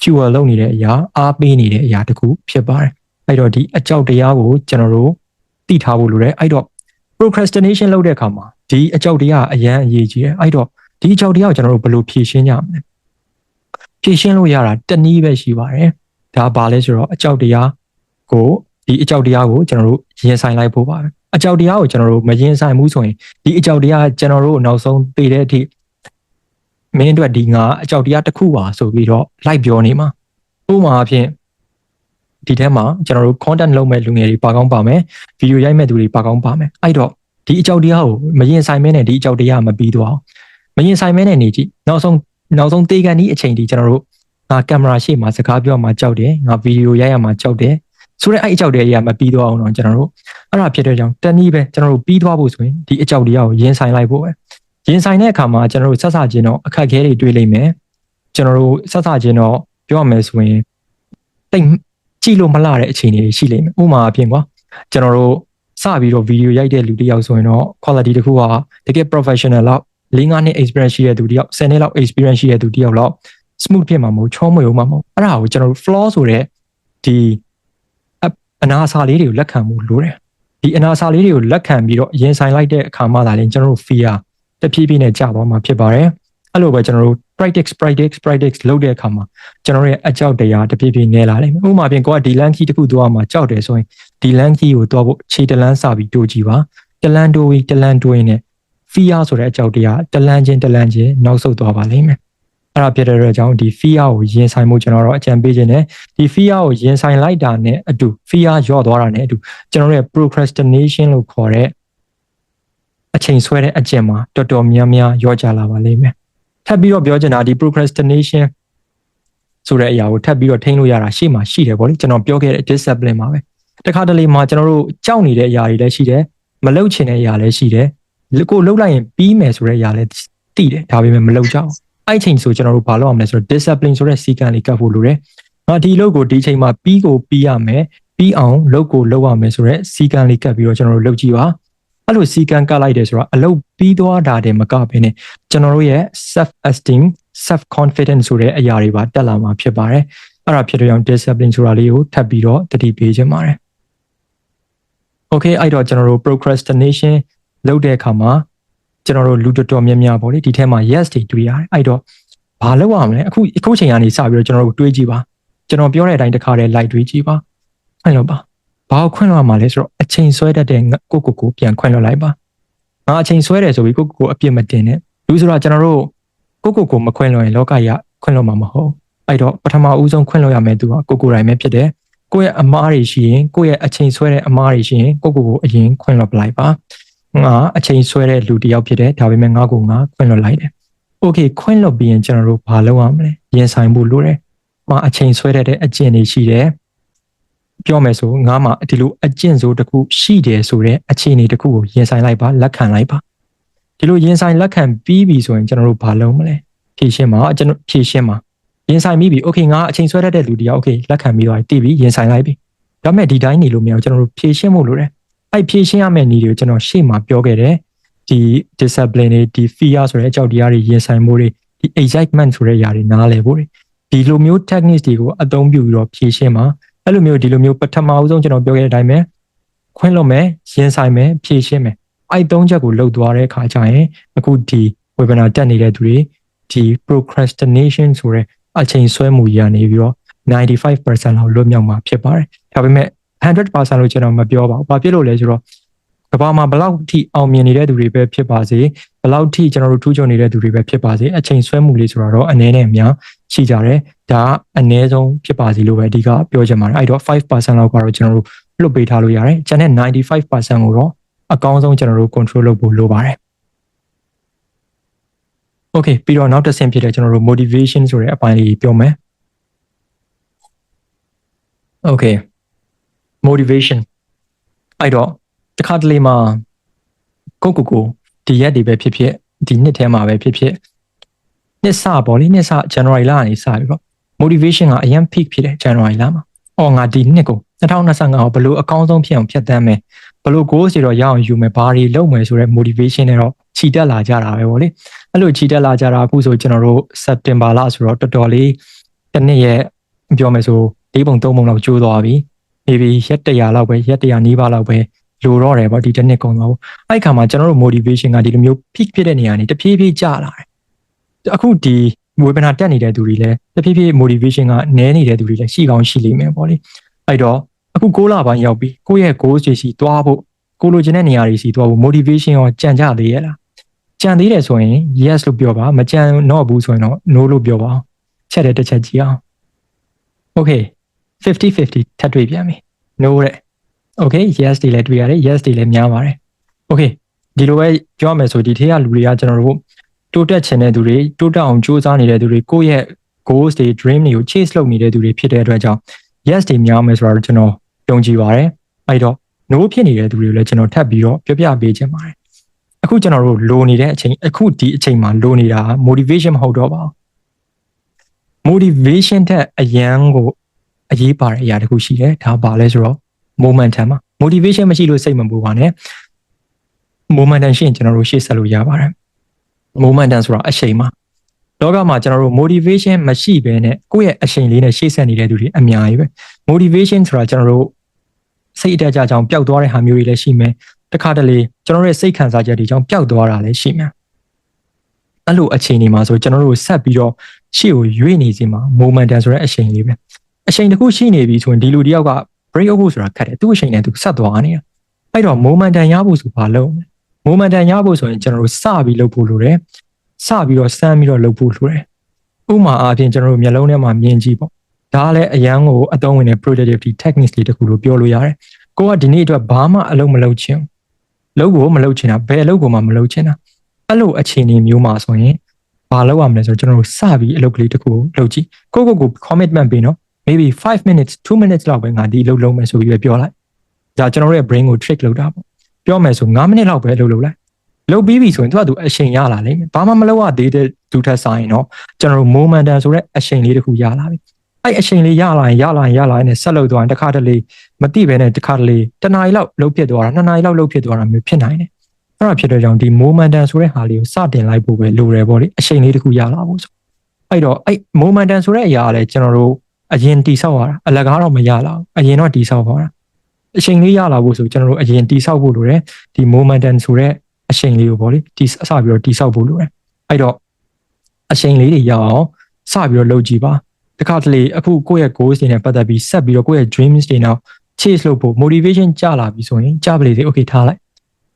fuel လုပ်နေတဲ့အရာအားပေးနေတဲ့အရာတခုဖြစ်ပါတယ်အဲ့တော့ဒီအကြောက်တရားကိုကျွန်တော်တို့သိထားဖို့လိုတယ်အဲ့တော့ procrastination လုပ်တဲ့အခါမှာဒီအကြောက်တရားအရန်အရေးကြီးတယ်အဲ့တော့ဒီအကြောက်တရားကိုကျွန်တော်တို့ဘယ်လိုဖြေရှင်းကြမလဲဖြေရှင်းလို့ရတာတနည်းပဲရှိပါတယ်ဒါဘာလဲဆိုတော့အကြောက်တရားကိုကျွန်တော်တို့ရင်ဆိုင်လိုက်ဖို့ပါပဲအကြောက်တရားကိုကျွန်တော်တို့မရင်ဆိုင်ဘူးဆိုရင်ဒီအကြောက်တရားကျွန်တော်တို့နောက်ဆုံးသိတဲ့အထိမင်းတို့ဒီငါအကြောက်တရားတစ်ခုပါဆိုပြီးတော့လိုက်ပြောနေမှာဥပမာအဖြစ် ဒီထဲမှာကျွန်တော်တို့ content လုပ်မဲ့လူငယ်တွေပါကောင်းပါမယ်ဗီဒီယိုရိုက်မဲ့သူတွေပါကောင်းပါမယ်အဲ့တော့ဒီအကြောက်တရားကိုမရင်ဆိုင်မဲနဲ့ဒီအကြောက်တရားမပြီးတော့မရင်ဆိုင်မဲနဲ့နေကြည့်နောက်ဆုံးတေးကန်ဒီအချိန်ဒီကျွန်တော်တို့ငါကင်မရာရှေ့မှာစကားပြောမှကြောက်တယ်ငါဗီဒီယိုရိုက်ရမှာကြောက်တယ်ဆိုတော့အဲ့အကြောက်တရားကြီးကမပြီးတော့အောင်တော့ကျွန်တော်တို့အဲ့ဒါဖြစ်တဲ့ကြောင့်တနည်းပဲကျွန်တော်တို့ပြီးသွားဖို့ဆိုရင်ဒီအကြောက်တရားကိုရင်ဆိုင်လိုက်ဖို့ပဲရင်ဆိုင်တဲ့အခါမှာကျွန်တော်တို့ဆက်ဆချင်းတော့အခက်အခဲတွေတွေ့လိမ့်မယ်ကျွန်တော်တို့ဆက်ဆချင်းတော့ပြောရမယ်ဆိုရင်တိတ်ကြည့်လို့မလှတဲ့အခြေအနေတွေရှိလိမ့်မယ်ဥပမာအပြင်ကွာကျွန်တော်တို့စပြီးတော့ဗီဒီယိုရိုက်တဲ့လူတစ်ယောက်ဆိုရင်တော့ quality တစ်ခုကတကယ် professional လောက်5 နှစ် experience ရှိတဲ့သူတစ်ယောက်10နှစ်လောက် experience ရှိတဲ့သူတစ်ယောက်လောက် smooth ဖြစ်မှာမဟုတ်ချောမွေအောင်မှာမဟုတ်အဲ့ဒါကိုကျွန်တော်တို့ flaw ဆိုတဲ့ဒီအနာစာလေးတွေကိုလက်ခံမှုလိုတယ်ဒီအနာစာလေးတွေကိုလက်ခံပြီးတော့ရင်ဆိုင်လိုက်တဲ့အခါမှသာလျှင်ကျွန်တော်တို့ fear တဖြည်းဖြည်းနဲ့ကျသွားမှာဖြစ်ပါတယ်အဲ့လိုပဲကျွန်တော်တို့ practice လုပ်တဲ့အခါမှာကျွန်တော်ရဲ့အကြောက်တရားတဖြည်းဖြည်းနည်းလာလိမ့်မယ်ဥပမာပြင်ကိုကဒီ lane key တစ်ခုသွားမှာကြောက်တယ်ဆိုရင်ဒီ lane key ကိုသွားဖို့ခြေတလန်းစပြီးတိုးကြည့်ပါတလန်းတိုးပြီးတလန်းတိုးရင် fear ဆိုတဲ့အကြောက်တရားတလန်းချင်းနောက်ဆုတ်သွားပါလိမ့်မယ်အဲ့ဒါဖြစ်တဲ့အတွက်ကြောင့်ဒီ fear ကိုရင်ဆိုင်မှုကျွန်တော်တို့အကြံပေးခြင်းနဲ့ဒီ fear ကိုရင်ဆိုင်လိုက်တာနဲ့အတူ fear ရော့သွားတာနဲ့အတူကျွန်တော်ရဲ့ procrastination လို့ခေါ်တဲ့အချိန်ဆွဲတဲ့အကျင့်မှာတော်တော်များများရော့ကျလာပါလိမ့်မယ်ထပ်ပြီးတော့ပြောချင်တာဒီ procrastination ဆိုတဲ့အရာကိုထပ်ပြီးတော့ထိန်းလို့ရတာရှေ့မှာရှိတယ်ပေါ့လေကျွန်တော်ပြောခဲ့တဲ့ discipline မှာပဲတခါတလေမှာကျွန်တော်တို့ကြောက်နေတဲ့အရာတွေလည်းရှိတယ်မလုပ်ချင်တဲ့အရာလည်းရှိတယ်ကိုလှုပ်လိုက်ရင်ပြီးမယ်ဆိုတဲ့အရာလည်းသိတယ်ဒါပေမဲ့မလုပ်ကြအောင်အဲ့ချိန်ဆိုကျွန်တော်တို့ဘာလုပ်ရမလဲဆိုတော့ discipline ဆိုတဲ့စီကံလေးကပ်ဖို့လိုတယ်ငါဒီလုပ်ကိုဒီချိန်မှာပြီးရမယ်ပြီးအောင်လုပ်ကိုလုပ်ရမယ်ဆိုတဲ့စီကံလေးကပ်ပြီးတော့ကျွန်တော်တို့လုပ်ကြည့်ပါအဲ့လိုစီကံကပ်လိုက်တယ်ဆိုတော့အလုပ်ပြီးသွားတာတည်းမကဘဲနဲ့ကျွန်တော်တို့ရဲ့ self esteem self confidence ဆိုတဲ့အရာတွေပါတက်လာမှာဖြစ်ပါတယ်အဲ့ဒါဖြစ်တဲ့ကြောင့် discipline ဆိုတာလေးကိုထပ်ပြီးတော့တတိပေးခြင်းပါတယ် okay အဲ့တော့ကျွန်တော်တို့ procrastination လုပ်တဲ့အခါမှာကျွန်တော်တို့လူတော်တော်များများပေါ့လေဒီထဲမှာ yes တွေတွေ့ရတယ်အဲ့တော့ဘာလုပ်ရမလဲအခုချိန်ကနေစပြီးတော့ကျွန်တော်တို့တွေးကြည့်ပါကျွန်တော်ပြောတဲ့အတိုင်းတစ်ခါတည်း like တွေးကြည့်ပါအဲ့လိုပါဘာကိုခွင့်လွှတ်မှာလဲဆိုတော့အချိန်ဆွဲတတ်တဲ့ကိုပြန်ခွင့်လွှတ်လိုက်ပါငါအချိန်ဆွဲတယ်ဆိုပြီးကိုအပြစ်မတင်နဲ့လူဆိုတော့ကျွန်တော်တို့ကိုမခွင့်လွှတ်ရင်လောကကြီးခွင့်လွှတ်မှာမဟုတ်အဲ့တော့ပထမဦးဆုံးခွင့်လွှတ်ရမယ်သူကကိုတိုင်းပဲဖြစ်တယ်ကိုရဲ့အမားတွေရှိရင်ကိုရဲ့အချိန်ဆွဲတဲ့အမားတွေရှိရင်ကိုအရင်ခွင့်လွှတ်ပလိုက်ပါငါအချိန်ဆွဲတဲ့လူတစ်ယောက်ဖြစ်တယ်ဒါပေမဲ့ငါခွင့်လွှတ်လိုက်တယ်โอเคခွင့်လွှတ်ပြီးရင်ကျွန်တော်တို့ဘာလုပ်ရမလဲရင်ဆိုင်ဖို့လိုတယ်ငါအချိန်ဆွဲတဲ့အကျင့်တွေရှိတယ်ပြောမယ်ဆိုငါမှဒီလိုအကျင့်စိုးတစ်ခုရှိတယ်ဆိုတဲ့အခြေအနေတစ်ခုကိုရင်ဆိုင်လိုက်ပါလက်ခံလိုက်ပါဒီလိုရင်ဆိုင်လက်ခံပြီးပြီဆိုရင်ကျွန်တော်တို့ဘာလုပ်မလဲဖြည့်ရှင်းပါကျွန်တော်ဖြည့်ရှင်းပါရင်ဆိုင်ပြီးပြီโอเคငါအချိန်ဆွဲတဲ့လူတရားโอเคလက်ခံပြီးတော့တည်ပြီးရင်ဆိုင်လိုက်ပြီဒါပေမဲ့ဒီတိုင်းနေလို့မရဘူးကျွန်တော်တို့ဖြည့်ရှင်းဖို့လိုတယ်အဲ့ဖြည့်ရှင်းရမယ့်နည်းတွေကိုကျွန်တော်ရှေ့မှာပြောခဲ့တယ်ဒီ discipline တွေဒီ fear ဆိုတဲ့အကြောက်တရားတွေရင်ဆိုင်မှုတွေဒီ excitement ဆိုတဲ့အရာတွေနားလည်ဖို့တွေဒီလိုမျိုး techniques တွေကိုအသုံးပြုပြီးတော့ဖြည့်ရှင်းပါအဲ့လိုမျိုးဒီလိုမျိုးပထမအဆုံးကျွန်တော်ပြောခဲ့တဲ့အတိုင်းပဲခွင့်လွှတ်မယ်ရင်ဆိုင်မယ်ဖြည့်ရှင်းမယ်အဲ့သုံးချက်ကိုလုပ်သွားတဲ့အခါကျရင်အခုဒီ webinar တက်နေတဲ့သူတွေဒီ procrastination ဆိုတဲ့အချိန်ဆွဲမှုရနေပြီးတော့ 95% လောက်လွတ်မြောက်မှာဖြစ်ပါတယ်ဒါပေမဲ့ 100% လို့ကျွန်တော်မပြောပါဘူးဘာဖြစ်လို့လဲဆိုတော့ကမ္ဘာမှာဘလောက်ထိအောင်မြင်နေတဲ့သူတွေပဲဖြစ်ပါစေဘလောက်ထိကျွန်တော်တို့ထူးချွန်နေတဲ့သူတွေပဲဖြစ်ပါစေအချိန်ဆွဲမှုလေးဆိုတော့အနည်းနဲ့အများရှိကြတယ်ဒါအနည်းဆုံးဖြစ်ပါစီလို့ပဲအဓိကပြောချင်ပါတယ်အဲ့တော့ 5% လောက်ကတော့ကျွန်တော်တို့လွတ်ပေးထားလို့ရတယ်ကျန်တဲ့ 95% ကိုတော့အကောင်းဆုံးကျွန်တော်တို့ control လုပ်ဖို့လိုပါတယ် okay ပြီးတော့နောက်တစ်ဆင့်ဖြစ်တဲ့ကျွန်တော်တို့ motivation ဆိုတဲ့အပိုင်းလေးပြောမယ် okay motivation အဲ့တော့တခါတလေမှာကိုဒီရက်တွေပဲဖြစ်ဖြစ်ဒီနှစ်ထဲမှာပဲဖြစ်ဖြစ်နှစ်စပေါ့လေနှစ်စ January လကနေစပြီးတော့ motivation ကအရင် peak ဖြစ်တယ် January လမှာအော်ငါဒီနှစ်ကို2025ကိုဘယ်လိုအကောင်းဆုံးဖြစ်အောင်ဖြတ်သန်းမယ်ဘယ်လို goals တွေတော့ရအောင်ယူမယ်ဘာတွေလုပ်မယ်ဆိုတဲ့ motivation တွေတော့ခြိတက်လာကြတာပဲပေါ့လေအဲ့လိုခြိတက်လာကြတာအခုဆိုကျွန်တော်တို့ September လဆိုတော့တော်တော်လေးတစ်နှစ်ရဲ့ပြောမယ်ဆို၄ပုံ၃ပုံလောက်ကျိုးသွားပြီ maybe ရက်100လောက်ပဲရက်100နီးပါးလောက်ပဲလိုတော့တယ်ပေါ့ဒီတစ်နှစ်ကုန်သွားဘူးအဲ့ခါမှာကျွန်တော်တို့ motivation ကဒီလိုမျိုး peak ဖြစ်တဲ့နေရာနေတဖြည်းဖြည်းကျလာတယ်အခုဒီ webinar တက်နေတဲ့သူတွေလည်းတဖြည်းဖြည်း motivation ကနည်းနေတဲ့သူတွေလည်းရှိကောင်းရှိလိမ့်မယ်ပေါ့လေအဲ့တော့အခု6လပိုင်းရောက်ပြီကိုယ့်ရဲ့ goals တွေစီသွားဖို့ကိုလိုချင်တဲ့နေရာတွေစီသွားဖို့ motivation ရောကြံကြသေးရဲ့လားကြံသေးတယ်ဆိုရင် yes လို့ပြောပါမကြံတော့ဘူးဆိုရင်တော့ no လို့ပြောပါချက်တဲ့တစ်ချက်ကြည့်အောင် okay 50-50ထပ်တွေ့ပြန်ပြီ no တဲ့ okay yes တွေလည်းတွေ့ရတယ် yes တွေလည်းများပါတယ် okay ဒီလိုပဲပြောမယ်ဆိုဒီထဲကလူတွေကကျွန်တော်တို့တိုးတက်ချင်တဲ့သူတွေတိုးတက်အောင်ကြိုးစားနေတဲ့သူတွေကိုယ့်ရဲ့ goals တွေ dream တွေကို chase လုပ်နေတဲ့သူတွေဖြစ်တဲ့အတွက်ကြောင့် yes တွေများမယ်ဆိုတော့ကျွန်တော်ယုံကြည်ပါတယ်အဲ့တော့ no ဖြစ်နေတဲ့သူတွေကိုလည်းကျွန်တော်ထပ်ပြီးတော့ပြောပြပေးချင်ပါတယ်အခုကျွန်တော်တို့လိုနေတဲ့အချိန်အခုဒီအချိန်မှာလိုနေတာ motivation မဟုတ်တော့ပါဘူး motivation တဲ့အရန်ကိုအရေးပါတဲ့အရာတစ်ခုရှိတယ်ဒါပါလဲဆိုတော့ momentum ပါ motivation မရှိလို့စိတ်မပူပါနဲ့ momentum ရှိရင်ကျွန်တော်တို့ရှေ့ဆက်လို့ရပါတယ် momentum ဆိုတာအရှိန်ပါလောကမှာကျွန်တော်တို့ motivation မရှိဘဲနဲ့ကိုယ့်ရဲ့အရှိန်လေးနဲ့ရှေ့ဆက်နေတဲ့သူတွေအများကြီးပဲ motivation ဆိုတာကျွန်တော်တို့စိတ်အတက်ကြကြောင်ပျောက်သွားတဲ့ဟာမျိုးတွေလည်းရှိမယ်တခါတလေကျွန်တော်တို့ရဲ့စိတ်ခံစားချက်တွေကြောင့်ပျောက်သွားတာလည်းရှိမယ်အဲ့လိုအချိန်တွေမှာဆိုကျွန်တော်တို့ဆက်ပြီးတော့ရှေ့ကိုရွေ့နေစီမှာ momentum ဆိုတဲ့အရှိန်လေးပဲအရှိန်တစ်ခုရှိနေပြီဆိုရင်ဒီလူတယောက်က break up ဖို့ဆိုတာခက်တယ်သူ့အရှိန်နဲ့သူဆက်သွားနေတာအဲ့တော့ momentum ရဖို့ဆိုဘာလုပ်မလဲ momentum ရဖို့ဆိုရင်ကျွန်တော်တို့စပြီးလုပ်ဖို့လိုတယ်စပြီးတော့စမ်းပြီးတော့လုပ်ဖို့လိုတယ်ဥပမာအားဖြင့်ကျွန်တော်တို့မျက်လုံးထဲမှာမြင်ကြည့်ပေါ့ဒါကလည်းအရန်ကိုအသုံးဝင်တဲ့ productivity techniques တွေတခုလို့ပြောလို့ရတယ်ကိုကဒီနေ့အတွက်ဘာမှအလုပ်မလုပ်ချင်လုပ်ကိုမလုပ်ချင်တာဘယ်အလုပ်ကိုမှမလုပ်ချင်တာအဲ့လိုအခြေအနေမျိုးမှာဆိုရင်ဘာလုပ်ရမလဲဆိုတော့ကျွန်တော်တို့စပြီးအလုပ်ကလေးတခုကိုလုပ်ကြည့်ကို commitment ပေးနော် maybe 5 minutes 2 minutes လောက်ပဲငါဒီအလုပ်လုပ်မယ်ဆိုပြီးပြောလိုက်ဒါကျွန်တော်တို့ရဲ့ brain ကို trick လုပ်တာပေါ့ပြောမယ်ဆို9 minute လောက်ပဲလုပ်လိုက်လုပ်ပြီးပြီဆိုရင်သူအချိန်ရလာလိမ့်မယ်ဘာမှမလုပ်ရသေးတဲ့သူထက်ဆိုင်တော့ကျွန်တော်တို့ momentum ဆိုတဲ့အချိန်လေးတခုရလာပြီအဲ့အချိန်လေးရလာရင်နဲ့ဆက်လုပ်သွားရင်တစ်ခါတလေမတိပဲနဲ့တစ်ခါတလေတနားရီလောက်လုပ်ဖြစ်သွားတာ2နာရီလောက်လုပ်ဖြစ်သွားတာမျိုးဖြစ်နိုင်တယ်အဲ့ဒါဖြစ်တဲ့ကြောင့်ဒီ momentum ဆိုတဲ့ဟာလေးကိုစတင်လိုက်ဖို့ပဲလိုတယ်ပေါ့လေအချိန်လေးတခုရလာဖို့ဆိုအဲ့တော့အဲ့ momentum ဆိုတဲ့အရာကလည်းကျွန်တော်တို့အရင်တိဆောက်ရတာအလကားတော့မရလာဘူးအရင်တော့တိဆောက်ပါတာအချိန်လေးရလာဖို့ဆိုကျွန်တော်တို့အရင်တိဆောက်ဖို့လိုတယ်ဒီ momentum ဆိုတဲ့အချိန်လေးကိုပေါ့လေဒီအစပြီးတော့တိဆောက်ဖို့လိုတယ်အဲ့တော့အချိန်လေးတွေရအောင်စပြီးတော့လုပ်ကြည့်ပါတခါတလေအခုကိုယ့်ရဲ့ goals တွေနဲ့ပတ်သက်ပြီးဆက်ပြီးတော့ကိုယ့်ရဲ့ dreams တွေနောက် chase လုပ်ဖို့ motivation ကျလာပြီဆိုရင်ကြပါလေစေ okay ထားလိုက်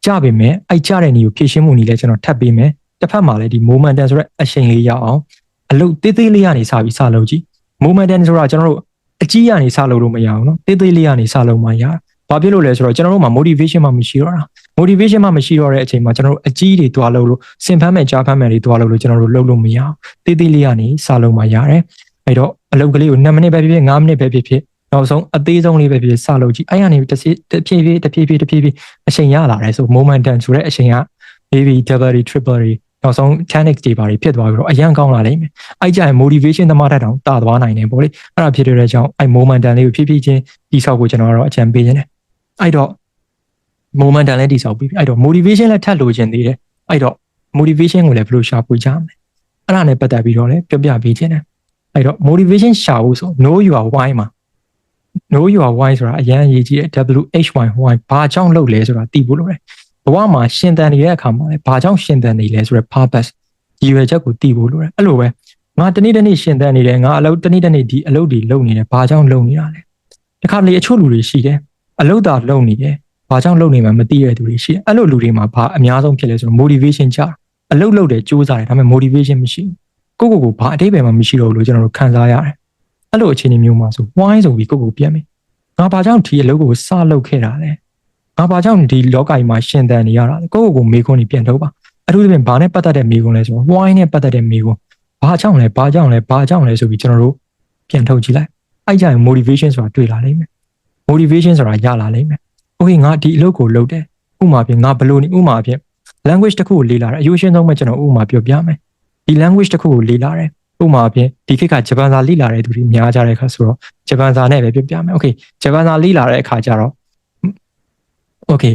ကြပါမယ်အဲ့ကြတဲ့နေကိုဖြည့်ရှင်းမှုနေလဲကျွန်တော်ထပ်ပေးမယ်တစ်ဖက်မှာလည်းဒီ momentum ဆိုတဲ့အချိန်လေးရအောင်အလုပ်သေးသေးလေးကနေစပြီးစလုပ်ကြည့် momentum ဆိုတာကျွန်တော်တို့အကြီးကနေစလုပ်လို့မရအောင်နော်သေးသေးလေးကနေစလုပ်မှရဘာဖြစ်လို့လဲဆိုတော့ကျွန်တော်တို့မှာ motivation မှမရှိတော့တာ motivation မှမရှိတော့တဲ့အချိန်မှာကျွန်တော်တို့အကြီးတွေတွားလို့စင်ဖမ်းမယ်ကြားဖမ်းမယ်တွေတွားလို့ကျွန်တော်တို့လုပ်လို့မရအောင်သေးသေးလေးကနေစလုပ်မှရတယ်အဲ့တော့အလုပ်ကလေးကို2မိနစ်ပဲဖြစ်ဖြစ်5မိနစ်ပဲဖြစ်ဖြစ်နောက်ဆုံးအသေးဆုံးလေးပဲဖြစ်စလုပ်ကြည့်အဲ့ရနေတဖြည်းဖြည်းအချိန်ရလာတယ်ဆို momentum ဆိုတဲ့အချိန်က maybe double triple နောက်ဆုံး 10x တွေပါဖြစ်သွားပြီးတော့အရန်ကောင်းလာလိမ့်မယ်အဲ့ကြရင် motivation သမားတက်တောင်တာသွားနိုင်တယ်ပေါ့လေအဲ့ဒါဖြစ်တဲ့ကြောင့်အဲ့ momentum လေးကိုဖြည်းဖြည်းချင်းတိဆောက်ဖို့ကျွန်တော်ကတော့အကြံပေးခြင်းတယ်အဲ့တော့ momentum လည်းတိဆောက်ပြီးအဲ့တော့ motivation လည်းထပ်လိုချင်သေးတယ်အဲ့တော့ motivation ကိုလည်းဘယ်လိုရှာဖွေကြမလဲအဲ့ဒါနဲ့ပတ်သက်ပြီးတော့လည်းပြပေးခြင်းတယ်အဲ့တော့ motivation ရှာဖို့ဆို know your why မှာ know your why ဆိုတာအရန်အရေးကြီးတယ် why ဘာကြောင့်လုပ်လဲဆိုတာသိဖို့လိုတယ်ဘဝမှာရှင်သန်နေတဲ့အခါမှာလည်းဘာကြောင့်ရှင်သန်နေလဲဆိုတော့ purpose ရည်ရွယ်ချက်ကိုသိဖို့လိုတယ်အဲ့လိုပဲငါတနေ့ရှင်သန်နေတယ်ငါအလုပ်တနေ့ဒီအလုပ်တွေလုပ်နေတယ်ဘာကြောင့်လုပ်နေတာလဲတခါလေအချို့လူတွေရှိတယ်အလုပ်သာလုပ်နေတယ်ဘာကြောင့်လုပ်နေမှမသိတဲ့သူတွေရှိတယ်အဲ့လိုလူတွေမှာဘာအများဆုံးဖြစ်လဲဆိုတော့ motivation ချအလုပ်လုပ်တယ်စူးစမ်းတယ်ဒါပေမဲ့ motivation မရှိဘူးကိုဘာအတိတ်ပဲမှမရှိတော့ဘူးလို့ကျွန်တော်တို့ခံစားရတယ်အဲ့လိုအခြေအနေမျိုးမှာဆို why ဆိုပြီးကိုပြန်မယ်ငါဘာကြောင့်ဒီအလုပ်ကိုစလုပ်ခဲ့တာလဲငါဘာကြောင့်ဒီလောကကြီးမှာရှင်သန်နေရတာလဲကိုမေးခွန်းကြီးပြန်ထုတ်ပါအထူးသဖြင့်ဘာနဲ့ပတ်သက်တဲ့မေးခွန်းလဲဆိုတော့ why နဲ့ပတ်သက်တဲ့မေးခွန်းဘာကြောင့်လဲဆိုပြီးကျွန်တော်တို့ပြန်ထုတ်ကြည့်လိုက်အဲ့ကြရင် motivation ဆိုတာတွေ့လာလိမ့်မယ် motivation ဆိုတာရလာလိမ့်မယ် okay ငါဒီအလုပ်ကိုလုပ်တယ်ဥပမာဖြင့်ငါဘယ်လိုနေဥပမာဖြင့် language တစ်ခုကိုလေ့လာတယ်အယူရှင်းဆုံးပဲကျွန်တော်ဥပမာပြောပြမယ်ဒီ language တစ်ခုကိုလေ့လာတယ်ဥပမာဖြင့်ဒီခေတ်ကဂျပန်စာလေ့လာတဲ့သူတွေများကြတဲ့အခါဆိုတော့ဂျပန်စာနဲ့ပဲပြောပြမယ် okay ဂျပန်စာလေ့လာတဲ့အခါကျတော့ okay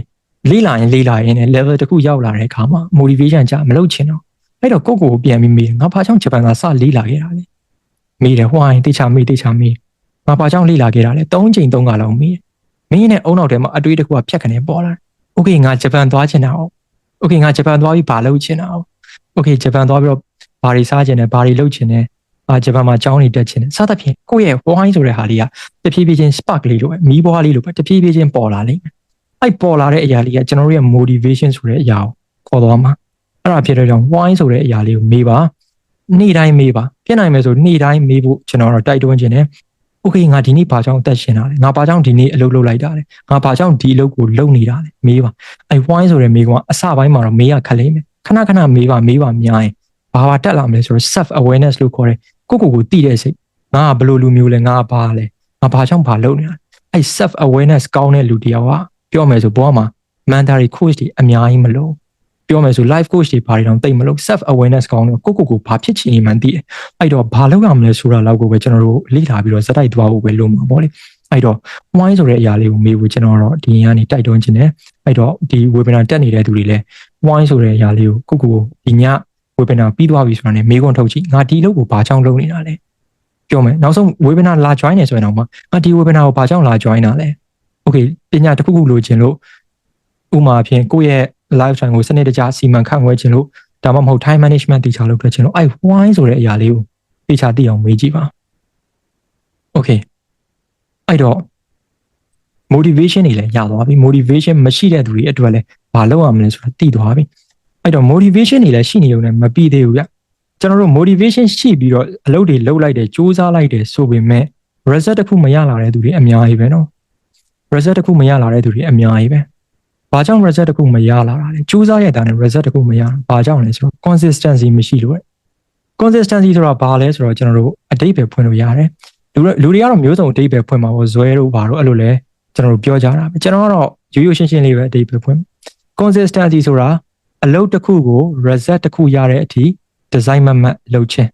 လေ့လာရင်လည်း level တစ်ခုရောက်လာတဲ့အခါမှာ motivation ကြမလုပ်ချင်တော့အဲ့တော့ကိုပြန်ပြီးမေးငါဘာကြောင့်ဂျပန်စာစလေ့လာခဲ့တာလဲမေးတယ် why တေချာမေးငါဘာကြောင့်လေ့လာခဲ့တာလဲ3ချိန်3ခါလောက်မေးမင်းနဲ့အုံနောက်ထဲမှာအတွေးတစ်ခုကဖြတ်ခနဲ့ပေါ်လာတယ် okay ငါဂျပန်သွားချင်တာ哦 okay ငါဂျပန်သွားပြီးဘာလုပ်ချင်တာ哦 okay ဂျပန်သွားပြီးတော့ဘာတွေစားချင်တယ်ဘာတွေလုပ်ချင်တယ်ဂျပန်မှာကျောင်းနေတက်ချင်တယ်စသဖြင့်ကိုယ့်ရဲ့ why ဆိုတဲ့ဟာလေးကတဖြည်းဖြည်းချင်း spark လေးလိုပဲမီးပွားလေးလိုပဲတဖြည်းဖြည်းချင်းပေါ်လာလိမ့်မယ်အဲ့ပေါ်လာတဲ့အရာလေးကကျွန်တော်တို့ရဲ့ motivation ဆိုတဲ့အရာကိုခေါ်သွားမှာအဲ့ဒါဖြစ်တဲ့ကြောင့် why ဆိုတဲ့အရာလေးကိုမေးပါနေ့တိုင်းမေးပါပြနိုင်မယ်ဆိုနေ့တိုင်းမေးဖို့ကျွန်တော်တို့တိုက်တွန်းခြင်းတယ် okay ငါဒီနေ့ဘာကြောင့်အသက်ရှင်တာလဲငါဘာကြောင့်ဒီနေ့အလုပ်လုပ်လိုက်တာလဲငါဘာကြောင့်ဒီအလုပ်ကိုလုပ်နေတာလဲမေးပါအဲ့ why ဆိုတဲ့မေးခွန်းကအစပိုင်းမှာတော့မေးရခက်လိမ့်မယ်ခဏခဏမေးပါများရင်ဘာတက်လာမလဲဆိုတော့ self awareness လို့ခေါ်တယ်ကိုသိတဲ့စိတ်ငါဘယ်လိုလူမျိုးလဲငါဘာလဲငါဘာကြောင့်ဘာလုပ်နေတာအဲ့ self awareness ကောင်းတဲ့လူတယောက်ကပြောမယ်ဆိုဘဝမှာ mentoring coach တွေအများကြီးမလို့ပြောမယ်ဆို life coach တွေဘာတွေတော့သိမလို့ self awareness ကောင်းတယ်ကိုဘာဖြစ်ချင်မှန်းသိတယ်အဲ့တော့ဘာလုပ်ရမလဲဆိုတာလောက်ကိုပဲကျွန်တော်တို့လေ့လာပြီးတော့စတိုက်သွားဖို့ပဲလုပ်မှာပေါ့လေအဲ့တော့ why ဆိုတဲ့အရာလေးကိုမေးဖို့ကျွန်တော်တော့ဒီကနေတိုက်တွန်းခြင်းတယ်အဲ့တော့ဒီ webinar တက်နေတဲ့သူတွေလည်း why ဆိုတဲ့အရာလေးကိုဒီည webinar ပြီးသွားပြီဆိုတာနဲ့မေးခွန်းထုတ်ကြည့်ငါဒီအလုပ်ကိုဘာကြောင့်လုပ်နေတာလဲပြောမယ်နောက်ဆုံး webinar လာ join နေဆိုရင်တော့ငါဒီ webinar ကိုဘာကြောင့်လာ join တာလဲ okay ပညာတစ်ခုလိုချင်လို့ဥမာဖြင့်ကိုယ့်ရဲ့ life time ကိုစနစ်တကျစီမံခန့်ခွဲခြင်းလို့ဒါမှမဟုတ် time management တေချာလုပ်ခဲ့ခြင်းလို့အဲ့ why ဆိုတဲ့အရာလေးကိုတေချာသိအောင်မေးကြည့်ပါ okay အဲ့တော့ motivation တွေလည်းရသွားပြီ motivation မရှိတဲ့သူတွေအတွက်လည်းဘာလုပ်ရမလဲဆိုတာသိသွားပြီအဲ့တော့ motivation တွေလည်းရှိနေုံနဲ့မပြီးသေးဘူးဗျကျွန်တော်တို့ motivation ရှိပြီးတော့အလုပ်တွေလုပ်လိုက်တယ်စူးစမ်းလိုက်တယ်ဆိုပေမဲ့ result တစ်ခုမရလာတဲ့သူတွေအများကြီးပဲနော် result တစ်ခုမရလာတဲ့သူတွေအများကြီးပဲဘာကြောင့် result တစ်ခုမရလာတာလဲစူးစမ်းရတာနဲ့ result တစ်ခုမရဘာကြောင့်လဲဆိုတော့ consistency မရှိလို့ consistency ဆိုတာဘာလဲဆိုတော့ကျွန်တော်တို့အတိတ်ပဲဖွင့်လို့ရတယ်လူတွေကတော့မျိုးစုံအတိတ်ပဲဖွင့်မှာပေါ့ဇွဲတို့ဘာတို့အဲ့လိုလဲကျွန်တော်တို့ပြောကြတာပဲကျွန်တော်ကတော့ရိုးရိုးရှင်းရှင်းလေးပဲအတိတ်ပဲဖွင့် consistency ဆိုတာအလုပ်တစ်ခုကို result တစ်ခုရတဲ့အထိ design မတ်လုပ်ခြင်း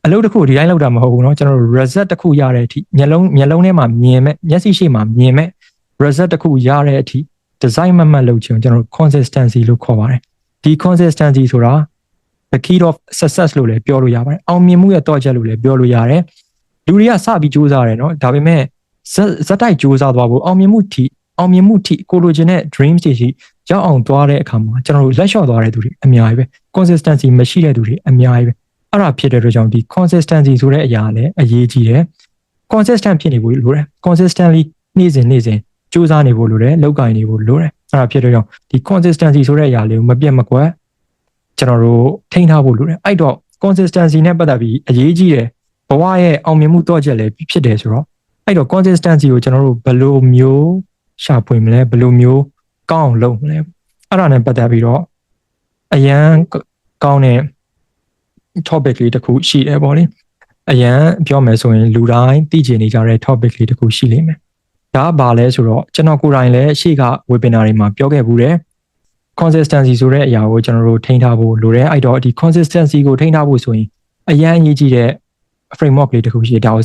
အလုပ်တစ်ခုဒီတိုင်းလုပ်တာမဟုတ်ဘူးเนาะကျွန်တော်တို့ result တစ်ခုရတဲ့အထိမျက်လုံးထဲမှာမြင်မဲ့မျက်စိရှိမှာမြင်မဲ့ result တစ်ခုရတဲ့အထိ design မတ်လုပ်ခြင်းကျွန်တော်တို့ consistency လို့ခေါ်ပါတယ်ဒီ consistency ဆိုတာ the key of success လို့လည်းပြောလို့ရပါတယ်အောင်မြင်မှုရဲ့တော့ချက်လို့လည်းပြောလို့ရတယ်လူတွေကစပြီးစူးစမ်းရတယ်เนาะဒါပေမဲ့ဇက်တိုက်စူးစမ်းသွားဖို့အောင်မြင်မှုထိကိုလိုချင်တဲ့ dreams တွေရှိရောက်အောင်သွားတဲ့အခါမှာကျွန်တော်တို့လက်လျှော့သွားတဲ့သူတွေအများကြီးပဲ consistency မရှိတဲ့သူတွေအများကြီးပဲအဲ့ဒါဖြစ်တဲ့အတွက်ကြောင့်ဒီ consistency ဆိုတဲ့အရာလည်းအရေးကြီးတယ် consistent ဖြစ်နေဖို့လိုတယ် consistently နေ့စဉ်စူးစမ်းနေဖို့လိုတယ်လောက်ကင်နေဖို့လိုတယ်အဲ့ဒါဖြစ်တဲ့ကြောင့်ဒီ consistency ဆိုတဲ့အရာလေးကိုမပြတ်မကွက်ကျွန်တော်တို့ထိန်းထားဖို့လိုတယ်အဲ့တော့ consistency နဲ့ပတ်သက်ပြီးအရေးကြီးတယ်ဘဝရဲ့အောင်မြင်မှုတော့ချက်လည်းဖြစ်တယ်ဆိုတော့အဲ့တော့ consistency ကိုကျွန်တော်တို့ဘယ်လိုမျိုးရှာဖွေမလဲဘယ်လိုမျိုးကောင်းအောင်လုပ်မလဲအဲ့ဒါနဲ့ပတ်သက်ပြီးတော့အရန်ကောင်းတဲ့ topic လေးတစ်ခုရှိတယ်ပေါ့လေအရန်ပြောမယ်ဆိုရင်လူတိုင်းသိချင်နေကြတဲ့ topic လေးတစ်ခုရှိလိမ့်မယ်ဒါကဘာလဲဆိုတော့ကျွန်တော်ကိုယ်တိုင်လည်းရှေ့က webinar တွေမှာပြောခဲ့ဘူးတယ် consistency ဆိုတဲ့အရာကိုကျွန်တော်တို့ထိန်းထားဖို့လိုတယ်အဲ့တော့ဒီ consistency ကိုထိန်းထားဖို့ဆိုရင်အရန်အရေးကြီးတဲ့ framework လေးတစ်ခုရှိတယ်ဒါကို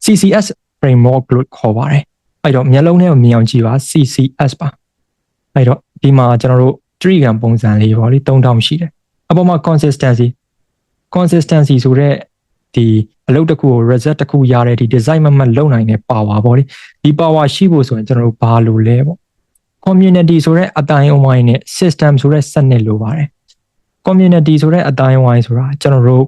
CCS framework လို့ခေါ်ပါတယ်အဲ့တော့မျက်လုံးထဲကိုမြင်အောင်ကြည့်ပါ CCS ပါအဲ့တော့ဒီမှာကျွန်တော်တို့ tree ကံပုံစံလေးပေါ့လေ3000ရှိတယ်အပေါ်မှာ consistency ဆိုတဲ့ဒီအလုပ်တစ်ခုကို result တစ်ခုရတဲ့ဒီ design မလုပ်နိုင်တဲ့ power ပေါ့လေဒီ power ရှိဖို့ဆိုရင်ကျွန်တော်တို့ဘာလို့လဲပေါ့ community ဆိုတဲ့အတိုင်းအဝိုင်းနဲ့ system ဆိုတဲ့စနစ်လိုပါတယ် community ဆိုတဲ့အတိုင်းအဝိုင်းဆိုတာကျွန်တော်တို့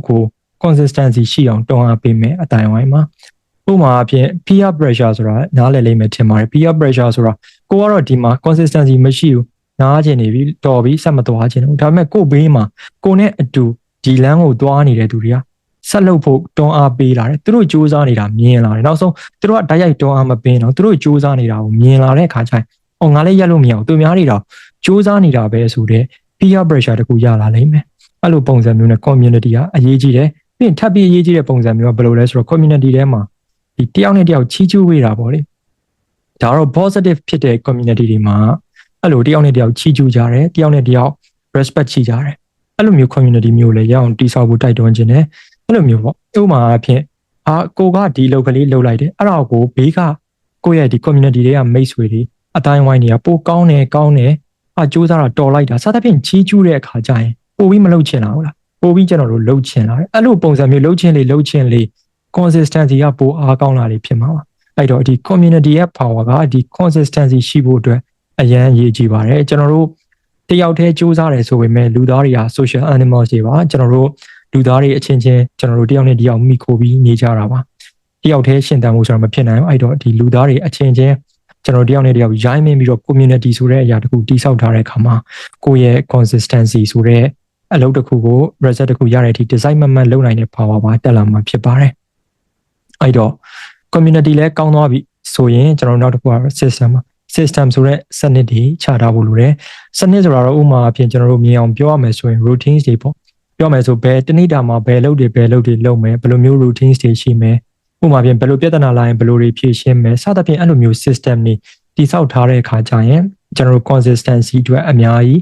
ကို consistency ရှိအောင်တွန်းအားပေးမယ်အတိုင်းအဝိုင်းမှာဥပမာအဖြစ် peer pressure ဆိုတာနားလည်လိမ့်မယ်ထင်ပါတယ် peer pressure ဆိုတာကိုကတော့ဒီမှာ consistency မရှိဘူးနားကျင်နေပြီတော်ပြီဆက်မသွားခြင်းဘူးဒါပေမဲ့ကိုဘေးမှာကိုနဲ့အတူဒီလမ်းကိုသွားနေတဲ့သူတွေကဆက်လုပ်ဖို့တွန်းအားပေးလာတယ်သူတို့စူးစမ်းနေတာမြင်လာတယ်နောက်ဆုံးသူတို့ကတိုက်ရိုက်တွန်းအားမပေးတော့သူတို့စူးစမ်းနေတာကိုမြင်လာတဲ့အခါကျရင်အော်ငါလည်းရက်လို့မရဘူးသူများတွေတော့စူးစမ်းနေတာပဲဆိုတဲ့ peer pressure တခုရလာလိမ့်မယ်အဲ့လိုပုံစံမျိုးနဲ့ community ကအရေးကြီးတယ်ပြီးရင်ထပ်ပြီးအရေးကြီးတဲ့ပုံစံမျိုးကဘယ်လိုလဲဆိုတော့ community ထဲမှာဒီတယောက်နဲ့တယောက်ချီးကျူးဝေးတာပေါ့လေဒါတော့ positive ဖြစ်တဲ့ community တွေမှာအဲ့လိုတယောက်နဲ့တယောက်ချီးကျူးကြတယ်တယောက်နဲ့တယောက် respect ချီးကြတယ်အဲ့လိုမျိုး community မျိုးလည်းရအောင်တည်ဆောက်ဖို့တိုက်တွန်းခြင်းတယ်အဲ့လိုမျိုးပေါ့ဥပမာအဖြစ်ကိုကဒီလောက်ကလေးလှုပ်လိုက်တယ်အဲ့ဒါကိုဘေးကကိုယ့်ရဲ့ဒီ community တွေကမိတ်ဆွေတွေအတိုင်းဝိုင်းတွေကပိုကောင်းတယ်စူးစမ်းတာတော်လိုက်တာစသဖြင့်ချီးကျူးတဲ့အခါကျရင်ပိုပြီးမလှုပ်ချင်တာဟုတ်လားပိုပြီးကျွန်တော်တို့လှုပ်ချင်လာတယ်အဲ့လိုပုံစံမျိုးလှုပ်ချင်လေ consistency ကပိုအားကောင်းလာလေဖြစ်မှာပါအဲ့တော့ဒီ community ရဲ့ power ကဒီ consistency ရှိဖို့အတွက်အရန်အရေးကြီးပါတယ်ကျွန်တော်တို့တယောက်တည်းစူးစမ်းတယ်ဆိုပေမဲ့လူသားတွေက social animals တွေပါကျွန်တော်တို့လူသားတွေအချင်းချင်းကျွန်တော်တို့တယောက်နဲ့တယောက်မိခိုပြီးနေကြတာပါတယောက်တည်းရှင်သန်မှုဆိုတာမဖြစ်နိုင်ဘူးအဲ့တော့ဒီလူသားတွေအချင်းချင်းကျွန်တော်တယောက်နဲ့တယောက်ရိုင်းမင်းပြီးတော့ community ဆိုတဲ့အရာတခုတိဆောက်ထားတဲ့အခါမှာကိုယ့်ရဲ့ consistency ဆိုတဲ့အလုပ်တစ်ခုကို result တစ်ခုရတဲ့အထိ design မလုပ်နိုင်တဲ့ power ပါတက်လာမှာဖြစ်ပါတယ် အဲ့တော့ community လဲကောင်းသွားပြီဆိုရင်ကျွန်တော်နောက်တစ်ခုကတော့ system ပါ system ဆိုတဲ့စနစ်တွေချထားဖို့လိုတယ်စနစ်ဆိုတာတော့ဥပမာအဖြစ်ကျွန်တော်တို့မြင်အောင်ပြောရမယ်ဆိုရင် routines တွေပေါ့ပြောမယ်ဆိုဘယ်တနေ့တာမှာဘယ်လုပ်တွေလုပ်မယ်ဘယ်လိုမျိုး routines တွေရှိမယ်ဥပမာပြင်ဘယ်လိုပြဿနာလာရင်ဘယ်လိုတွေဖြေရှင်းမယ်စသဖြင့်အဲ့လိုမျိုး system တွေတည်ဆောက်ထားတဲ့အခါကျရင်ကျွန်တော်တို့ consistency အတွက်အများကြီး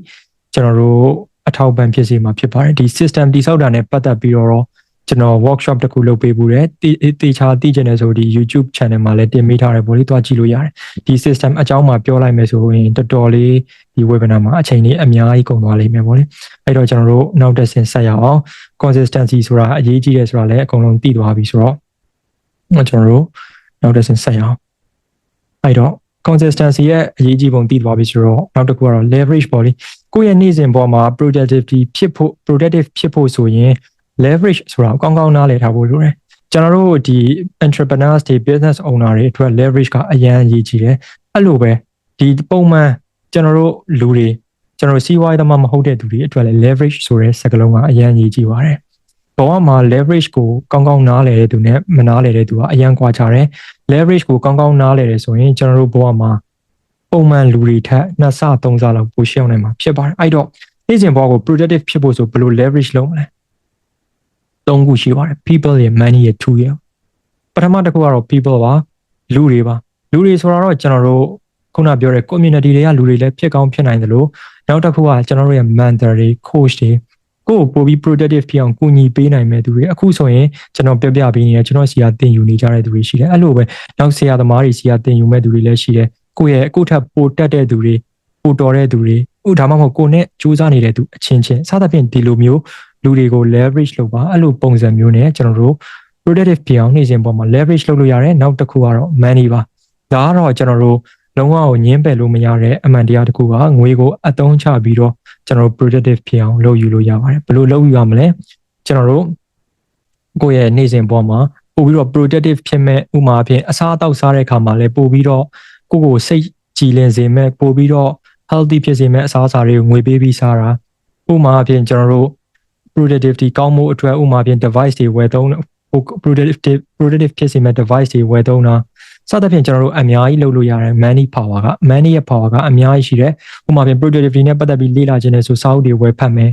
ကျွန်တော်တို့အထောက်ပံ့ဖြစ်စေမှာဖြစ်ပါတယ်ဒီ system တည်ဆောက်တာနဲ့ပတ်သက်ပြီးတော့ကျွန်တော် workshop တစ်ခုလုပ်ပေးဖို့တယ်တေချာသိချင်တယ်ဆိုဒီ YouTube channel မှာလည်းတင်ပေးထားတယ်ပေါ့လေတွားကြည့်လို့ရတယ်ဒီ system အကြောင်းမှာပြောလိုက်မယ်ဆိုရင်တော်တော်လေးဒီ webinar မှာအချိန်လေးအများကြီးကုန်သွားလိမ့်မယ်ပေါ့လေအဲ့တော့ကျွန်တော်တို့နောက်တစ်ဆင့်ဆက်ရအောင် consistency ဆိုတာအရေးကြီးတယ်ဆိုတာလည်းအကုန်လုံးသိသွားပြီဆိုတော့ကျွန်တော်တို့နောက်တစ်ဆင့်ဆက်ရအောင်အဲ့တော့ consistency ရဲ့အရေးကြီးပုံသိသွားပြီဆိုတော့နောက်တစ်ခုကတော့ leverage ပေါ့လေကိုယ့်ရဲ့နေ့စဉ်ပေါ်မှာ productive ဖြစ်ဖို့ဆိုရင် leverage ဆိုတာကောင်းကောင်းနားလည်ထားဖို့လိုတယ်ကျွန်တော်တို့ဒီ entrepreneurs တွေ business owner တွေအတွက် leverage ကအရန်အရေးကြီးတယ်အဲ့လိုပဲဒီပုံမှန်ကျွန်တော်တို့လူတွေကျွန်တော်စီးပွားရေးသမားမဟုတ်တဲ့သူတွေအတွက်လည်း leverage ဆိုတဲ့စကားလုံးကအရန်အရေးကြီးပါတယ်ဘောကမှာ leverage ကိုကောင်းကောင်းနားလည်တဲ့သူနဲ့မနားလည်တဲ့သူကအရန်ကွာခြားတယ် leverage ကိုကောင်းကောင်းနားလည်တယ်ဆိုရင်ကျွန်တော်တို့ဘောကမှာပုံမှန်လူတွေထက်2ဆ3ဆလောက်ပိုရှောင်းနိုင်မှာဖြစ်ပါတယ်အဲ့တော့နေ့စဉ်ဘောကို productive ဖြစ်ဖို့ဆိုဘယ်လို leverage လုပ်မလဲ3ခုရှိပါတယ် people ရဲ့ money ရဲ့ tool ရဲ့ပထမတစ်ခုကတော့ people ပါလူတွေဆိုတာတော့ကျွန်တော်တို့ခုနပြောတဲ့ community တွေကလူတွေလည်းဖြစ်ကောင်းဖြစ်နိုင်တယ်လို့နောက်တစ်ခုကကျွန်တော်တို့ရဲ့ mentor တွေ coach တွေကိုပို့ပြီး productive ဖြစ်အောင်ကူညီပေးနိုင်မဲ့သူတွေအခုဆိုရင်ကျွန်တော်ပြပြပေးနေတယ်ကျွန်တော်စီကသင်ယူနေကြတဲ့သူတွေရှိတယ်အဲ့လိုပဲနောက်ဆရာသမားတွေစီကသင်ယူမဲ့သူတွေလည်းရှိတယ်ကိုယ့်ရဲ့အခုထပ်ပိုတက်တဲ့သူတွေပိုတော်တဲ့သူတွေဒါမှမဟုတ်ကိုယ်နဲ့ကြိုးစားနေတဲ့သူအချင်းချင်းစသဖြင့်ဒီလိုမျိုးလူတွေကို leverage လုပ်ပါအဲ့လိုပုံစံမျိုးနဲ့ကျွန်တော်တို့ productive ဖြစ်အောင်နေ့စဉ်ပေါ်မှာ leverage လုပ်လို့ရတယ်နောက်တစ်ခုကတော့ money ပါဒါကတော့ကျွန်တော်တို့လုံးဝကိုညှင်းပယ်လို့မရတဲ့အမှန်တရားတစ်ခုကငွေကိုအသုံးချပြီးတော့ကျွန်တော်တို့ productive ဖြစ်အောင်လုပ်ယူလို့ရပါတယ်ဘယ်လိုလုပ်ယူရမလဲကျွန်တော်တို့ကိုယ့်ရဲ့နေ့စဉ်ပေါ်မှာပို့ပြီးတော့ productive ဖြစ်မဲ့ဥမာအဖြစ်အစားအသောက်စားတဲ့အခါမှာလည်းပို့ပြီးတော့ကိုစိတ်ကြည်လင်စေမဲ့ပို့ပြီးတော့ healthy ဖြစ်စေမဲ့အစားအစာတွေကိုငွေပေးပြီးစားတာဥမာအဖြစ်ကျွန်တော်တို့ productivity ကောင်းမှုအတွက်ဥမာပြင် device တွေဝယ်သုံး productive ဖြစ်စေမဲ့ device တွေဝယ်သုံးတာစသဖြင့်ကျွန်တော်တို့အများကြီးလုပ်လို့ရတယ် money power က money ရဲ့ power ကအများကြီးရှိတယ်ဥပမာပြင် productivity နဲ့ပတ်သက်ပြီးလေ့လာခြင်းနဲ့ဆိုစာအုပ်တွေဝယ်ဖတ်မယ်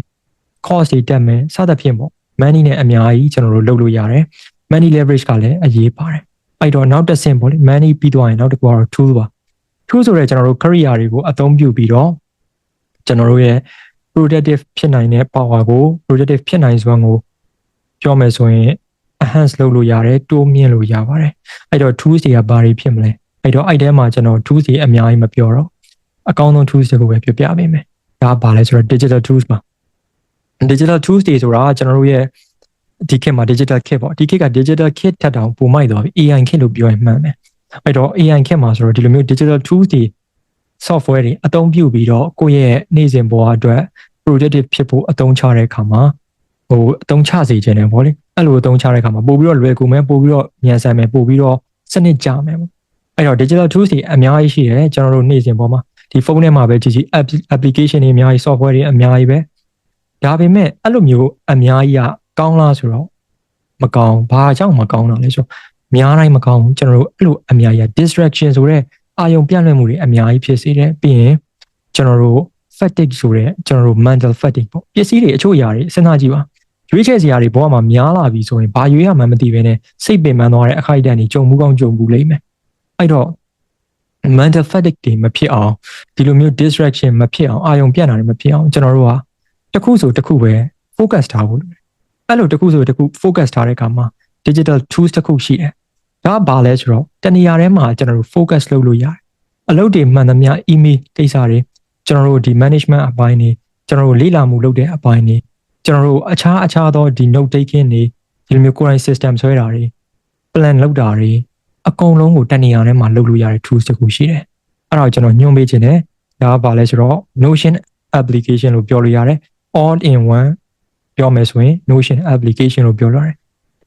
course တွေတက်မယ်စသဖြင့်ပေါ့ money နဲ့အများကြီးကျွန်တော်တို့လုပ်လို့ရတယ် money leverage ကလည်းအရေးပါတယ်အဲ့တော့နောက်တစ်ဆင့်ပေါ့လေ money ပြီးသွားရင်နောက်တစ်ခုကတော့ tool ပါ tool ဆိုတဲ့ကျွန်တော်တို့ career တွေကိုအသုံးပြုပြီးတော့ကျွန်တော်တို့ရဲ့ productive ဖြစ်နိုင်တဲ့ power ကို productive ဖြစ်နိုင်စွမ်းကိုပြောမယ်ဆိုရင် enhance လုပ်လို့ရတယ်တိုးမြင့်လို့ရပါတယ်အဲ့တော့ tools တွေကဘာတွေဖြစ်မလဲအဲ့တော့အဲ့ထဲမှာကျွန်တော် tools တွေအများကြီးမပြောတော့အကောင်းဆုံး tools တွေကိုပဲပြပြပေးမယ်ဒါဘာလဲဆိုတော့ digital tools ပါ digital tools တွေဆိုတာကျွန်တော်တို့ရဲ့ဒီခေတ်မှာ digital kit ပေါ့ဒီခေတ်က digital kit ထက်တောင်ပိုမိုက်သွားပြီ AI kit လို့ပြောရင်မှန်တယ်အဲ့တော့ AI kit မှာဆိုတော့ဒီလိုမျိုး digital tools တွေ software တွေအသုံးပြုပြီးတော့ကိုယ့်ရဲ့နေ့စဉ်ဘဝအတွက် productive ဖြစ်ဖို့အသုံးချတဲ့အခါမှာအသုံးချစေခြင်းတယ်ဗောလေအဲ့လိုအသုံးချတဲ့အခါမှာပို့ပြီးတော့လွယ်ကူမယ်ပို့ပြီးတော့မြန်ဆန်မယ်ပို့ပြီးတော့စနစ်ကျမယ်ပေါ့အဲ့တော့ digital tools တွေအများကြီးရှိတယ်ကျွန်တော်တို့နေ့စဉ်ပေါ်မှာဒီဖုန်းထဲမှာပဲကြည့်ကြည့် application တွေအများကြီး software တွေအများကြီးပဲဒါပေမဲ့အဲ့လိုမျိုးအများကြီးကကောင်းလားဆိုတော့မကောင်းဘာကြောင့်မကောင်းတာလဲဆိုတော့များတိုင်းမကောင်းဘူးကျွန်တော်တို့အဲ့လိုအများကြီး distraction ဆိုတဲ့အာရုံပြန့်လွင့်မှုတွေအများကြီးဖြစ်စေတယ်ပြီးရင်ကျွန်တော်တို့ fatigue ဆိုတဲ့ကျွန်တော်တို့ mental fatigue ပေါ့ပစ္စည်းတွေအချို့အရာတွေစဉ်းစားကြည့်ပါရွေးချယ်စရာတွေဘောမှာများလာပြီဆိုရင်ဘာရွေးရမှန်းမသိဘဲနဲ့စိတ်ပင်ပန်းသွားတဲ့အခိုက်အတန့်တွေကြုံမှုကောင်းကြုံမှုလိမ့်မယ်အဲ့တော့ mental fatigue တွေမဖြစ်အောင်ဒီလိုမျိုး distraction မဖြစ်အောင်အာရုံပြန့်တာတွေမဖြစ်အောင်ကျွန်တော်တို့ကတစ်ခုဆိုတစ်ခုပဲ focus ထားဖို့လိုတယ်အဲ့လိုတစ်ခုဆိုတစ်ခု focus ထားတဲ့အခါမှာ digital tools တစ်ခုရှိတယ်ဒါကဘာလဲဆိုတော့တနေရာထဲမှာကျွန်တော်တို့ focus လုပ်လို့ရတယ်အလုပ်တွေမှန်သမျှ email ကိစ္စတွေကျွန်တော်တို့ဒီ management အပိုင်းတွေကျွန်တော်တို့လေ့လာမှုလုပ်တဲ့အပိုင်းတွေကျွန်တော်တို့အခြားသောဒီ note taking တွေဒီလိုမျိုး core system ဆွဲတာတွေ plan လုပ်တာတွေအကုန်လုံးကိုတနေရာထဲမှာလုပ်လို့ရတဲ့ tools တစ်ခုရှိတယ်အဲ့ဒါကိုကျွန်တော်ညွှန်ပေးခြင်းနဲ့ဒါကဘာလဲဆိုတော့ Notion application လို့ပြောလို့ရတယ် all in one ပြောမယ်ဆိုရင် Notion application လို့ပြောလို့ရတယ်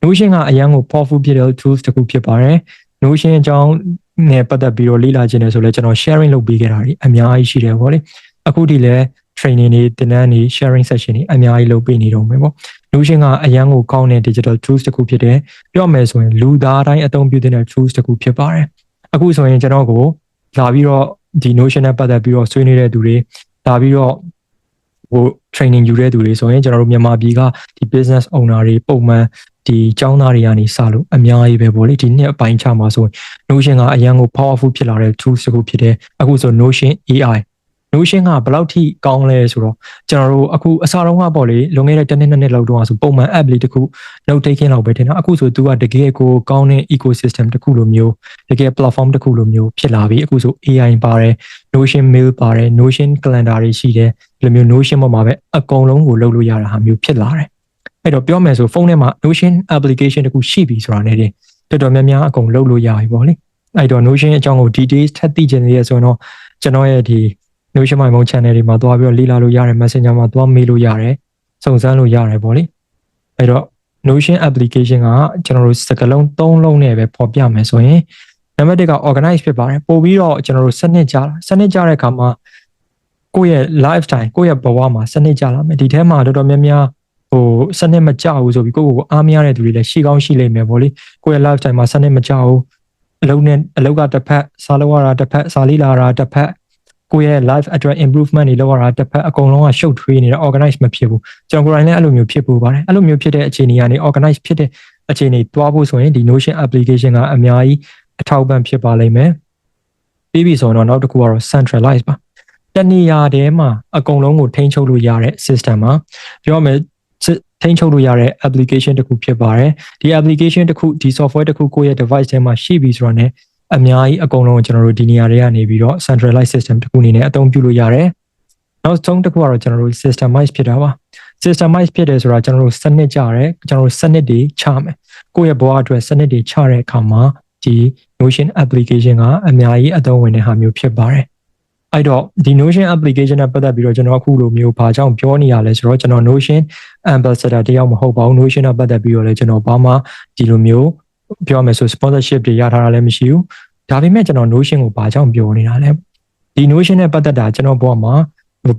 Notion ကအရန်ကို powerful ဖြစ်တဲ့ tools တစ်ခုဖြစ်ပါတယ် Notion အကြောင်းနဲ့ပတ်သက်ပြီးတော့လေ့လာခြင်းနဲ့ဆိုလဲကျွန်တော် sharing လုပ်ပေးခဲ့တာတွေအများကြီးရှိတယ်ဗောလေအခုဒီလဲ training တွေသင်တန်းတွေ sharing session တွေအများကြီးလုပ်ပေးနေတော့မယ်ပေါ့ Notion ကအရန်ကိုကောင်းတဲ့ digital tools တစ်ခုဖြစ်တယ်ပြောမယ်ဆိုရင်လူသားတိုင်းအသုံးပြုတဲ့ tools တစ်ခုဖြစ်ပါတယ်အခုဆိုရင်ကျွန်တော်ကိုလာပြီးတော့ဒီ Notion နဲ့ပတ်သက်ပြီးတော့ဆွေးနွေးတဲ့သူတွေလာပြီးတော့ဟို training ယူတဲ့သူတွေဆိုရင်ကျွန်တော်တို့မြန်မာပြည်ကဒီ business owner တွေပုံမှန်ဒီကျောင်းသားတွေကနေစလို့အများကြီးပဲပေါ့လေဒီနှစ်အပိုင်းခြားမှာဆိုရင် Notion ကအရန်ကို powerful ဖြစ်လာတဲ့ tools တစ်ခုဖြစ်တယ်အခုဆို Notion AI Notion ကဘယ်လောက်ထိကောင်းလဲဆိုတော့ကျွန်တော်တို့အခုအစားတော့ကပေါ့လေလွန်ခဲ့တဲ့တစ်နှစ်လောက်တော့ဆိုပုံမှန် app လေးတစ်ခု note taking လောက်ပဲထင်တာအခုဆို तू ကတကယ်ကိုကောင်းတဲ့ ecosystem တစ်ခုလိုမျိုးတကယ် platform တစ်ခုလိုမျိုးဖြစ်လာပြီအခုဆို AI ပါတယ် Notion mail ပါတယ် Notion calendar တွေရှိတယ်ဒီလိုမျိုး Notion ပေါ်မှာပဲအကုန်လုံးကိုလုပ်လို့ရတာဟာမျိုးဖြစ်လာတယ်အဲ့တော့ပြောမယ်ဆိုဖုန်းထဲမှာ Notion application တစ်ခုရှိပြီဆိုတာနဲ့တော်တော်များများအကုန်လုပ်လို့ရပြီပေါ့လေအဲ့တော့ Notion အကြောင်းကို details ထပ်သိချင်သေးရဆိုတော့ကျွန်တော်ရဲ့ဒီNotion မိုင်မုံ channel တွေမှာသွားပြီးတော့လေ့လာလို့ရတယ် Messenger မှာသွားမေးလို့ရတယ်စုံစမ်းလို့ရတယ်ပေါ့လေအဲ့တော့ Notion application ကကျွန်တော်တို့စကားလုံး3လုံးနဲ့ပဲပေါ်ပြမယ်ဆိုရင်နံပါတ်1က organize ဖြစ်ပါတယ်ပို့ပြီးတော့ကျွန်တော်တို့စနစ်ကြတဲ့အခါမှာကိုယ့်ရဲ့ lifestyle ကိုယ့်ရဲ့ဘဝမှာစနစ်ကြလာမယ်ဒီထဲမှာတော်တော်များများဟိုစနစ်မကြဘူးဆိုပြီးကိုယ့်ကိုအားမရတဲ့သူတွေလည်းရှိကောင်းရှိလိမ့်မယ်ပေါ့လေကိုယ့်ရဲ့ lifestyle မှာစနစ်မကြဘူးအလုပ်ကတစ်ဖက်စားလို့ရတာတစ်ဖက်စားလေးလာတာတစ်ဖက်ကိုယ့်ရဲ့ life အတွက် improvement တွေလုပ်ရတာတစ်ဖက်အကုန်လုံးကရှုပ်ထွေးနေတာ organize မဖြစ်ဘူးကျွန်တော်ကိုယ်တိုင်လည်းအဲ့လိုမျိုးဖြစ်ပူပါတယ်အဲ့လိုမျိုးဖြစ်တဲ့အခြေအနေကနေ organize ဖြစ်တဲ့အခြေအနေတွားဖို့ဆိုရင်ဒီ Notion application ကအများကြီးအထောက်ပံ့ဖြစ်ပါလိမ့်မယ်ပြီးပြီဆိုတော့နောက်တစ်ခုကတော့ centralize ပါတနေရာတည်းမှာအကုန်လုံးကိုထိန်းချုပ်လို့ရတဲ့ system မှာပြောမယ်ထိန်းချုပ်လို့ရတဲ့ application တစ်ခုဖြစ်ပါတယ်ဒီ application တစ်ခုဒီ software တစ်ခုကိုယ့်ရဲ့ device ထဲမှာရှိပြီဆိုတော့ ਨੇအများကြီးအကုန်လုံးကျွန်တော်တို့ဒီနေရာတွေကနေပြီးတော့ centralized system တစ်ခုအနေနဲ့အသုံးပြုလို့ရတယ်နောက်ဆုံးတစ်ခုကတော့ကျွန်တော်တို့ systemize ဖြစ်တာပါ systemize ဖြစ်တယ်ဆိုတာကျွန်တော်တို့စနစ်ကြရဲကျွန်တော်တို့စနစ်တွေချမယ်ကိုယ့်ရဲ့ဘဝအတွက်စနစ်တွေချတဲ့အခါမှာဒီ Notion application ကအများကြီးအသုံးဝင်တဲ့ဟာမျိုးဖြစ်ပါတယ်အဲ့တော့ဒီ Notion application နဲ့ပတ်သက်ပြီးတော့ကျွန်တော်အခုလိုမျိုးဘာကြောင့်ပြောနေရလဲဆိုတော့ကျွန်တော် Notion ambassador တယောက်မဟုတ်ပါဘူး Notion နဲ့ပတ်သက်ပြီးတော့လည်းကျွန်တော်ဘာမှဒီလိုမျိုးပြောမယ်ဆို sponsorship တွေရထားတာလည်းမရှိဘူးဒါပေမဲ့ကျွန်တော် Notion ကိုဘာကြောင့်ပြောနေတာလဲဒီ Notion နဲ့ပတ်သက်တာကျွန်တော်ဘောမှာ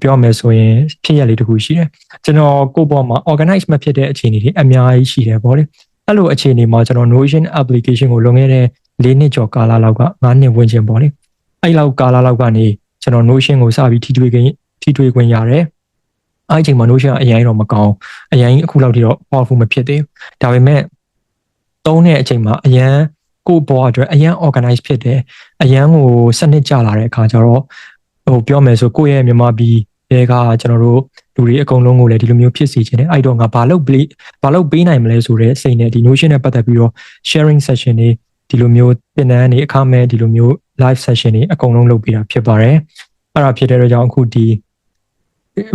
ပြောမယ်ဆိုရင်ဖြစ်ရလေးတစ်ခုရှိတယ်ကျွန်တော်ကိုယ့်ဘောမှာ organize မဖြစ်တဲ့အခြေအနေတွေအများကြီးရှိတယ်ဗောလေအဲ့လိုအခြေအနေမှာကျွန်တော် Notion application ကိုလွန်ခဲ့တဲ့4နှစ်ကျော်ကာလလောက်က9နှစ်ဝန်းကျင်ဗောလေအဲ့လောက်ကာလလောက်ကနေကျွန်တော် Notion ကိုစပြီးထိတွေ့ခွင့်ရတယ်အဲ့အချိန်မှာ Notion ကအရင်တော့မကောင်းအရင်အခုလောက်ထိတော့ powerful မဖြစ်သေးဘူးဒါပေမဲ့သုံးတဲ့အချိန်မှာအရန်ကိုယ့်ဘောအတွက်အရန် organize ဖြစ်တယ်အရန်ကိုစနစ်ကျလာတဲ့အခါကျတော့ဟိုပြောမယ်ဆိုကိုယ့်ရဲ့မြန်မာပြည်တွေကကျွန်တော်တို့လူတွေအကုန်လုံးကိုလည်းဒီလိုမျိုးဖြစ်စီခြင်းနဲ့အဲ့တော့ငါဘာလုပ်ပေးနိုင်မလဲဆိုတဲ့စိတ်နဲ့ဒီ Notion နဲ့ပတ်သက်ပြီးတော့ sharing session တွေဒီလိုမျိုးသင်တန်းတွေအခမဲ့ဒီလိုမျိုး live session တွေအကုန်လုံးလုပ်ပေးတာဖြစ်ပါတယ်အဲ့ဒါဖြစ်တဲ့အတွက်ကြောင့်အခုဒီ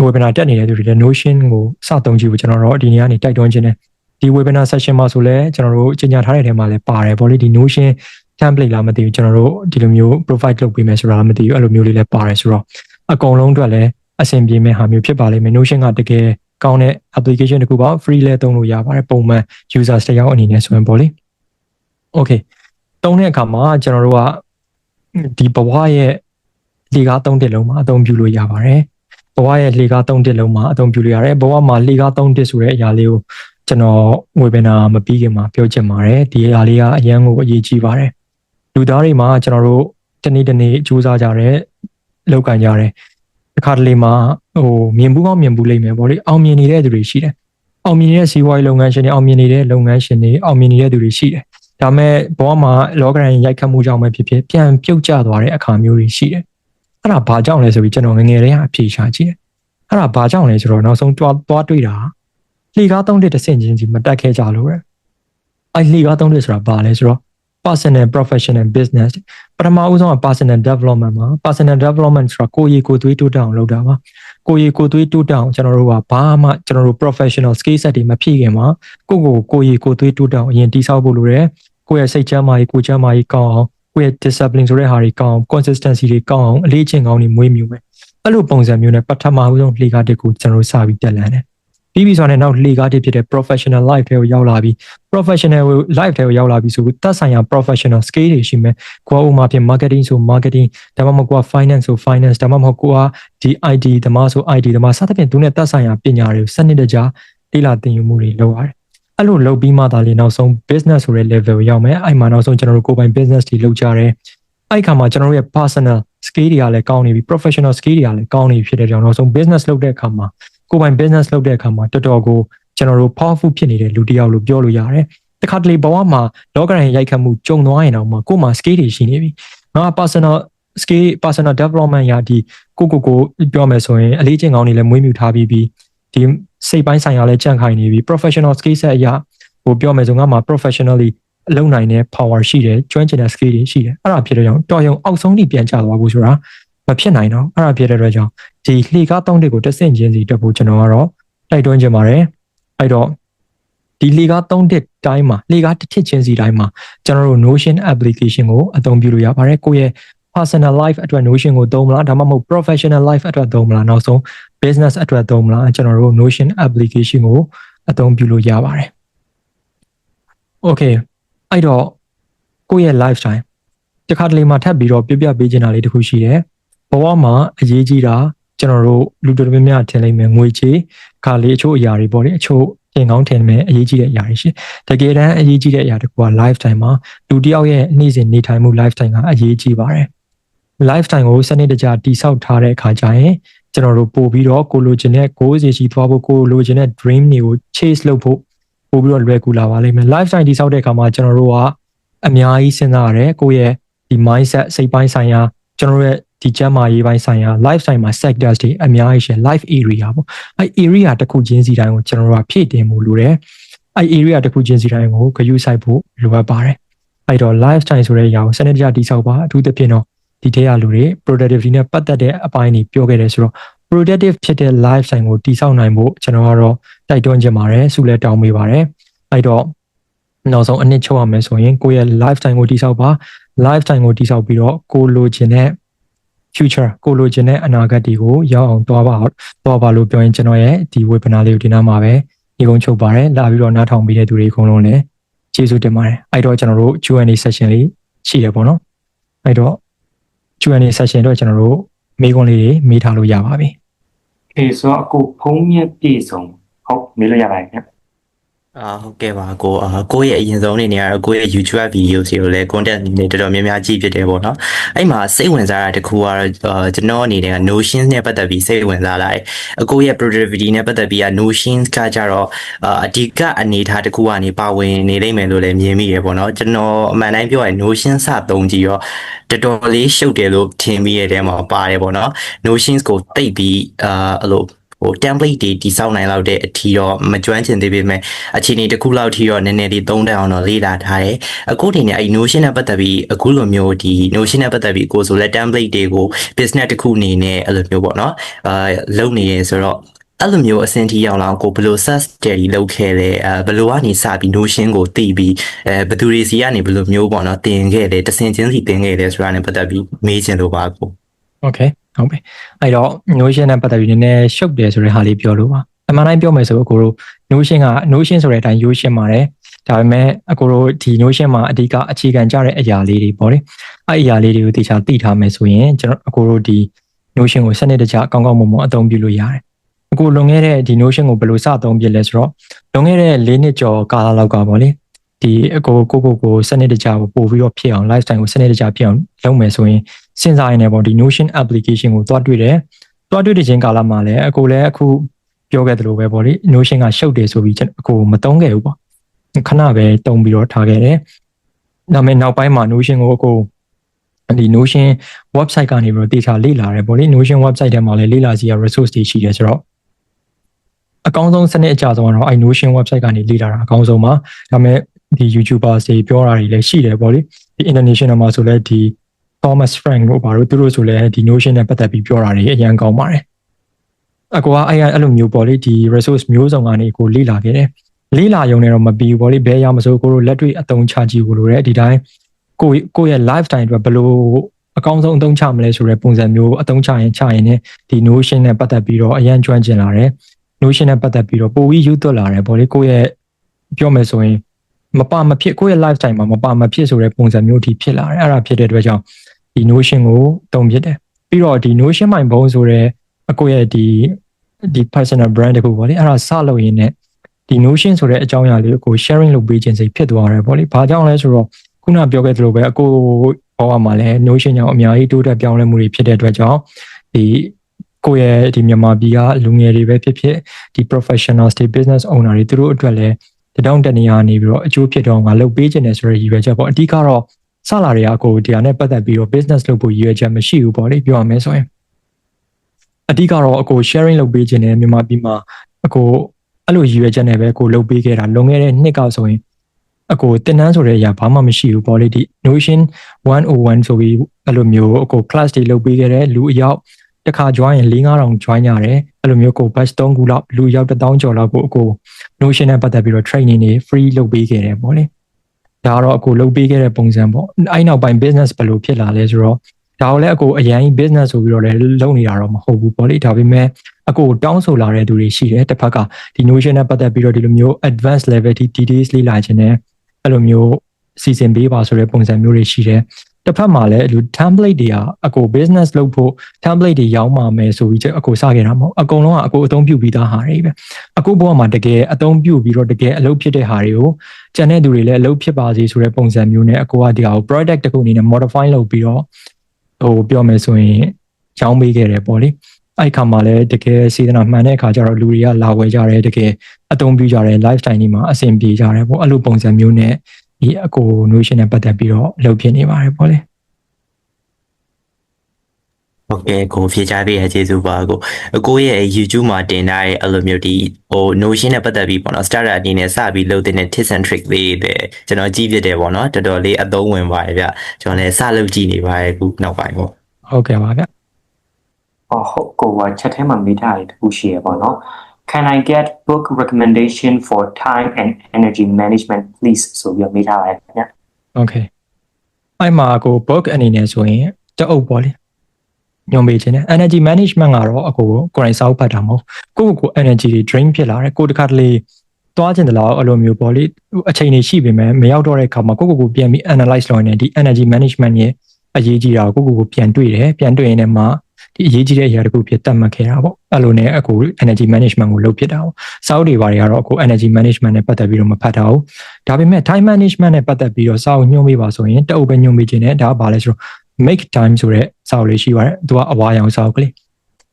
webinar တက်နေတဲ့သူတွေလည်း Notion ကိုစသုံးကြည့်ဖို့ကျွန်တော်တို့ဒီနေ့ကနေတိုက်တွန်းခြင်းနဲ့ဒီ webinar session မှာဆိုလဲကျွန်တော်တို့ကြီးညာထားတဲ့ထဲမှာလည်းပါတယ်ဗောလေဒီ Notion template လာမသိဘူးကျွန်တော်တို့ဒီလိုမျိုး provide လုပ်ပေးမယ်ဆိုတာမသိဘူးအဲ့လိုမျိုးလေးလည်းပါတယ်ဆိုတော့အကုန်လုံးအတွက်လည်းအဆင်ပြေမဲ့ဟာမျိုးဖြစ်ပါလိမ့်မယ် Notion ကတကယ်ကောင်းတဲ့ application တစ်ခုပါ free လဲသုံးလို့ရပါတယ်ပုံမှန် users တယောက်အနေနဲ့ဆိုရင်ဗောလေ okay သုံးတဲ့အခါမှာကျွန်တော်တို့ကဒီဘဝရဲ့လေကား3တစ်လုံးမှာအသုံးပြုလို့ရပါတယ်ဘဝရဲ့လေကား3တစ်လုံးမှာအသုံးပြုလို့ရတယ်ဘဝမှာလေကား3တစ်ဆိုတဲ့အရာလေးကိုကျွန်တော် webinar မပြီးခင်မှာပြောချင်ပါတယ်ဒီအရာလေးကအရန်ကိုအရေးကြီးပါတယ်လူသားတွေမှာကျွန်တော်တို့တနေ့တနေ့ကြိုးစားကြတယ်လောက်ကန်ကြတယ်တစ်ခါတလေမှာဟိုမြင်ဘူးကောင်းမြင်ဘူးလိမ့်မယ်ဗောလေအောင်မြင်နေတဲ့သူတွေရှိတယ်အောင်မြင်နေတဲ့စီးပွားရေးလုပ်ငန်းရှင်တွေအောင်မြင်နေတဲ့လုပ်ငန်းရှင်တွေအောင်မြင်နေတဲ့သူတွေရှိတယ်ဒါမဲ့ဘဝမှာလောကရန်ရိုက်ခတ်မှုကြောင့်ပဲဖြစ်ဖြစ်ပြန်ပြုတ်ကျသွားတဲ့အခါမျိုးတွေရှိတယ်အဲ့ဒါဘာကြောင့်လဲဆိုပြီးကျွန်တော်ငငယ်တည်းကအဖြေရှာကြည့်တယ်အဲ့ဒါဘာကြောင့်လဲဆိုတော့နောက်ဆုံးသွားတွေ့တာလှေကား3တစ်ဆင့်ချင်းစီမတက်ခဲ့ကြလို့ပဲအဲ့လှေကား3တစ်ဆိုတာဘာလဲဆိုတော့ personal professional business ပထမဦးဆုံးက personal development မှာ personal development ဆိုတာကိုယ်ရည်ကိုယ်သွေးတိုးတက်အောင်လုပ်တာပါကိုယ်ရည်ကိုယ်သွေးတိုးတက်အောင်ကျွန်တော်တို့ကဘာမှကျွန်တော်တို့ professional skill set တွေမဖြည့်ခင်မှာကိုယ်ရည်ကိုယ်သွေးတိုးတက်အောင်အရင်တည်ဆောက်ဖို့လိုတယ်ကိုယ့်ရဲ့စိတ်ချမ်းသာရေးကိုယ်ချမ်းသာရေးကောင်းအောင်ကိုယ့်ရဲ့ discipline ဆိုတဲ့ဟာတွေကောင်းအောင် consistency တွေကောင်းအောင်အလေးချိန်ကောင်းတွေမွေးမြူမယ်အဲ့လိုပုံစံမျိုးနဲ့ပထမဦးဆုံးလှေကားတစ်ခုကျွန်တော်တို့စပြီးတက်လန်းတယ်ပြီးပြီဆိုတော့နောက်လှေကားတစ်ဖြစ်တဲ့ professional life တွေကိုရောက်လာပြီး professional life တွေကိုရောက်လာပြီးဆိုသက်ဆိုင်ရာ professional skill တွေရှိမယ်ကိုယ်ဥမာဖြင့် marketing ဆို marketing ဒါမှမဟုတ်ကိုယ် finance ဆို finance ဒါမှမဟုတ်ကိုယ်ဒီ IT သမားဆို IT သမားစသဖြင့်သူနဲ့သက်ဆိုင်ရာပညာတွေကိုစနစ်တကျ လေ့လာသင်ယူမှုတွေလုပ်ရတယ်အဲ့လိုလုပ်ပြီးမှသာလေနောက်ဆုံး business ဆိုတဲ့ level ကိုရောက်မယ်အဲ့မှာနောက်ဆုံးကျွန်တော်တို့ကိုယ်ပိုင် business တွေလုပ်ကြတယ်အဲ့ခါမှာကျွန်တော်တို့ရဲ့ personal skill တွေကလည်းကောင်းနေပြီ professional skill တွေကလည်းကောင်းနေပြီဖြစ်တဲ့ကြောင့်နောက်ဆုံး business လုပ်တဲ့အခါမှာကိုယ်ပိုင် business လုပ်တဲ့အခါမှာတော်တော်ကိုကျွန်တော်တို့ powerful ဖြစ်နေတဲ့လူတစ်ယောက်လို့ပြောလို့ရတယ်တခါတလေဘဝမှာလောကရန်ရိုက်ခတ်မှုကြုံသွားရင်တော့မှကိုယ်မှာ skill တွေရှိနေပြီငါ personal development ရာဒီကိုပြောမယ်ဆိုရင်အလေးချိန်ကောင်းနေလဲမွေးမြူထားပြီးဒီစိတ်ပိုင်းဆိုင်ရာလဲကြန့်ခိုင်နေပြီ professional skill set အရာဟိုပြောမယ်ဆိုငါမှာ professionally အလုပ်နိုင်တဲ့ power ရှိတယ်ကျွမ်းကျင်တဲ့ skill တွေရှိတယ်အဲ့ဒါဖြစ်တဲ့ကြောင့်တော်ရုံအောက်ဆုံးထိပြန်ကျသွားဖို့ဆိုတာမဖြစ်နိုင်တော့အဲ့ဒါဖြစ်တဲ့အတွက်ကြောင့်ဒီလှေကား3တစ်ကိုတက်ဆင့်ချင်းစီတက်ဖို့ကျွန်တော်ကတော့တိုက်တွန်းချင်ပါတယ်အဲ့တော့ဒီလှေကား3တစ်တိုင်းမှာလှေကားတစ်ထစ်ချင်းစီတိုင်းမှာကျွန်တော်တို့ Notion application ကိုအသုံးပြုလို့ရပါတယ်ကိုယ့်ရဲ့ personal life အတွက် Notion ကိုသုံးမလားဒါမှမဟုတ် professional life အတွက်သုံးမလားနောက်ဆုံး business အတွက်သုံးမလားကျွန်တော်တို့ Notion application ကိုအသုံးပြုလို့ရပါတယ် Okay အဲ့တော့ကိုယ့်ရဲ့ lifestyle တခါတလေမှထပ်ပြီးတော့ပြပြပေးချင်တာလေးတစ်ခုရှိတယ်ဘဝမှာအရေးကြီးတာကျွန်တော်တို့လူတော်တော်များများထင်လိုက်မယ်ငွေချေခါလေးအချို့အရာတွေပေါ့လေအချို့သင်ကောင်းထင်မယ်အရေးကြီးတဲ့အရာတွေရှိတကယ်တမ်းအရေးကြီးတဲ့အရာတစ်ခုက lifestyle မှာလူတစ်ယောက်ရဲ့နေ့စဉ်နေထိုင်မှု lifestyle ကအရေးကြီးပါတယ် lifestyle ကိုစနစ်တကျတည်ဆောက်ထားတဲ့အခါကျရင်ကျွန်တော်တို့ပို့ပြီးတော့ကိုလိုချင်တဲ့ goal စီရှိသွားဖို့ကိုလိုချင်တဲ့ dream တွေကို chase လုပ်ဖို့ပို့ပြီးတော့လွယ်ကူလာပါလိမ့်မယ် lifestyle တည်ဆောက်တဲ့အခါမှာကျွန်တော်တို့ကအများကြီးစဉ်းစားရတယ်ကိုယ့်ရဲ့ဒီ mindset စိတ်ပိုင်းဆိုင်ရာကျွန်တော်ရဲ့ဒီကျန်းမာရေးပိုင်းဆိုင်ရာ lifestyle မှာ sectors တွေအများကြီးရှိ life area ပေါ့အဲ area တစ်ခုချင်းစီတိုင်းကိုကျွန်တော်တို့ကဖြည့်တင်မှုလိုတယ်အဲ area တစ်ခုချင်းစီတိုင်းကိုဂရုစိုက်ဖို့လိုအပ်ပါတယ်အဲ့တော့ lifestyle ဆိုတဲ့အရာကိုစနစ်တကျတည်ဆောက်ပါအထူးသဖြင့်တော့ဒီထဲကလူတွေ productivity နဲ့ပတ်သက်တဲ့အပိုင်းတွေပြောခဲ့တယ်ဆိုတော့ productive ဖြစ်တဲ့ lifestyle ကိုတည်ဆောက်နိုင်ဖို့ကျွန်တော်ကတော့တိုက်တွန်းချင်ပါတယ်ဆုလည်းတောင်းပေးပါတယ်အဲ့တော့နောက်ဆုံးအနှစ်ချုပ်ရမယ်ဆိုရင်ကိုယ့်ရဲ့ lifestyle ကိုတည်ဆောက်ပါ lifestyle ကိုတည်ဆောက်ပြီးတော့ကိုလိုချင်တဲ့ future ကိုလိုချင်တဲ့အနာဂတ်တွေကိုရောက်အောင်သွားပါလို့ပြောရင်ကျွန်တော်ရဲ့ဒီ webinar လေးကိုဒီနားမှာပဲညီကုန်းချုပ်ပါတယ်လာပြီးတော့နားထောင်ပေးတဲ့သူတွေအကုန်လုံးလည်းကျေးဇူးတင်ပါတယ်အဲ့တော့ကျွန်တော်တို့ Q&A session လေးရှိရပေါ့နော်အဲ့တော့ Q&A session တော့ကျွန်တော်တို့မေးခွန်းလေးတွေမေးထားလို့ရပါပြီ။အေးဆိုတော့အခုဖုန်းမြတ်ပြည့်စုံဟုတ်မေးလို့ရပါတယ်ခင်ဗျ။ ဟုတ်ကဲ့ပါကိုရဲ့အရင်ဆုံးအနေနဲ့ကတော့ကိုရဲ့ YouTube video တွေကိုလည်း content အနေနဲ့တော်တော်များများကြည့်ဖြစ်တယ်ပေါ့နော်အဲ့မှာစိတ်ဝင်စားတာတခုကတော့ကျွန်တော်အနေနဲ့က Notion နဲ့ပတ်သက်ပြီးစိတ်ဝင်စားလာတယ်ကိုရဲ့ productivity နဲ့ပတ်သက်ပြီးက Notion ကကြတော့အဓိကအနေထားတခုကနေပါဝင်နေလိမ့်မယ်လို့လည်းမြင်မိရပေါ့နော်ကျွန်တော်အမှန်တိုင်းပြောရင် Notion စသုံးကြည့်ရောတော်တော်လေးရှုပ်တယ်လို့ထင်မိရတဲ့မှာပါတယ်ပေါ့နော် Notion ကိုတိတ်ပြီးအဲ့လိုtemplate တွေတိစောက်နိုင်လောက်တဲ့အထီတော့မကျွမ်းကျင်သေးပေမဲ့အခြေအနေတစ်ခုလောက်ထိတော့နည်းနည်းလေးသုံးတတ်အောင်တော့လေ့လာထားတယ်အခုဒီနေ့အဲ့ Notion နဲ့ပတ်သက်ပြီးအခုလိုမျိုးဒီ Notion နဲ့ပတ်သက်ပြီးကိုဆိုလဲ template တွေကို business တစ်ခုအနေနဲ့အဲ့လိုမျိုးပေါ့နော်လုပ်နေရင်ဆိုတော့အဲ့လိုမျိုးအဆင့်ထိရောက်လာကိုဘယ်လို search study လုပ်ခဲ့လဲဘယ်လိုကနေစပြီး Notion ကိုသိပြီးဘယ်သူတွေစီကနေဘယ်လိုမျိုးပေါ့နော်သင်ခဲ့တယ်တဆင့်ချင်းစီသင်ခဲ့တယ်ဆိုတာနဲ့ပတ်သက်ပြီးမေးချင်လို့ပါကို Okay ဟုတ်ပြီအဲ့တော့ Notion နဲ့ပတ်သက်ပြီးနည်းနည်းရှုပ်တယ်ဆိုတဲ့ဟာလေးပြောလို့ပါအမှန်တိုင်းပြောမယ်ဆိုတော့ကိုတို့ Notion ဆိုတဲ့အတိုင်းရိုးရှင်းပါတယ်ဒါပေမဲ့အကိုတို့ဒီ Notion မှာအဓိကအခြေခံကြတဲ့အရာလေးတွေပေါ့လေအဲ့အရာလေးတွေကိုသေချာသိထားမယ်ဆိုရင်ကျွန်တော်အကိုတို့ဒီ Notion ကိုစနစ်တကျကောင်းကောင်းမွန်မွန်အသုံးပြုလို့ရတယ်အကိုလွန်ခဲ့တဲ့ဒီ Notion ကိုဘယ်လိုစအသုံးပြုလဲဆိုတော့လွန်ခဲ့တဲ့4နှစ်ကျော်ကာလလောက်ကပေါ့လေဒီအကိုစနစ်တကျပို့ပြီးတော့ဖြစ်အောင် lifestyle ကိုစနစ်တကျဖြစ်အောင်လုပ်မယ်ဆိုရင်စဉ်းစားရင်လည်းပေါ့ဒီ Notion application ကိုသွားတွေ့တဲ့ချင်းကာလမှာလည်းအကိုလည်းအခုပြောခဲ့သလိုပဲပေါ့လေ Notion ကရှုပ်တယ်ဆိုပြီးအကိုမသုံးခဲ့ဘူးပေါ့ခဏပဲတုံးပြီးတော့ထားခဲ့တယ်ဒါပေမဲ့နောက်ပိုင်းမှာ Notion ကိုအကိုဒီ Notion website ကနေပြီးတော့တေချာလေ့လာတယ်ပေါ့လေ Notion website ထဲမှာလည်းလေ့လာစီရ resource တွေရှိတယ်ဆိုတော့အကောင်းဆုံးစနစ်အကြဆုံးကတော့ Notion website ကနေလေ့လာတာအကောင်းဆုံးပါဒါပေမဲ့ဒီ YouTubers တွေပြောတာတွေလည်းရှိတယ်ပေါ့လေဒီ international မှာဆိုလည်းဒီ Thomas Frank တို့ဘာလို့သူတို့ဆိုလည်းဒီ Notion နဲ့ပတ်သက်ပြီးပြောတာတွေအရင်ကောင်းပါတယ်အကိုကအဲ့လိုမျိုးပေါ့လေဒီ resource မျိုးစုံကနေကိုလေ့လာခဲ့တယ်လေ့လာရုံနဲ့တော့မပြီးဘူးပေါ့လေဘယ်ရမဆိုကိုတို့လက်တွေ့အသုံးချကြည့်ဖို့လိုတယ်ဒီတိုင်းကိုရဲ့ lifestyle အတွက်ဘယ်လိုအကောင်းဆုံးအသုံးချမလဲဆိုတဲ့ပုံစံမျိုးအသုံးချရင်ဒီ Notion နဲ့ပတ်သက်ပြီးတော့အရင်ကျွမ်းကျင်လာတယ် Notion နဲ့ပတ်သက်ပြီးတော့ပိုပြီးယူသွတ်လာတယ်ပေါ့လေကိုရဲ့ပြောမယ်ဆိုရင်မဖြစ်ကိုယ့်ရဲ့ lifestyle မှာမဖြစ်ဆိုတဲ့ပုံစံမျိုးထိဖြစ်လာတယ်အဲ့ဒါဖြစ်တဲ့အတွက်ကြောင့်ဒီ Notion ကိုတုံ့ဖြစ်တယ်ပြီးတော့ဒီ Notion မိုင်ဘုံဆိုတဲ့အကိုရဲ့ဒီ personal brand တခုပေါ့လေအဲ့ဒါစလုပ်ရင်းနဲ့ ဒီ notion ဆိုတဲ့အကြောင်းအရာလေးကို sharing လုပ်ပေးခြင်းစိတ်ဖြစ်သွားတယ်ပေါ့လေဘာကြောင့်လဲဆိုတော့ခုနပြောခဲ့သလိုပဲအကိုဘောမှာလည်း notion ကြောင့်အများကြီးတိုးတက်ပြောင်းလဲမှုတွေဖြစ်တဲ့အတွက်ကြောင့်ဒီကိုယ့်ရဲ့ဒီမြန်မာပြည်ကလူငယ်တွေပဲဖြစ်ဖြစ်ဒီ professionals တွေ business owner တွေသူတို့အတွက်လည်းတောင်းတနေရနေပြီးတော့အကျိုးဖြစ်တော့ငါလုပ်ပေးခြင်းနဲ့ဆိုရရည်ရွယ်ချက်ပေါ့အဓိကတော့စလာတွေအကိုတရားနဲ့ပတ်သက်ပြီးတော့ business လုပ်ဖို့ရည်ရွယ်ချက်မရှိဘူးပေါ့လေပြောရမယ်ဆိုရင်အဓိကတော့အကို sharing လုပ်ပေးခြင်းနဲ့မြန်မာပြည်မှာအကိုအဲ့လိုရည်ရွယ်ချက်နဲ့ပဲကိုလုပ်ပေးခဲ့တာလွန်ခဲ့တဲ့နှစ်ကဆိုရင်အကိုတင်နန်းဆိုတဲ့အရာဘာမှမရှိဘူးပေါ့လေဒီ notion 101ဆိုပြီးအဲ့လိုမျိုးအကို class တွေလုပ်ပေးခဲ့တဲ့လူအယောက်တစ်ခါ join ရင် 4-5,000 join ရတယ်အဲ့လိုမျိုးကို batch 3ခုလောက်လူရောက်1000ကျော်လောက်ကိုအကို notion နဲ့ပတ်သက်ပြီးတော့ training တွေ free လုပ်ပေးခဲ့တယ်ပေါ့လေဒါကတော့အကိုလုပ်ပေးခဲ့တဲ့ပုံစံပေါ့အဲ့နောက်ပိုင်း business ဘယ်လိုဖြစ်လာလဲဆိုတော့ဒါကိုလည်းအကိုအရင် business ဆိုပြီးတော့လည်းလုပ်နေတာတော့မဟုတ်ဘူးပေါ့လေဒါပေမဲ့အကိုတောင်းဆိုလာတဲ့သူတွေရှိတယ်တစ်ဖက်ကဒီ notion နဲ့ပတ်သက်ပြီးတော့ဒီလိုမျိုး advanced level details လေးလာခြင်းနဲ့အဲ့လိုမျိုးစီစဉ်ပေးပါဆိုတဲ့ပုံစံမျိုးတွေရှိတယ်တစ်ဖက်မှာလည်းလူ template တွေကအကို business လုပ်ဖို့ template တွေရောင်းပါမယ်ဆိုပြီးအကိုစခဲ့တာမဟုတ်အကုန်လုံးကအကိုအသုံးပြုပြီးသားဟာတွေပဲအခုဘဝမှာတကယ်အသုံးပြုပြီးတော့တကယ်အလုပ်ဖြစ်တဲ့ဟာတွေကိုကျန်တဲ့သူတွေလည်းအလုပ်ဖြစ်ပါစေဆိုတဲ့ပုံစံမျိုးနဲ့အကိုကဒီဟာကို product တစ်ခုအနေနဲ့ modify လုပ်ပြီးတော့ဟိုပြောမယ်ဆိုရင်ရောင်းပေးခဲ့တယ်ပေါ့လေအဲ့ခါမှာလည်းတကယ်စေတနာမှန်တဲ့အခါကျတော့လူတွေကလာဝယ်ကြတယ်တကယ်အသုံးပြုကြတယ် lifestyle တွေမှာအဆင်ပြေကြတယ်ပေါ့အဲ့လိုပုံစံမျိုးနဲ့ဒီအကို notion နဲ့ပတ်သက်ပြီးတော့လုပ်ဖြစ်နေပါတယ်ပေါ့လေဟုတ်ကဲ့ကိုဖြေချပေးရကျေးဇူးပါကိုရဲ့ YouTube မှာတင်ထားတဲ့အဲ့လိုမျိုးဒီဟို notion နဲ့ပတ်သက်ပြီးပေါ့နော် starter အနေနဲ့စပြီးလုပ်တဲ့ tips and trick လေးတွေကျွန်တော်ကြည့်ဖြစ်တယ်ပေါ့နော်တော်တော်လေးအသုံးဝင်ပါတယ်ဗျကျွန်တော်လည်းစလုပ်ကြည့်နေပါတယ်ခုနောက်ပိုင်းပေါ့ဟုတ်ကဲ့ပါဗျဟုတ်ကိုကချက်ထဲမှာမိထားတယ်တခုရှိရပေါ့နော် Can I get book recommendation for time and energy management please ဆိုပြီးမိထားပါတယ်ခင်ဗျ Okay အဲ့မှာကို book အနေနဲ့ဆိုရင်တအုပ်ပေါ့လေညွှန်ပေးခြင်းနဲ့ energy management ကတော့အကိုကိုယ်တိုင်စောက်ဖတ်တာမဟုတ်ကို energy တွေ drain ဖြစ်လာတယ်ကိုတခါတလေသွားခြင်းတလားအဲ့လိုမျိုးပေါ့လေအချိန်တွေရှိပေမဲ့မရောက်တော့တဲ့အခါမှာကိုပြန်ပြီး analyze လုပ်နေဒီ energy management ရဲ့အရေးကြီးတာကိုပြန်တွေ့တယ်ပြန်တွေ့ရင်လည်းမှဒီအရေးကြီးတဲ့အရာတခုဖြစ်တတ်မှတ်ခဲ့တာပေါ့အဲ့လိုနဲ့အကို energy management ကိုလုပ်ဖြစ်တာပေါ့စောက်တွေဘာတွေကတော့အကို energy management နဲ့ပတ်သက်ပြီးတော့မဖတ်တာဘူးဒါပေမဲ့ time management နဲ့ပတ်သက်ပြီးတော့စောက်ညွှန်ပေးပါဆိုရင်တအုပ်ပဲညွှန်ပေးခြင်းနဲ့ဒါကဘာလဲဆိုတော့ make time ဆိုတဲ့စာအုပ်လေးရှိပါတယ်သူကအဝါရောင်စာအုပ်ကလေး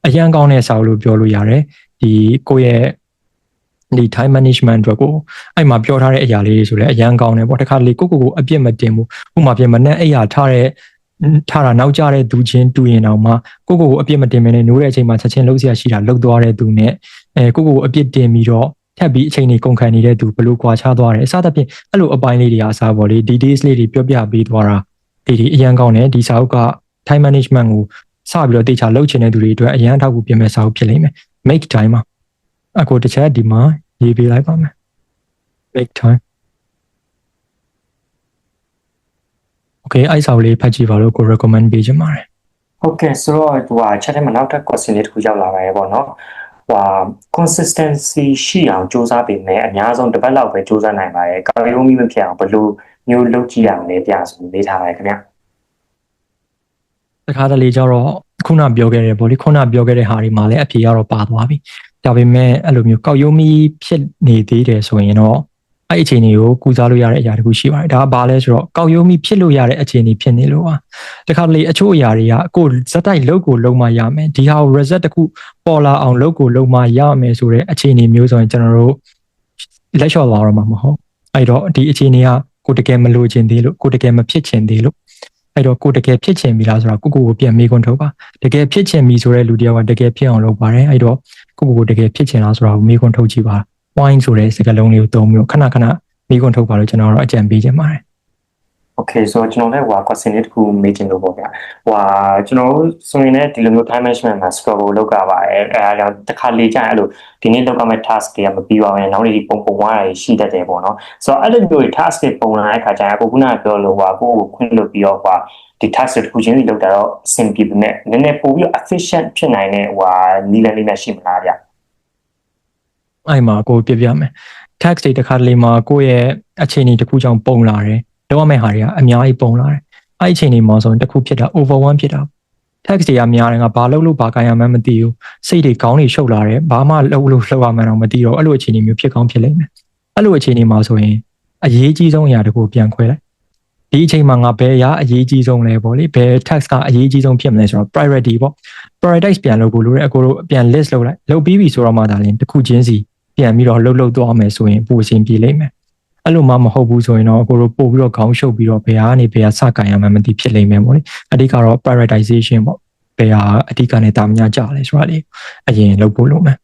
အရန်ကောင်းတဲ့စာအုပ်လို့ပြောလို့ရတယ်ဒီကိုယ့်ရဲ့ဒီ time management အတွက်ကိုအဲ့မှာပြောထားတဲ့အရာလေးတွေဆိုလည်းအရန်ကောင်းတယ်ပေါ့တခါလေကိုအပြစ်မတင်ဘူးဥပမာပြင်မနဲ့အဲ့ရထားတာနောက်ကျတဲ့သူချင်းတူရင်တော့မှကိုအပြစ်မတင်မနဲ့နိုးတဲ့အချိန်မှာချက်ချင်းလှုပ်ရှားရှိတာလှုပ်သွားတဲ့သူနဲ့ကိုအပြစ်တင်ပြီးတော့ထပ်ပြီးအချိန်ကြီးကုန်ခံနေတဲ့သူဘလို့ကွာခြားသွားတယ်အစသဖြင့်အဲ့လိုအပိုင်းလေးတွေအားစားပေါ့လေ details လေးတွေပြောပြပေးသွားတာဒီအရန်ကောင်းတယ်ဒီစာအုပ်က time management ကိုစပြီးတော့တေချာလုပ်ချင်တဲ့သူတွေအတွက်အရန်အထောက်အကူပြင်မဲ့စာအုပ်ဖြစ်လိမ့်မယ် make time မှာအခုတစ်ချက်ဒီမှာရေးပေးလိုက်ပါမယ် make time okay အဲ့စာအုပ်လေးဖတ်ကြည့်ပါလို့ကို recommend ပေးချင်ပါတယ်ဟုတ်ကဲ့ဆိုတော့ဟိုချက်ထဲမှာနောက်ထပ် question လေးတစ်ခုရောက်လာပါတယ်ပေါ့နော်consistency ရှိအောင်စူးစမ်းပေးမယ်အများဆုံးတစ်ပတ်လောက်ပဲစူးစမ်းနိုင်ပါတယ်ကာယုံမိမဖြစ်အောင်ဘယ်လိုမျိုးလုပ်ကြည့်ရမလဲပြဆိုပြီးထားပါတယ်ခင်ဗျတခါတလေကျတော့ခုနပြောခဲ့တယ်ဗောလေခုနပြောခဲ့တဲ့ဟာတွေမှာလည်းအဖြေကတော့ပါသွားပြီဒါပေမဲ့အဲ့လိုမျိုးကောက်ရုံးမီဖြစ်နေသေးတယ်ဆိုရင်တော့အဲ့အခြေအနေကိုကူစားလို့ရတဲ့အရာတခုရှိပါတယ်ဒါကဘာလဲဆိုတော့ကောက်ရုံးမီဖြစ်လို့ရတဲ့အခြေအနေဖြစ်နေလို့ပါတခါတလေအချို့အရာတွေကကိုဇက်တိုက်လုပ်ကိုလုံးမရမယ်ဒီဟာကို result တခုပေါ်လာအောင်လုပ်ကိုလုံးမရမယ်ဆိုတဲ့အခြေအနေမျိုးဆိုရင်ကျွန်တော်တို့လက်လျှော့သွားတော့မှာမဟုတ်အဲ့တော့ဒီအခြေအနေကကိုတကယ်မလိုချင်သေးလို့ကိုတကယ်မဖြစ်ချင်သေးလို့အဲ့တော့ကိုတကယ်ဖြစ်ချင်ပြီလားဆိုတာကိုပြန်မေးခွန်းထုတ်ပါတကယ်ဖြစ်ချင်ပြီဆိုတဲ့လူတယောက်ကတကယ်ဖြစ်အောင်လုပ်ပါတယ်အဲ့တော့ကိုတကယ်ဖြစ်ချင်လားဆိုတာကိုမေးခွန်းထုတ်ကြည့်ပါ point ဆိုတဲ့စကားလုံးလေးကိုသုံးပြီးတော့ခဏမေးခွန်းထုတ်ပါလို့ကျွန်တော်တို့အကြံပေးချင်ပါတယ် Okay ဆိုတော့ကျွန်တော်လည်းquestion လေးတစ်ခုမေးချင်လို့ပေါ့ဗျာကျွန်တော်တို့ဆိုရင်လည်းဒီလိုမျိုး time management မှာ struggle လုပ်ကြပါတယ်အဲဒါကြောင့်တစ်ခါလေကြာရင်အဲ့လိုဒီနေ့လုပ်ရမယ့် task တွေကမပြီးပါဘူးနောက်နေ့ဒီပုံသွားတာရှိတတ်တယ်ပေါ့နော်ဆိုတော့အဲ့လိုမျိုး task တွေပုံလာတဲ့အခါကျရင်ခုနကပြောလို့ကိုခွင့်လို့ပြီးတော့ဒီ task တစ်ခုချင်းစီလုပ်တာတော့အဆင်ပြေပေမဲ့နည်းနည်းပိုပြီး efficient ဖြစ်နိုင်တဲ့နီးလန်းလေးနဲ့ရှိမလားဗျအဲ့မှာကိုပြပြမယ် task တွေတစ်ခါတလေမှာကိုယ့်ရဲ့အခြေအနေတစ်ခုကြောင့်ပုံလာတယ်လုပ်ရမယ့်ဟာတွေကအများကြီးပုံလာတယ်အဲ့အချိန်တွေမှာဆိုရင်တစ်ခုဖြစ်တာ overwhelm ဖြစ်တာ text တွေကများတယ်ငါဘာလုပ်လို့ဘာကိုင်ရမှန်းမသိဘူးစိတ်တွေခေါင်းတွေရှုပ်လာတယ်ဘာမှလုပ်လို့လှုပ်ရမှန်းတော့မသိတော့အဲ့လိုအခြေအနေမျိုးဖြစ်ကောင်းဖြစ်လိမ့်မယ်အဲ့လိုအခြေအနေမှာဆိုရင်အရေးကြီးဆုံးအရာတခုပြန်ခွဲလိုက်ဒီအချိန်မှာငါဘယ်အရာအရေးကြီးဆုံးလဲပေါ့လေဘယ် text ကအရေးကြီးဆုံးဖြစ်မလဲဆိုတော့ priority ပေါ့ prioritize ပြန်လုပ်ဖို့လိုတယ်အကိုတို့ပြန် list လုပ်လိုက်လုပ်ပြီးပြီဆိုတော့မှဒါလည်းတစ်ခုချင်းစီပြန်ပြီးတော့လှုပ်သွားမယ်ဆိုရင်ပိုအဆင်ပြေလိမ့်မယ်အဲ့လိုမှမဟုတ်ဘူးဆိုရင်တော့အကိုတို့ပို့ပြီးတော့ခေါင်းရှုပ်ပြီးတော့ဘယ်ဟာကနေဘယ်ဟာစကန်ရမှန်းမသိဖြစ်လိမ့်မယ်ပေါ့လေအဓိကတော့ prioritization ပေါ့ဘယ်ဟာအဓိကနဲ့တာမညာကြလဲဆိုတာလေအရင်လုပ်ဖို့လိုမယ်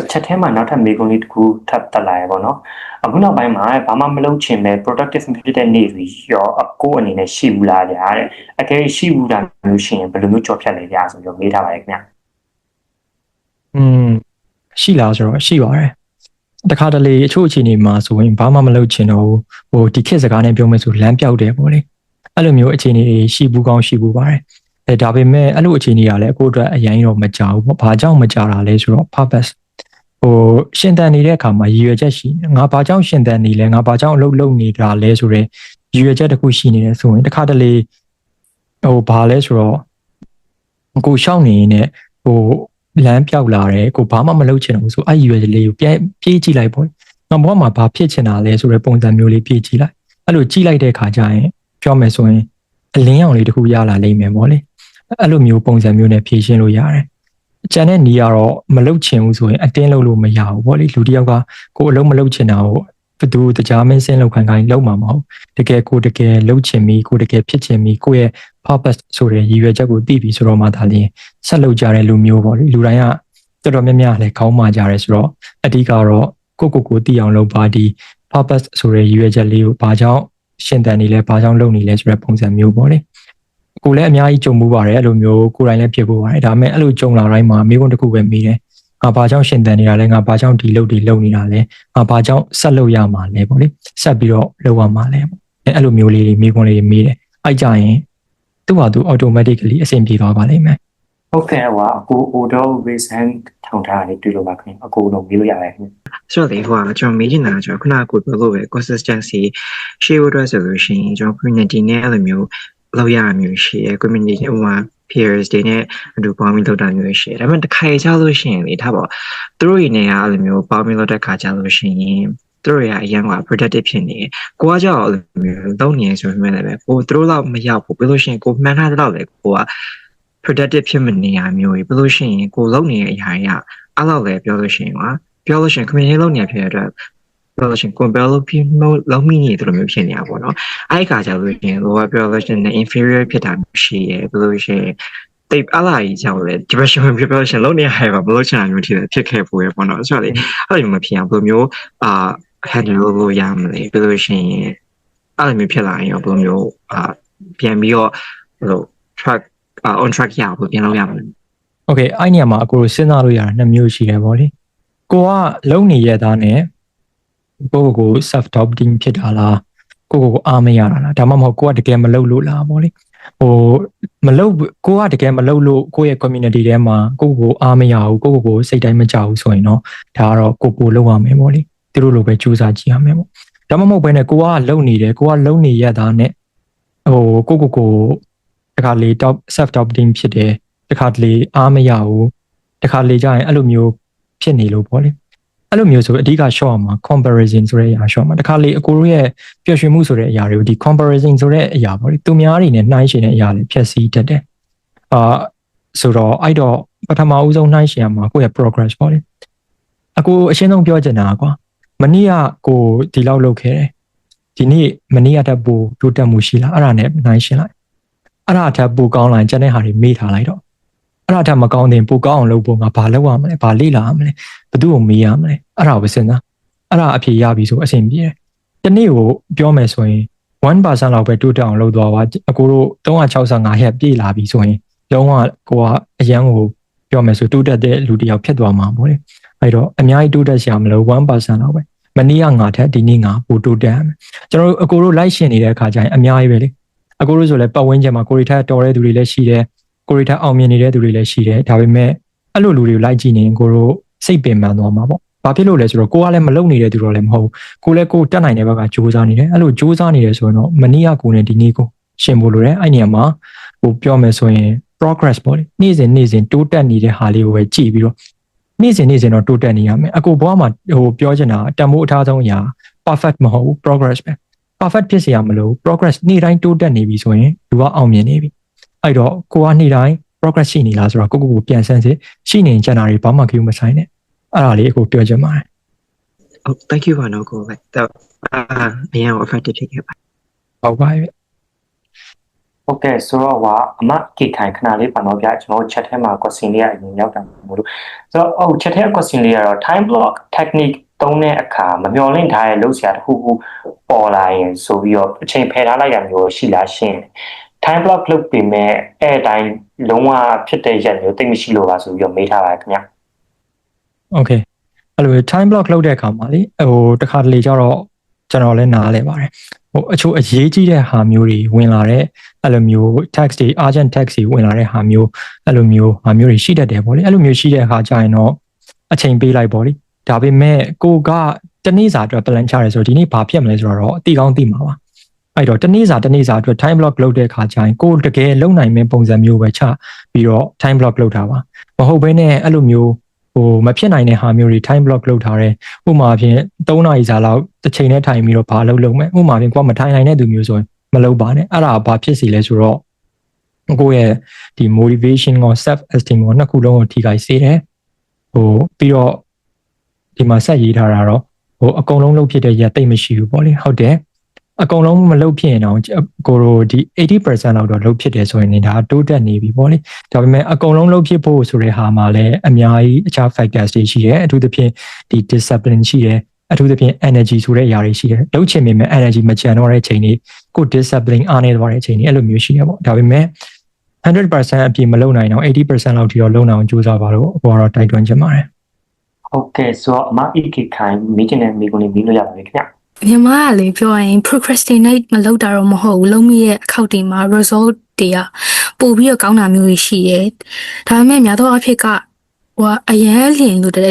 ချက်ထဲမှာနောက်ထပ်မေးခွန်းလေးတစ်ခုထပ်တက်လာရပါတော့အခုနောက်ပိုင်းမှာဘာမှမလုပ်ချင်ပဲ productive ဖြစ်တဲ့နေ့တွေရောအကိုအနေနဲ့ရှိဘူးလားကြာတဲ့အကယ်၍ရှိဘူးတာမျိုးရှိရင်ဘယ်လိုမျိုးကြော်ဖြတ်လဲကြာဆိုပြီးမေးထားပါရဲ့ခင်ဗျရှိလားဆိုတော့ရှိပါတယ်တခါတလေအချို့အခြေအနေမှာဆိုရင်ဘာမှမလုပ်ချင်တော့ဟိုဒီခေတ်စကားနဲ့ပြောမယ်ဆိုလမ်းပြောက်တယ်ပေါ့လေအဲ့လိုမျိုးအခြေအနေရှိဘူးကောင်းရှိဘူးပါတယ်ဒါပေမဲ့အဲ့လိုအခြေအနေကလည်းအကိုအတွက်အရင်တော့မကြောက်ဘူးပေါ့ဘာကြောင့်မကြောက်တာလဲဆိုတော့ purpose ဟိုရှင်သန်နေတဲ့အခါမှာရည်ရွယ်ချက်ရှိငါဘာကြောင့်ရှင်သန်နေလဲငါဘာကြောင့်အလုပ်လုပ်နေတာလဲဆိုတော့ရည်ရွယ်ချက်တစ်ခုရှိနေတယ်ဆိုရင်တခါတလေဟိုဘာလဲဆိုတော့ကိုရှောက်နေနေဟိုလမ်းပြောက်လာတယ်ကိုဘာမှမလုပ်ချင်ဘူးဆိုအဲ့ရည်ရွယ်ချက်လေးကိုပြန်ပြေးကြည့်လိုက်ပေါ့ငါဘဝမှာဘာဖြစ်ချင်တာလဲဆိုတဲ့ပုံစံမျိုးလေးပြေးကြည့်လိုက်အဲ့လိုကြည့်လိုက်တဲ့အခါကျရင်ပြောမယ်ဆိုရင်အလင်းရောင်လေးတစ်ခုရလာလိမ့်မယ်ပေါ့လေအဲ့လိုမျိုးပုံစံမျိုးနဲ့ဖြည့်ရှင်းလို့ရတယ်ကျန်တဲ့နေရာတော့မလုပ်ချင်ဘူးဆိုရင်အတင်းလုပ်လို့မရဘူးပေါ့လေလူတစ်ယောက်ကကိုယ်အလုံးမလုပ်ချင်တာကိုဘယ်သူတရားမင်းစင်းလောက်ခိုင်းလုံးမှာမဟုတ်တကယ်ကိုတကယ်လုပ်ချင်ပြီးကိုတကယ်ဖြစ်ချင်ပြီးကိုယ့်ရဲ့ purpose ဆိုတဲ့ရည်ရွယ်ချက်ကိုသိပြီဆိုတော့မှဒါလည်းဆက်လုပ်ကြတဲ့လူမျိုးပေါ့လေလူတိုင်းကတော်တော်များများလည်းခေါင်းမာကြရဲဆိုတော့အဓိကတော့ကိုသိအောင်လုပ်ပါဒီ purpose ဆိုတဲ့ရည်ရွယ်ချက်လေးကိုဘာကြောင့်ရှင်သန်နေလဲဘာကြောင့်လုပ်နေလဲဆိုတဲ့ပုံစံမျိုးပေါ့လေကိုလည်းအများကြီးကြုံမှုပါတယ်အဲ့လိုမျိုးကိုယ်တိုင်လည်းဖြစ်ဖို့ပါတယ်ဒါပေမဲ့အဲ့လိုကြုံလာတိုင်းမှာမိကုန်းတစ်ခုပဲမိတယ်ငါဘာကြောင့်ရှင်သန်နေတာလဲငါဘာကြောင့်ဒီလုပ်နေတာလဲငါဘာကြောင့်ဆက်လုပ်ရမှာလဲပေါ့လေဆက်ပြီးတော့လုပ်ရမှာလဲပေါ့အဲ့လိုမျိုးလေးတွေမိကုန်းလေးတွေမိတယ်အဲ့ကြရင်သူ့ဟာသူ automatically အဆင်ပြေသွားပါလိမ့်မယ်ဟုတ်ကဲ့ဟိုအကို order reason ထောင်ထားတယ်တွေ့လို့ပါခင်အကိုတော့မေးလို့ရတယ်ခင်ဆိုတော့ဒီဟိုကျွန်တော်မေးချင်တာကကျွန်တော်ခုနကကိုပြောလို့ပဲ consistency ရှေ့အတွက်ဆိုလို့ရှိရင်ကျွန်တော် community နဲ့အဲ့လိုမျိုးလောက်ရမျိုးရှိရယ် community ဥမာ peers တွေနဲ့အတူပေါင်းပြီးလုပ်တာမျိုးရှိတယ်ဒါပေမဲ့တစ်ခါကြလို့ရှိရင်လေထားပါသူတို့တွေနဲ့အဲ့လိုမျိုးပေါင်းပြီးလုပ်တဲ့ခါကြလို့ရှိရင်သူတို့ရအရင်က productive ဖြစ်နေကိုကကြောက်အဲ့လိုမျိုးလုပ်နေဆိုပေမဲ့လည်းကိုသူတို့လောက်မရောက်ဘူးပြီးလို့ရှိရင်ကိုမှန်းထားတဲ့လောက်လေကိုက productive ဖြစ်မနေရမျိုးပြီးလို့ရှိရင်ကိုလုပ်နေတဲ့အရာတွေကအဲ့လောက်လည်းပြောလို့ရှိရင်ပြောလို့ရှိရင် community လုပ်နေရဖြစ်တဲ့အတွက်ပြောလို့ရှိရင် compare လုပ်ပြီးလုံးမိနေတယ်လို့မျိုးဖြစ်နေတာပေါ့နော်အဲ့ဒီခါကျလို့ရှိရင်ကိုကပြောလို့ရှိရင် inferior ဖြစ်တာရှိရပြီးလို့ရှိရင်တိတ်အလားကြီးကြောက်လေ depression ဖြစ်လို့ရှိရင်လုံးနေရပါဘလို့ချင်တာမျိုးဖြစ်ခဲ့ပို့ရပေါ့နော်ဆိုတော့လေအဲ့လိုမဖြစ်အောင်ဘယ်လိုမျိုးhandle လို့ရမလဲပြီးလို့ရှိရင်အဲ့လိုမျိုးဖြစ်လာရင်ဘယ်လိုမျိုးပြန်ပြီးတော့ဟို track on track ရအောင်ပြန်လုပ်ရမှာ။ Okay အဲ့နေရာမှာအကိုစဉ်းစားလို့ရတာနှစ်မျိုးရှိတယ်ပေါ့လေ။ကိုကလုံနေရတာနဲ့ကို self doubting ဖြစ်တာလားကိုအားမရတာလားဒါမှမဟုတ်ကိုကတကယ်မလုပ်လို့လားပေါ့လေ။ဟိုမလုပ်ကိုကတကယ်မလုပ်လို့ကိုယ့်ရဲ့ community ထဲမှာကိုအားမရဘူးကိုစိတ်တိုင်းမကြဘူးဆိုရင်တော့ဒါကတော့ကိုလုပ်ရမယ်ပေါ့လေ။သူတို့လိုပဲကြိုးစားကြည့်ရမယ်ပေါ့။ဒါမှမဟုတ်ဘဲနဲ့ကိုကလုံနေတယ်ကိုကလုံနေရတာနဲ့ဟိုကိုတခါလေ self doubting ဖြစ်တယ်တခါလေအားမရဘူးတခါလေကြာရင်အဲ့လိုမျိုးဖြစ်နေလို့ပေါ့လေအဲ့လိုမျိုးဆိုအဓိက short မှာ comparison ဆိုတဲ့အရာ short မှာတခါလေအကိုတို့ရဲ့ပျော်ရွှင်မှုဆိုတဲ့အရာတွေကိုဒီ comparison ဆိုတဲ့အရာပေါ့လေသူများတွေနဲ့နှိုင်းယှဉ်တဲ့အရာတွေဖြည့်ဆည်းတတ်တယ်ဆိုတော့အဲ့တော့ပထမဦးဆုံးနှိုင်းယှဉ်ရမှာကိုယ့်ရဲ့ progress ပေါ့လေအကိုအရှင်းဆုံးပြောချင်တာကွာမနေ့ကကိုဒီလောက်လုပ်ခဲ့တယ်ဒီနေ့မနေ့ကတည်းကပိုတိုးတက်မှုရှိလားအဲ့ဒါနဲ့နှိုင်းယှဉ်လိုက်အဲ့ဒါထပ်ပိုကောင်းလာရင်ကျန်တဲ့ဟာတွေမေ့ထားလိုက်တော့အဲ့ဒါထပ်မကောင်းရင်ပိုကောင်းအောင်လုပ်ဖို့ငါဘာလုပ်ရမလဲဘာလေ့လာရမလဲဘယ်သူ့ကိုမေးရမလဲအဲ့ဒါကိုစဉ်းစားအဲ့ဒါအဖြေရပြီဆိုအဆင်ပြေတယ်တနေ့ကိုပြောမယ်ဆိုရင် 1% လောက်ပဲတိုးတက်အောင်လုပ်သွားပါအကိုတို့365ရက်ပြည့်လာပြီဆိုရင်လုံးဝကိုကအရန်ကိုပြောမယ်ဆိုတိုးတက်တဲ့လူတစ်ယောက်ဖြစ်သွားမှာပေါ့လေအဲ့တော့အများကြီးတိုးတက်စရာမလို 1% လောက်ပဲမနေ့ကငါထက်ဒီနေ့ငါပိုတိုးတက်ရမယ်ကျွန်တော်တို့အကိုတို့လိုက်ရှင်နေတဲ့အခါကျရင်အများကြီးပဲလေအကိုတို့ဆိုလည်းပတ်ဝန်းကျင်မှာကိုရီထက်တော်တဲ့သူတွေလည်းရှိတယ်ကိုရီထက်အောင်မြင်နေတဲ့သူတွေလည်းရှိတယ်ဒါပေမဲ့အဲ့လိုလူတွေကိုလိုက်ကြည့်နေရင်ကိုတို့စိတ်ပင်ပန်းသွားမှာပေါ့ဘာဖြစ်လို့လဲဆိုတော့ကိုကလည်းမလုံနေတဲ့သူတော့လည်းမဟုတ်ကိုလည်းကိုတက်နိုင်တဲ့ဘက်ကစူးစမ်းနေတယ်အဲ့လိုစူးစမ်းနေတယ်ဆိုရင်တော့မနေ့ကကိုနဲ့ဒီနေ့ကိုရှင်ဖို့လိုတယ်အဲ့နေရာမှာဟိုပြောမယ်ဆိုရင် progress ပေါ့လေနေ့စဉ်တိုးတက်နေတဲ့ဟာလေးကိုပဲကြည့်ပြီးတော့နေ့စဉ်တော့တိုးတက်နေရမယ်အခုဘွားမှာပြောချင်တာတန်ဖိုးအထားဆုံးအရာ perfect မဟုတ်ဘူး progress ပဲ perfect ဖြစ်เสียမလို့ progress နေ့တိုင်းတိုးတက်နေပြီဆိုရင်လူကအောင်မြင်နေပြီအဲ့တော့ကိုကနေ့တိုင်း progress ရှိနေလားဆိုတော့ကိုပြန်ဆန်းစစ်ရှိနေကြတာတွေဘာမှကြည့်မဆိုင်နဲ့အဲ့ဒါလေးကိုပြောချင်ပါတယ် Oh, thank you ပါနော်ကိုပဲတော့အရင် effective ဖြစ်ခဲ့ပါ ဟုတ်ပါပြီ ဟုတ်ကဲ့ဆိုတော့အမကေခိုင်ခဏလေးပါတော့ဗျကျွန်တော် chat ထဲမှာ question လေးအရင်ရောက်တာမို့လို့ဆိုတော့chat ထဲ question လေးကတော့ time block technique သုံးတဲ့အခါမမျှော်လင့်ထားတဲ့လုပ်စရာတစ်ခုခုပေါ်လာရင်ဆိုပြီးတော့အချိန်ဖယ်ထားလိုက်ရမျိုးရှိလားရှင်း time block လုပ်ပြီးမဲ့အဲ့တိုင်းလုံးဝဖြစ်တဲ့ရက်မျိုးတိတ်မရှိလို့ပါဆိုပြီးတော့မေးထားပါတယ်ခင်ဗျ Okay အဲ့လို time block လုပ်တဲ့အခါမှာလေတခါတလေကျတော့ကျွန်တော်လည်းနားလဲပါတယ်အချို့အရေးကြီးတဲ့ဟာမျိုးတွေဝင်လာတဲ့အဲ့လိုမျိုး text တွေ urgent text တွေဝင်လာတဲ့ဟာမျိုးအဲ့လိုမျိုးတွေရှိတတ်တယ်ပေါ့လေအဲ့လိုမျိုးရှိတဲ့အခါကျရင်တော့အချိန်ပေးလိုက်ပေါ့လေဒါပေမဲ့ကိုကတနေ့စာအတွက် plan ချရဲဆိုတော့ဒီနေ့ဘာဖြစ်မလဲဆိုတော့အတိကောင်းသိမှာပါအဲ့တော့တနေ့စာအတွက် time block လုပ်တဲ့အခါကျရင်ကိုတကယ်လုံနိုင်မယ့်ပုံစံမျိုးပဲချပြီးတော့ time block လုပ်တာပါမဟုတ်ဘဲနဲ့အဲ့လိုမျိုးမဖြစ်နိုင်တဲ့ဟာမျိုးတွေ time block လုပ်ထားတယ်ဥပမာဖြင့်3နာရီစာလောက်တစ်ချိန်နဲ့ထိုင်ပြီးတော့ဘာလုပ်မယ်ဥပမာဖြင့်ကိုကမထိုင်နိုင်တဲ့သူမျိုးဆိုရင်မလုပ်ပါနဲ့အဲ့ဒါဘာဖြစ်စီလဲဆိုတော့ကိုရဲ့ဒီ motivation ကို self esteem ကိုနှစ်ခုလုံးကိုထိခိုက်စေတယ်ပြီးတော့ဒီမှာဆက်ရေးထားတာတော့အကုန်လုံးလုပ်ဖြစ်တဲ့ရက်တိတ်မရှိဘူးပေါ့လေဟုတ်တယ်အကုန်လုံးမလုပ်ဖြစ်ရင်တော့ကိုတို့ဒီ 80% လောက်တော့လုပ်ဖြစ်တယ်ဆိုရင်ဒါတိုးတက်နေပြီပေါ့လေဒါပေမဲ့အကုန်လုံးလုပ်ဖြစ်ဖို့ဆိုတဲ့ဟာမှာလည်းအများကြီးအခြား factors တွေရှိတယ်အထူးသဖြင့်ဒီ discipline ရှိတယ်အထူးသဖြင့် energy ဆိုတဲ့အရာတွေရှိတယ်လုပ်ချင်ပေမဲ့ energy မကျန်တော့တဲ့အချိန်တွေကို discipline အားနည်းသွားတဲ့အချိန်တွေအဲ့လိုမျိုးရှိရပေါ့ဒါပေမဲ့ 100% အပြည့်မလုပ်နိုင်တော့ 80% လောက်ထိတော့လုပ်နိုင်အောင်ကြိုးစားပါလို့ဟိုကတော့တိုက်တွန်းချင်ပါတယ်ဟုတ်ကဲ့ဆိုတော့အမအေကေခိုင်မိတင်တဲ့မိကုန်းလေးပြီးလို့ရပါပြီခင်ဗျမြန်မာကလေပြောရင် procrastinate မလုပ်တာတော့မဟုတ်ဘူးလုံးမိရဲ့အခောက်တွေမှာ result တွေကပို့ပြီးတော့ကောင်းတာမျိုးတွေရှိရဲဒါပေမဲ့များသောအားဖြင့်ကအရန်လင်လို့တက်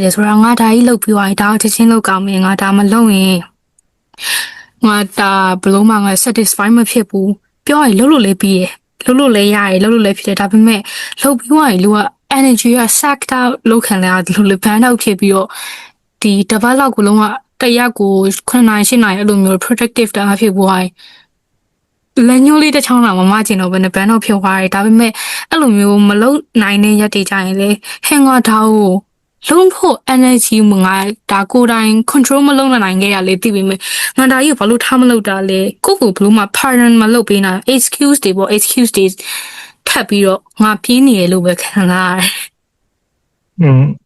တယ်ဆိုတော့ငါဒါကြီးလုပ်ပြီးသွားရင်ဒါကိုချက်ချင်းလုပ်ကောင်းမယ်ငါဒါမလုပ်ရင်ငါဒါဘလို့မှငါ satisfy မဖြစ်ဘူးပြောရင်လုပ်လို့လည်းပြီးရလုပ်လို့လည်းရတယ်လုပ်လို့လည်းဖြစ်တယ်ဒါပေမဲ့လုပ်ပြီးသွားရင်လူက energy က sacked out လုပ်ခံလာတယ်လို့ burn out ဖြစ်ပြီးတော့ဒီတစ်ပတ်လောက်ကိုလုံးဝတရက်ကို9နိုင်10နိုင်အဲ့လိုမျိုး productive တာဖြစ်ပွားရင်လက်ညှိုးလေးတစ်ချောင်းတော့မကျင်တော့ဘယ်နဲ့ burn out ဖြစ်သွားတယ်ဒါပေမဲ့အဲ့လိုမျိုးမလုပ်နိုင်တဲ့ရက်တွေကြရင်လေဟင်ငါဒါကိုလုံးဖို့ energy မငါဒါကိုယ်တိုင် control မလုပ်နိုင်ခဲ့ရလေသိပြီမေငါဒါကြီးဘာလို့ထားမလုပ်တာလဲကိုဘလို့မှ pardon မလုပ်ပေးနိုင် excuse တွေပေါ့ excuse တွေထပ်ပြီးတော့ငါပြင်းနေရလို့ပဲခံစားရတယ်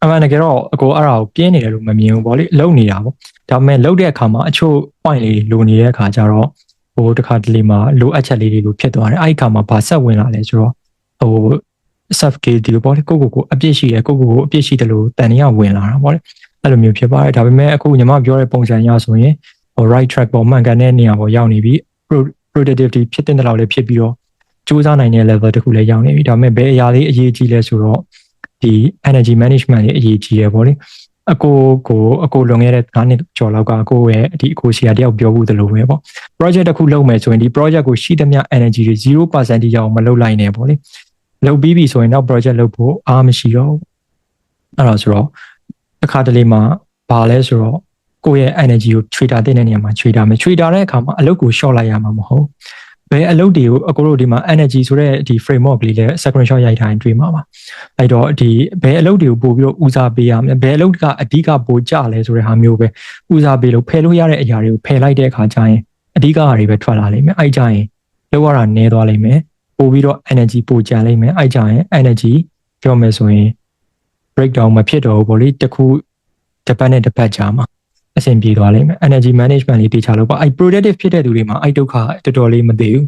အမှန်တကယ်တော့အကိုအဲ့ဒါကိုပြင်းနေတယ်လို့မမြင်ဘူးပေါ့လေလုံနေတာပေါ့ဒါပေမဲ့လုံတဲ့အခါမှာအချို့ point လေးလိုနေတဲ့အခါကျတော့တခါတလေမှာလိုအပ်ချက်လေးတွေလိုဖြစ်သွားတယ်အဲ့ဒီအခါမှာဘာဆက်ဝင်လာလဲဆိုတော့self guilty ပေါ့လေကိုအပြစ်ရှိတယ်ကိုအပြစ်ရှိတယ်လို့တန်နေရဝင်လာတာပေါ့လေအဲ့လိုမျိုးဖြစ်ပါတယ်ဒါပေမဲ့အခုညီမပြောတဲ့ပုံစံအရဆိုရင်right track ပေါ်မှန်ကန်တဲ့နေရာပေါ်ရောက်နေပြီ productivity ဖြစ်တဲ့လောက်လည်းဖြစ်ပြီးတော့စူးစမ်းနိုင်တဲ့ level တခုလည်းရောက်နေပြီဒါပေမဲ့ဘယ်အရာလေးအရေးကြီးလဲဆိုတော့ဒီ energy management ရဲ့အရေးကြီးရပေါ့လေအကိုလွန်ခဲ့တဲ့9နှစ်ကျော်လောက်ကကိုရဲ့ဒီအကိုစီယာတယောက်ပြောဘူးသလိုပဲပေါ့ project တစ်ခုလုပ်မယ်ဆိုရင်ဒီ project ကိုရှိသမျှ energy တွေ 0% တိကျအောင်မလုပ်လိုက်နဲ့ပေါ့လေလုပ်ပြီးပြီဆိုရင်နောက် project လုပ်ဖို့အားမရှိတော့ဘူးအဲ့ဒါဆိုတော့တစ်ခါတလေမှာဘာလဲဆိုတော့ကိုရဲ့ energy ကို trader တဲ့နေရာမှာ trader မယ် trader တဲ့အခါမှာအလုပ်ကို short လိုက်ရမှာမဟုတ်ဘယ်အလုပ်တွေကိုအကိုတို့ဒီမှာ energy ဆိုတဲ့ဒီ framework လေးလည်း screenshot ရိုက်ထားရင်တွေ့မှာပါအဲ့တော့ဒီဘယ်အလုပ်တွေကိုပို့ပြီးတော့ဦးစားပေးရမလဲဘယ်အလုပ်ကအဓိကပိုကြလဲဆိုတဲ့ဟာမျိုးပဲဦးစားပေးလို့ဖယ်လို့ရတဲ့အရာတွေကိုဖယ်လိုက်တဲ့အခါကျရင်အဓိကအရာတွေပဲထွက်လာလိမ့်မယ်အဲ့ကြရင်လောက်ရတာနည်းသွားလိမ့်မယ်ပို့ပြီးတော့ energy ပိုကျန်လိမ့်မယ်အဲ့ကြရင် energy ပြောမယ်ဆိုရင် breakdown မဖြစ်တော့ဘူးပေါ့လေတစ်ခုတစ်ပတ်နဲ့တစ်ပတ်ကြာမှာအဆင်ပြေသွားလိမ့်မယ် energy management လေးတေချာလို့ပါအဲ့ productive ဖြစ်တဲ့သူတွေမှာအဲ့ဒုက္ခတော်တော်လေးမသိဘူး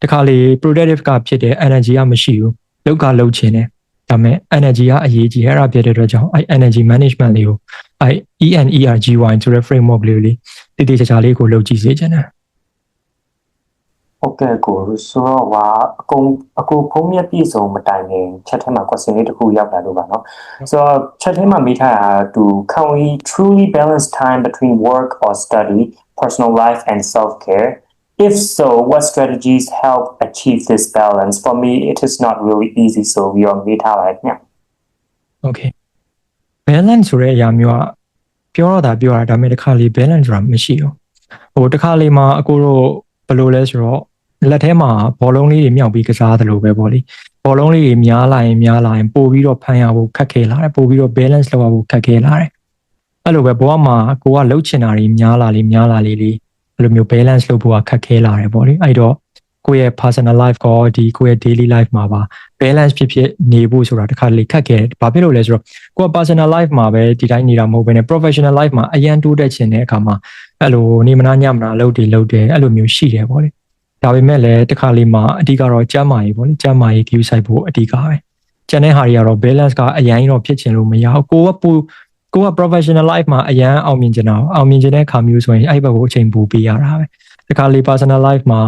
တခါလေ productive ကဖြစ်တဲ့ energy ကမရှိဘူးလုပ်ချင်တယ်ဒါပေမဲ့ energy ကအရေးကြီးအဲ့ဒါဖြစ်တဲ့အတွက်ကြောင့်အဲ့ energy management လေးကိုအဲ့ ENERGY ဆိုတဲ့ framework လေးတေချာလေးကိုလုပ်ကြည့်စေချင်တယ်ဟုတ်ကဲ့ကိုဆိုတော့အကုန်ဖုံးမြက်ပြည့်စုံမတိုင်ခင် chat ထဲမှာ question လေးတစ်ခုရောက်လာလို့ပါเนาะဆိုတော့ chat ထဲမှာမိထားတာcan we truly balance time between work or study personal life and self care If so, what strategies help achieve this balance? For me, it is not really easy, so we are meet right now. Okay balance ဆိုတဲ့အရာမျိုးကပြောတော့တာပြောတာဒါပေမဲ့တစ်ခါလေ balance ဆိုတာမရှိဘူးဟိုတစ်ခါလေမှာအကိုတို့ဘယ်လိုလဲဆိုတော့လက်ထဲမှာဘောလုံးလေးတွေမြောက်ပြီးကစားသလိုပဲပေါ့လေဘောလုံးလေးတွေများလာရင်ပို့ပြီးတော့ဖမ်းရဖို့ခက်ခဲလာတယ်ပို့ပြီးတော့ balance လုပ်ရဖို့ခက်ခဲလာတယ်အဲ့လိုပဲဘဝမှာကိုကလှုပ်ချင်တာတွေများလာလေအဲ့လိုမျိုး balance လုပ်ဖို့ခက်ခဲလာတယ်ပေါ့လေအဲ့တော့ကိုယ့်ရဲ့ personal life ကိုဒီကိုယ့်ရဲ့ daily life မှာပါ balance ဖြစ်နေဖို့ဆိုတာတစ်ခါလေခက်ခဲတယ်ဘာဖြစ်လို့လဲဆိုတော့ကိုယ့် personal life မှာပဲဒီတိုင်းနေတာမဟုတ်ဘဲနဲ့ professional life မှာအရန်တိုးတက်ချင်တဲ့အခါမှာအဲ့လိုနေမနာညမနာလုပ်တယ်အဲ့လိုမျိုးရှိတယ်ပေါ့လေဒါပေမဲ့လည်းတစ်ခါလေမှာအဓိကတော့ကျန်းမာရေးပေါ့လေကျန်းမာရေး view site ဖို့အဓိကပဲကျန်တဲ့ဟာတွေကတော့ balance ကအရန်တော့ဖြစ်ချင်လို့မရဘူးကိုက professional life မှာအရန်အောင်မြင်ချင်တဲ့အခါမျိုးဆိုရင်အဲ့ဘက်ကိုအချိန်ပိုပေးရတာပဲတစ်ခါလေ personal life မှာ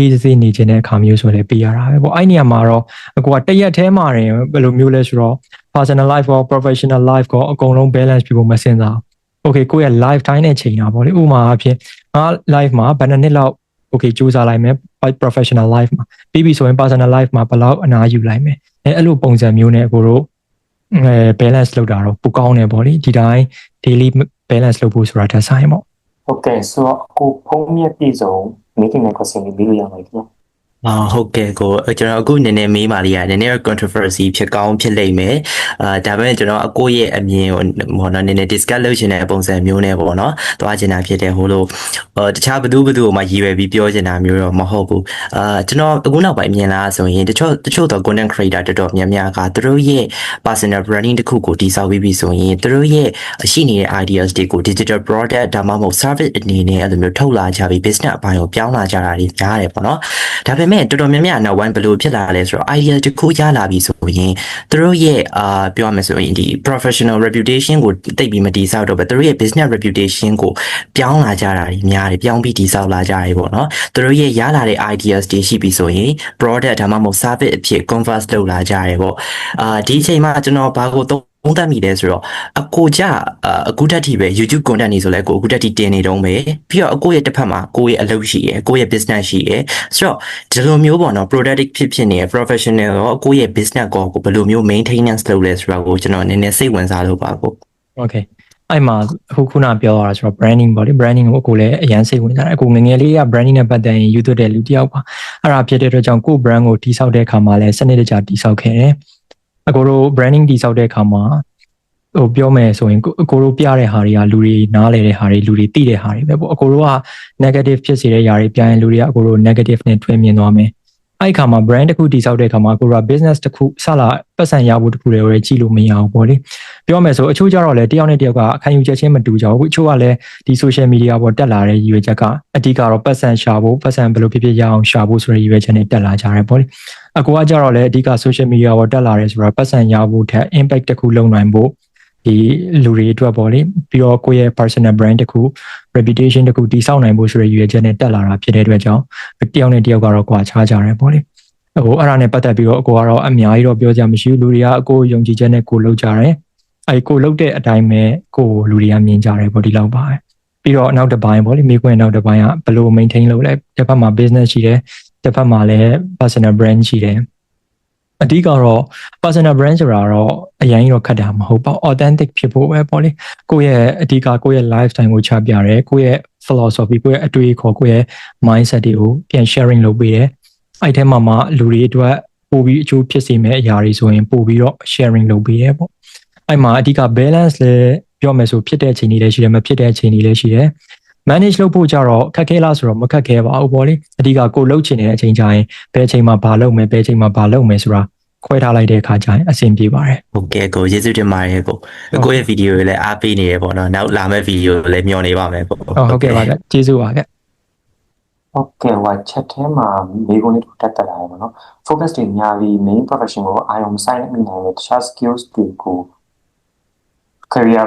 easy နေခြင်းတဲ့အခါမျိုးဆိုလည်းပေးရတာပဲပေါ့အဲ့နေရာမှာတော့ကိုကတရက်ထဲမှာတင်ဘယ်လိုမျိုးလဲဆိုတော့ personal life ရော professional life ရောအကုန်လုံး balance ဖြစ်ဖို့မစင်စား okay ကိုယ့်ရဲ့ life time နဲ့ချိန်တာပေါ့လေဥပမာအဖြစ်ငါ life မှာဘယ်နှစ်လောက် okay စူးစမ်းလိုက်မယ် professional life မှာပြီးပြီဆိုရင် personal life မှာဘယ်လောက်အနားယူလိုက်မယ်အဲ့လိုပုံစံမျိုးနဲ့ကိုတို့balance လုပ်တာတော့ပိုကောင်းတယ်ပေါ့လေဒီတိုင်း daily balance လုပ်ဖို့ဆိုတာတက်ဆိုင်ပေါ့ Okay, so ကိုဖုန်းမြတ်ပြည်စုံ meeting နဲ့ question ပြီးလို့ရမှာခင်ဗျာဟုတ်ကဲ့ကိုကျွန်တော်အခုနည်းနည်းမေးပါလိမ့်ရတယ်နည်းနည်း controversy ဖြစ်ကောင်းဖြစ်လိမ့်မယ်ဒါပေမဲ့ကျွန်တော်အကိုရဲ့အမြင်ကိုဟောနော်နည်းနည်း discuss လုပ်ချင်တဲ့ပုံစံမျိုးနဲ့ပေါ့နော်သွားချင်တာဖြစ်တယ်ဟိုလိုတခြားဘသူမှရည်ရွယ်ပြီးပြောချင်တာမျိုးတော့မဟုတ်ဘူးကျွန်တော်အခုနောက်ပိုင်းမြင်လာဆိုရင်တချို့တော့ content creator တော်တော်များများကသူတို့ရဲ့ personal branding တစ်ခုကိုတည်ဆောက်ပြီးပြီဆိုရင်သူတို့ရဲ့ရှိနေတဲ့ ideas တွေကို digital product ဒါမှမဟုတ် service အနေနဲ့အဲ့လိုမျိုးထုတ်လာကြပြီး business အပိုင်းကိုပြောင်းလာကြတာတွေများတယ်ပေါ့နော်ဒါပေမဲ့တော်တော်များများနောက်ပိုင်းဘယ်လိုဖြစ်လာလဲဆိုတော့ idea တစ်ခုရလာပြီဆိုရင်သူတို့ရဲ့ပြောရမယ်ဆိုရင်ဒီ professional reputation ကိုတိတ်ပြီးမတည်ဆောက်တော့ပဲသူတို့ရဲ့ business reputation ကိုပြောင်းလာကြတာတွေများတယ်ပြောင်းပြီးတည်ဆောက်လာကြတယ်ပေါ့နော်သူတို့ရဲ့ရလာတဲ့ ideas တွေရှိပြီဆိုရင် product ဒါမှမဟုတ် service အဖြစ် convert လုပ်လာကြတယ်ပေါ့ဒီအချိန်မှာကျွန်တော်ဘာကိုသုံးသပ်မိလဲဆိုတော့အကိုကြအခုတက်ထိပဲ YouTube content နေဆိုလဲကိုအခုတက်ထိတင်နေတော့ပဲပြီးတော့အကိုရဲ့တစ်ဖက်မှာကိုရဲ့အလုပ်ရှိရယ်ကိုရဲ့ business ရှိရယ်ဆိုတော့ဒီလိုမျိုးပေါ့နော် product ဖြစ်နေရယ် professional ရောကိုရဲ့ business ကိုဘယ်လိုမျိုး maintenance လုပ်လဲဆိုတာကိုကျွန်တော်နည်းနည်းစိတ်ဝင်စားလို့ပါကို Okay အဲ့မှာခုနပြောရတာဆိုတော့ branding ပေါ့လေ branding ကိုကိုလည်းအရန်စိတ်ဝင်စားတယ်အခုငငယ်လေးက branding နဲ့ပတ်သက်ရင်ယူသွတ်တဲ့လူတစ်ယောက်ပါအဲ့ဒါဖြစ်တဲ့အတွက်ကြောင့်ကို brand ကိုတိဆောက်တဲ့အခါမှာလည်းစနစ်တကျတိဆောက်ခဲ့တယ်အကိုတို့ branding တိဆောက်တဲ့အခါမှာဟိုပြောမယ်ဆိုရင်အကိုတို့ပြတဲ့ဟာတွေကလူတွေနားလည်တဲ့ဟာတွေလူတွေသိတဲ့ဟာတွေပဲပေါ့အကိုတို့က negative ဖြစ်စေတဲ့ຢာတွေပြရင်လူတွေကအကိုတို့ negative နဲ့ထွေးမြင်သွားမယ်အဲ့ဒီခါမှာ brand တစ်ခုတိဆောက်တဲ့အခါမှာအကိုတို့က business တစ်ခုစလာပတ်စံရဖို့တစ်ခုတွေကြည့်လို့မရအောင်ပေါ့လေပြောမယ်ဆိုအချို့ကြတော့လေတယောက်နဲ့တယောက်ကအခန်းယူချက်ချင်းမတူကြဘူးအချို့ကလည်းဒီ social media ပေါ်တက်လာတဲ့ရည်ရွယ်ချက်ကအဓိကတော့ပတ်စံရှာဖို့ပတ်စံဘယ်လိုဖြစ်ရအောင်ရှာဖို့ဆိုတဲ့ရည်ရွယ်ချက်နဲ့တက်လာကြတယ်ပေါ့လေအကိုကကြတော့လေအဓိက social media ပေါ်တက်လာတယ်ဆိုတော့ပတ်စံရဖို့ထက် impact တစ်ခုလုပ်နိုင်ဖို့ဒီလူတွေအတွက်ပေါ့လေပြီးတော့ကိုယ့်ရဲ့ personal brand တစ်ခု reputation တစ်ခုတည်ဆောက်နိုင်ဖို့ဆိုတဲ့ရည်ရွယ်ချက်နဲ့တက်လာတာဖြစ်တဲ့အတွက်ကြောင့်တယောက်နဲ့တယောက်ကတော့ကွာခြားကြတယ်ပေါ့လေဟိုအဲ့ဒါနဲ့ပတ်သက်ပြီးတော့အကိုကတော့အများကြီးတော့ပြောကြမရှိဘူးလူတွေကအကိုယုံကြည်ချက်နဲ့ကိုလုပ်ကြတယ်အဲ့ကိုလုပ်တဲ့အတိုင်းပဲကိုလူတွေကမြင်ကြတယ်ပေါ့ဒီလောက်ပါပဲပြီးတော့နောက်တစ်ပိုင်းပေါ့လေမိခွင့်နောက်တစ်ပိုင်းကဘယ်လို maintain လုပ်လဲတစ်ဖက်မှာ business ရှိတယ်တစ်ဖက်မှာလည်း personal brand ရှိတယ်အဓိကတော့ personal brand ဆိုတာတော့အရင်တော့ခက်တာမဟုတ်ပါ authentic ဖြစ်ဖို့ပဲပေါ့လေကိုယ့်ရဲ့အဓိကကိုယ့်ရဲ့ lifestyle ကိုချပြတယ်ကိုယ့်ရဲ့ philosophy ကိုယ့်ရဲ့အတွေ့အခေါ်ကိုယ့်ရဲ့ mindset တွေကိုပြန် sharing လုပ်ပေးတယ်အဲ့ထဲမှာမှလူတွေအတွက်ပို့ပြီးအကျိုးဖြစ်စေမယ့်အရာတွေဆိုရင်ပို့ပြီးတော့ sharing လုပ်ပေးတယ်ပေါ့အဲ့မှာအဓိက balance လည်းပြောမယ်ဆိုဖြစ်တဲ့အချိန်တွေလည်းရှိတယ်မဖြစ်တဲ့အချိန်တွေလည်းရှိတယ် manage လုပ်ဖို့ကြတော့ခက်ခဲလားဆိုတော့မခက်ခဲပါဘူးပေါ့လေအဓိကကိုလှုပ်ချင်တဲ့အချိန်ကျရင်ဘယ်အချိန်မှာဘာလုပ်မယ်ဘယ်အချိန်မှာဘာလုပ်မယ်ဆိုတာခွဲထားလိုက်တဲ့အခါကျရင်အဆင်ပြေပါတယ်ဟုတ်ကဲ့ကိုကျေးဇူးတင်ပါတယ်ကိုရဲ့ဗီဒီယိုတွေလည်းအားပေးနေရပေါ့နော်နောက်လာမယ့်ဗီဒီယိုလည်းမျှော်နေပါမယ်ပေါ့ဟုတ်ကဲ့ပါဗျကျေးဇူးပါဗျဟုတ်ကဲ့ဟို chat ထဲမှာမိကုန်းလေးတက်တက်လာရပါတော့ focus တွေများပြီး main profession ကိုအာရုံစိုက်နေနိုင်တဲ့တခြား skills တွေကို career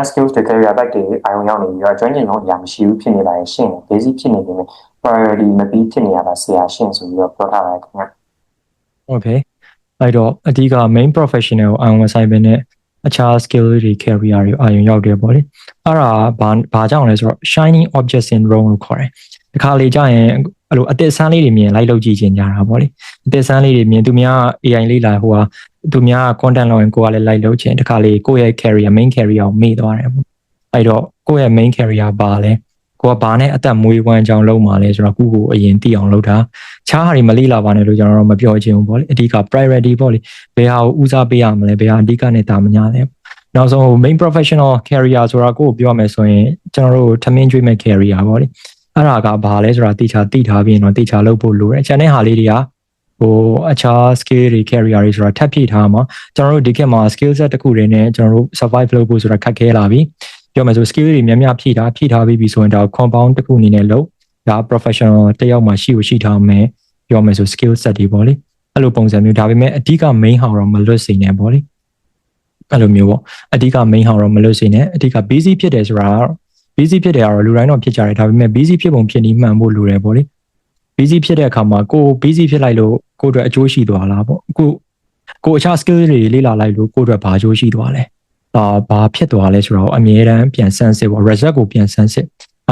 skills တွေ career back တွေအာရုံရောက်နေပြီးတော့ကျွမ်းကျင်လုံးအရာမရှိဘူးဖြစ်နေပါရဲ့ရှင့် basic ဖြစ်နေတယ် priority မပြီးဖြစ်နေရတာဆရာရှင့်ဆိုပြီးတော့ပြောထားပါတယ်ခင်ဗျ Okay အဲ့တော့အဓိက main professional ကိုအာရုံစိုက်ပဲနဲ့အခြား skill တွေ career တွေအာရုံရောက်တယ်ပေါ့လေအဲ့ဒါဘာကြောင့်လဲဆိုတော့ shining object syndrome လို့ခေါ်တယ် တခါလေကြာရင်အဲ့လိုအသက်ဆန်းလေးတွေမြင်လိုက်လုပ်ကြည့်ခြင်းကြတာပေါ့လေအသက်ဆန်းလေးတွေမြင်သူများ AI လေးလာဟိုဟာသူများ content လောက်ရင်ကိုကလည်းလိုက်လုပ်ခြင်းတခါလေကိုယ့်ရဲ့ carrier main carrier ကိုမေ့သွားတယ်ပေါ့အဲ့တော့ကိုယ့်ရဲ့ main carrier ပါလဲကိုကဘာနဲ့အသက်မွေးဝမ်းကြောင်းလုံးမှာလဲဆိုတော့ကိုအရင်သိအောင်လုပ်တာခြားဟာတွေမလိလာပါနဲ့လို့ကျွန်တော်တို့မပြောချင်ဘူးပေါ့လေအဓိက priority ပေါ့လေဘယ်ဟာကိုဦးစားပေးရမလဲဘယ်ဟာအဓိကနဲ့တာမညာလဲနောက်ဆုံး main professional career ဆိုတာကိုပြောမယ်ဆိုရင်ကျွန်တော်တို့ထမင်းကျွေးမဲ့ career ပေါ့လေအဲ့ဒါကဘာလဲဆိုတာတိကျသိထားပြီးရင်တော့တိကျလုပ်ဖို့လိုတယ်။ကျန်တဲ့ဟာလေးတွေကဟိုအခြား skill တွေ career တွေဆိုတာထပ်ဖြည့်ထားမှာကျွန်တော်တို့ဒီခေတ်မှာ skill set တစ်ခုတွေနဲ့ကျွန်တော်တို့ survive လုပ်ဖို့ဆိုတာခက်ခဲလာပြီ။ပြောမယ်ဆို skill တွေများများဖြည့်ထားပြီးပြီဆိုရင်ဒါ compound တစ်ခုအနေနဲ့လုပ်ဒါ professional တစ်ယောက်မှရှိထားမယ်ပြောမယ်ဆို skill set တွေပေါ့လေအဲ့လိုပုံစံမျိုးဒါပေမဲ့အဓိက main ဟာတော့မလွတ်စေနဲ့ပေါ့လေအဲ့လိုမျိုးပေါ့အဓိက main ဟာတော့မလွတ်စေနဲ့အဓိက busy ဖြစ်တယ်ဆိုတာbusy ဖြစ်တယ်ကတော့လူတိုင်းတော့ဖြစ်ကြတယ်ဒါပေမဲ့ busy ဖြစ်ပုံဖြစ်နည်းမှန်ဖို့လိုတယ်ပေါ့လေ busy ဖြစ်တဲ့အခါမှာကို busy ဖြစ်လိုက်လို့ကိုအတွက်အကျိုးရှိသွားလားပေါ့ကိုအခြား skill တွေလေ့လာလိုက်လို့ကိုအတွက်ဘာအကျိုးရှိသွားလဲဘာဖြစ်သွားလဲဆိုတော့အမြဲတမ်းပြန်ဆန်းစစ်ပေါ့ result ကိုပြန်ဆန်းစစ်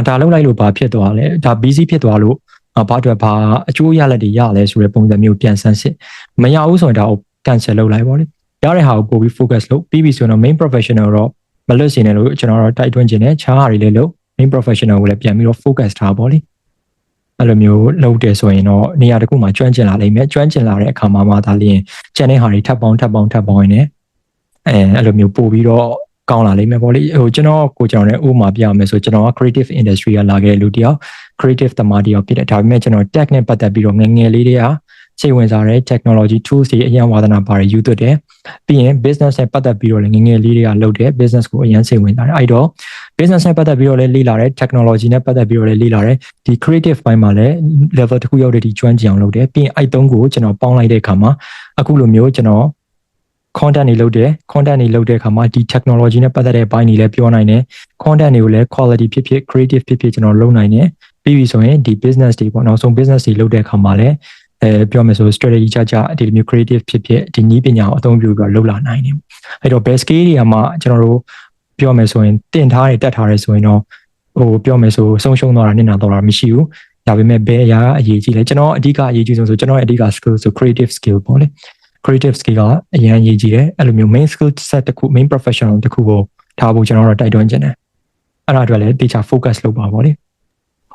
ဒါလုပ်လိုက်လို့ဘာဖြစ်သွားလဲဒါ busy ဖြစ်သွားလို့ဘာအတွက်ဘာအကျိုးရလက်တွေရလဲဆိုတဲ့ပုံစံမျိုးပြန်ဆန်းစစ်မရဘူးဆိုရင်ဒါကို cancel လုပ်လိုက်ပေါ့လေရတဲ့ဟာကိုပို့ပြီး focus လုပ်ပြီးပြီဆိုတော့ main professional တော့မလွတ်စင်တယ်လို့ကျွန်တော်တို့တိုက်တွန်းခြင်းနဲ့ခြားဟာတွေလည်းလုပ် main professional ကိုလည်းပြန်ပြီးတော့ focus ထားပါလိမ့်အဲ့လိုမျိုးလုပ်တယ်ဆိုရင်တော့နေရာတစ်ခုမှာကျွမ်းကျင်လာလိမ့်မယ်ကျွမ်းကျင်လာတဲ့အခါမှာဒါလျင်ကျန်တဲ့ဟာတွေထပ်ပေါင်းရင်းနဲ့အဲ့လိုမျိုးပို့ပြီးတော့ကောင်းလာလိမ့်မယ်ပေါ့လေဟိုကျွန်တော်လည်းဥပမာပြရမယ်ဆိုကျွန်တော်က creative industry ကလာခဲ့တဲ့လူတယောက် creative သမားတယောက်ဖြစ်တယ်ဒါပေမဲ့ကျွန်တော် tech နဲ့ပတ်သက်ပြီးတော့ငယ်လေးတွေကစိတ်ဝင်စားတဲ့ technology tools တွေအရင်ဝါသနာပါတယ်ယူသွတ်တယ်ပြီးရင် business နဲ့ပတ်သက်ပြီးတော့လည်းငယ်လေးတွေကလုပ်တယ် business ကိုအရင်စိတ်ဝင်စားတယ်အဲ့တော့ business နဲ့ပတ်သက်ပြီးတော့လည်းလေ့လာတယ် technology နဲ့ပတ်သက်ပြီးတော့လည်းလေ့လာတယ်ဒီ creative ဘိုင်းမှာလည်း level တစ်ခုရောက်တဲ့ဒီကျွမ်းကျင်အောင်လုပ်တယ်ပြီးရင်အဲ့သုံးကိုကျွန်တော်ပေါင်းလိုက်တဲ့အခါမှာအခုလိုမျိုးကျွန်တော် content တွေလုပ်တဲ့အခါမှာဒီ technology နဲ့ပတ်သက်တဲ့ဘိုင်းတွေလည်းပြောနိုင်တယ် content တွေကိုလည်း quality ဖြစ်ဖြစ် creative ဖြစ်ဖြစ်ကျွန်တော်လုပ်နိုင်တယ်ပြီးပြီဆိုရင်ဒီ business တွေပေါ့နောက်ဆုံး business တွေလုပ်တဲ့အခါမှာလည်းပြောမယ်ဆို strategy ကြဒီလိုမျိုး creative ဖြစ်ဖြစ်ဒီနည်းပညာကိုအသုံးပြုပြီးလုပ်လာနိုင်တယ်အဲ့တော့ best scale တွေကမှကျွန်တော်တို့ပြောမယ်ဆိုရင်တင်ထားတယ်တက်ထားတယ်ဆိုရင်တော့ဟိုပြောမယ်ဆိုဆုံးရှုံးသွားတာနစ်နာသွားတာမရှိဘူးဒါပေမဲ့ဘယ်အရာအရေးကြီးလဲကျွန်တော်အဓိကအရေးကြီးဆုံးဆိုကျွန်တော်ရဲ့အဓိက skill ဆို creative skill ပေါ့လေ creative skill ကအရင်အရေးကြီးတယ်အဲ့လိုမျိုး main skill set တစ်ခု main professional တစ်ခုကိုထားဖို့ကျွန်တော်တို့တိုက်တွန်းခြင်းတယ်အဲ့ဒါအတွက်လည်းတေချာ focus လုပ်ပါပေါ့လေ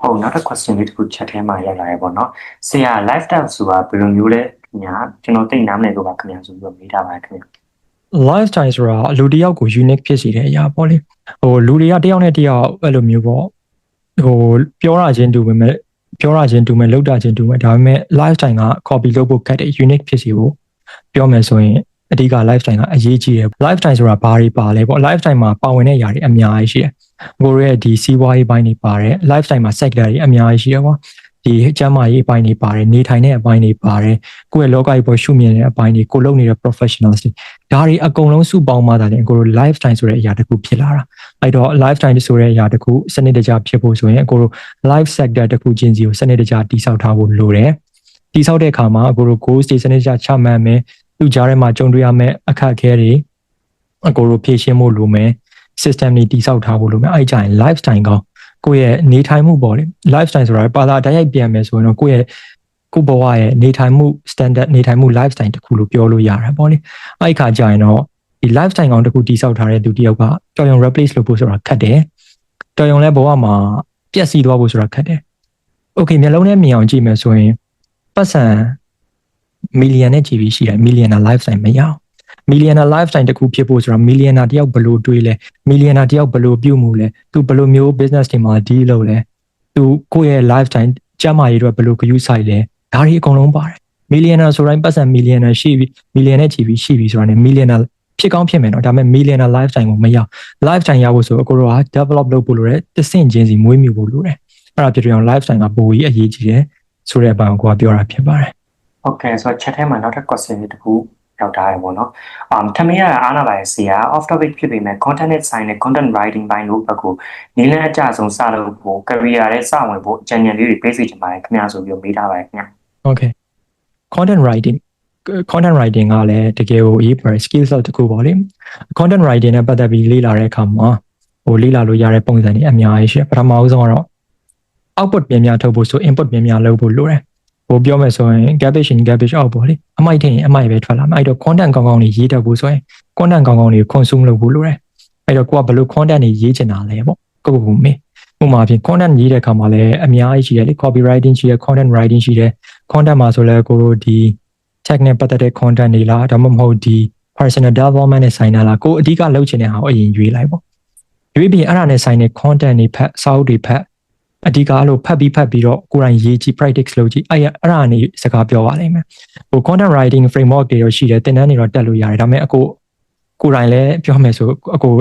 ဟုတ်နောက်တစ် question လေးတစ်ခု chat ထဲမှာရောက်လာရပေါ့နော်ဆရာ lifestyle ဆိုတာဘယ်လိုမျိုးလဲခင်ဗျာကျွန်တော်သိနားမလည်လို့ပါခင်ဗျာဆိုပြီးတော့မေးထားပါတယ်ခင်ဗျာ lifestyle ဆိုတာလူတစ်ယောက်ကို unique ဖြစ်စေတဲ့အရာပေါ့လေဟိုလူတွေကတစ်ယောက်နဲ့တစ်ယောက်အဲ့လိုမျိုးပေါ့ဟိုပြောရခြင်းတူပေမဲ့လုပ်တာချင်းတူမဲ့ဒါပေမဲ့ lifestyle က copy လုပ်ဖို့ခက်တယ် unique ဖြစ်စီဖို့ပြောမယ်ဆိုရင်အဓိက lifestyle ကအရေးကြီးတယ် lifestyle ဆိုတာဘာတွေပါလဲပေါ့ lifestyle မှာပါဝင်တဲ့အရာတွေအများကြီးရှိတယ်ကိုရဲ့ဒီစီးပွားရေးပိုင်းတွေပါတယ် lifestyle မှာ sector တွေအများကြီးရှိတယ်ပေါ့ဒီကျန်းမာရေးအပိုင်းတွေပါတယ်နေထိုင်တဲ့အပိုင်းတွေပါတယ်ကိုယ့်ရဲ့လောကကြီးပေါ်ရှုမြင်တဲ့အပိုင်းတွေကိုလုပ်နေတဲ့ professionals တွေဒါတွေအကုန်လုံးစုပေါင်းမှသာလေကိုတို့ lifestyle ဆိုတဲ့အရာတစ်ခုဖြစ်လာတာအဲ့တော့ lifestyle ဆိုတဲ့အရာတစ်ခုစနစ်တကျဖြစ်ဖို့ဆိုရင်ကိုတို့ life sector တစ်ခုချင်းစီကိုစနစ်တကျတည်ဆောက်ထားဖို့လိုတယ်တည်ဆောက်တဲ့အခါမှာကိုတို့ goals တွေစနစ်တကျချမှတ်မယ်သူကြားထဲမှာကြုံတွေ့ရမယ့်အခက်အခဲတွေကိုတို့ဖြေရှင်းဖို့လိုမယ် system တွေတည်ဆောက်ထားဖို့လိုမယ်အဲ့ကြရင် lifestyle ကောကိုယ့်ရဲ့နေထိုင်မှုပေါ့လေ lifestyle ဆိုတာပါလာတိုက်ရိုက်ပြန်မယ်ဆိုရင်တော့ကိုယ့်ဘဝရဲ့နေထိုင်မှု standard နေထိုင်မှု lifestyle တစ်ခုလို့ပြောလို့ရတယ်ပေါ့လေအဲ့ခါကျရင်တော့ဒီ lifestyle ကောင်တစ်ခုတည်ဆောက်ထားတဲ့သူတစ်ယောက်ကတော်ရုံ replace လုပ်ဖို့ဆိုတာခက်တယ်တော်ရုံလည်းဘဝမှာပျက်စီးသွားဖို့ဆိုတာခက်တယ် okay မျက်လုံးနဲ့မြင်အောင်ကြည့်မယ်ဆိုရင်ပတ်စံ million နဲ့ကြည့်ပြီးရှိတယ် millionaire lifestyle မရအောင် millionaire lifestyle တခုဖြစ်ဖို့ဆိုတာ millionaire တယောက်ဘယ်လိုတွေးလဲ millionaire တယောက်ဘယ်လိုပြုမှုလဲသူဘယ်လိုမျိုး business တွေမှာ deal လုပ်လဲသူကိုယ့်ရဲ့ lifestyle ကျန်းမာရေးတွေဘယ်လိုဂရုစိုက်လဲဒါတွေအကုန်လုံးပါတယ် millionaire ဆိုတိုင်းပတ်စံ millionaire ရှိပြီ million နဲ့ကြည့်ပြီးရှိပြီဆိုတာ ਨੇ millionaire ဖြစ်ကောင်းဖြစ်မယ်နော်ဒါပေမဲ့ millionaire lifestyle ကိုမရ lifestyle ရဖို့ဆိုအကိုတို့က develop လုပ်ဖို့လိုတယ်တဆင့်ချင်းစီမွေးမြူဖို့လိုတယ်အဲ့ဒါဖြစ်တဲ့အောင် lifestyle ကပိုပြီးအရေးကြီးတယ်ဆိုတဲ့အပိုင်းကိုပြောတာဖြစ်ပါတယ် Okay ဆိုတော့ chat ထဲမှာနောက်ထပ် question လေးတစ်ခုရောက်ထားရပေါ့နော်ထမင်းရအားနာပါရဲ့ဆရာ off topic ဖြစ်ပေမဲ့ content နဲ့ဆိုင်တဲ့ content writing ဘိုင်းလို့ဘက်ကိုနည်းလမ်းအကျဆုံးစလုပ်ဖို့ career ရဲ့စဝင်ဖို့အကြံဉာဏ်လေးတွေပေးစီချင်ပါတယ်ခင်ဗျာဆိုပြီးမေးထားပါတယ်ခင်ဗျာ Okay content writing ကလည်းတကယ်ကိုအရေးပါတဲ့ skill set တစ်ခုပေါ့လေ content writing နဲ့ပတ်သက်ပြီးလေ့လာတဲ့အခါမှာလေ့လာလို့ရတဲ့ပုံစံတွေအများကြီးရှိတယ်ပထမဦးဆုံးကတော့ output များများထုတ်ဖို့ဆို input များများလုပ်ဖို့လိုတယ်ဟိုပြောမယ်ဆိုရင် garbage in garbage out ပေါ့လေအမိုက်ထင်ရင်အမိုက်ပဲထွက်လာမယ်အဲ့တော့ content ကောင်းကောင်းလေးရေးတတ်ဖို့ဆိုရင် content ကောင်းကောင်းလေး consume လုပ်ဖို့လိုတယ်အဲ့တော့ကိုကဘယ်လို content တွေရေးချင်တာလဲပေါ့ကိုမေးဥပမာဖြင့် content ရေးတဲ့အခါမှာလည်းအများကြီးရှိတယ်လေ copywriting ရှိတယ် content writing ရှိတယ် content မှာဆိုလဲကိုတို့ဒီ tech နဲ့ပတ်သက်တဲ့ content တွေလားဒါမှမဟုတ်ဒီ personal development နဲ့ဆိုင်တာလားကိုအဓိကလုပ်ချင်တဲ့ဟာကိုအရင်ရွေးလိုက်ပေါ့ရွေးပြီးအဲ့ဒါနဲ့ဆိုင်တဲ့ content တွေဖတ်စာအုပ်တွေဖတ်အဓိကအဲ့လိုဖတ်ပြီးတော့ကိုယ်တိုင်ရေးကြည့် practice လုပ်ကြည့်အဲ့ဒါနေစကားပြောပါလိမ့်မယ်ဟို content writing framework တွေရောရှိတယ်သင်တန်းတွေတော့တက်လို့ရတယ်ဒါပေမဲ့ကိုယ်တိုင်လည်းပြောမယ်ဆို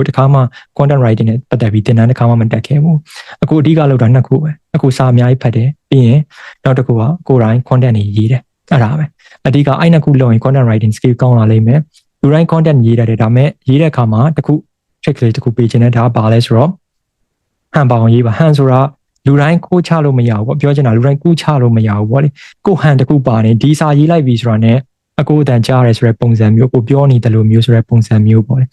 တခါမှ content writing နဲ့ပတ်သက်ပြီးသင်တန်းတစ်ခါမှမတက်ခဲ့ဘူးအဓိကလုပ်တာနှစ်ခုပဲစာအများကြီးဖတ်တယ်ပြီးရင်နောက်တစ်ခုကကိုယ်တိုင် content တွေရေးတယ်အဲ့ဒါပဲအဓိကအဲ့နှစ်ခုလုပ်ရင် content writing skill ကောင်းလာလိမ့်မယ်လူတိုင်း content ရေးတတ်တယ်ဒါပေမဲ့ရေးတဲ့အခါမှာတစ်ခု trick လေးတစ်ခုပေးခြင်းနဲ့ဒါဘာလဲဆိုတော့ဟန်ပါအောင်ရေးပါဟန်ဆိုတာလူတိုင်းကိုချလို့မရဘူးပေါ့ပြောချင်တာလူတိုင်းကိုချလို့မရဘူးပေါ့လေကိုဟန်တစ်ခုပါနေဒီစာရေးလိုက်ပြီဆိုတာနဲ့အတန်ကြားရဲဆိုတဲ့ပုံစံမျိုးကိုပြောနေတယ်လို့မျိုးဆိုတဲ့ပုံစံမျိုးပေါ့လေ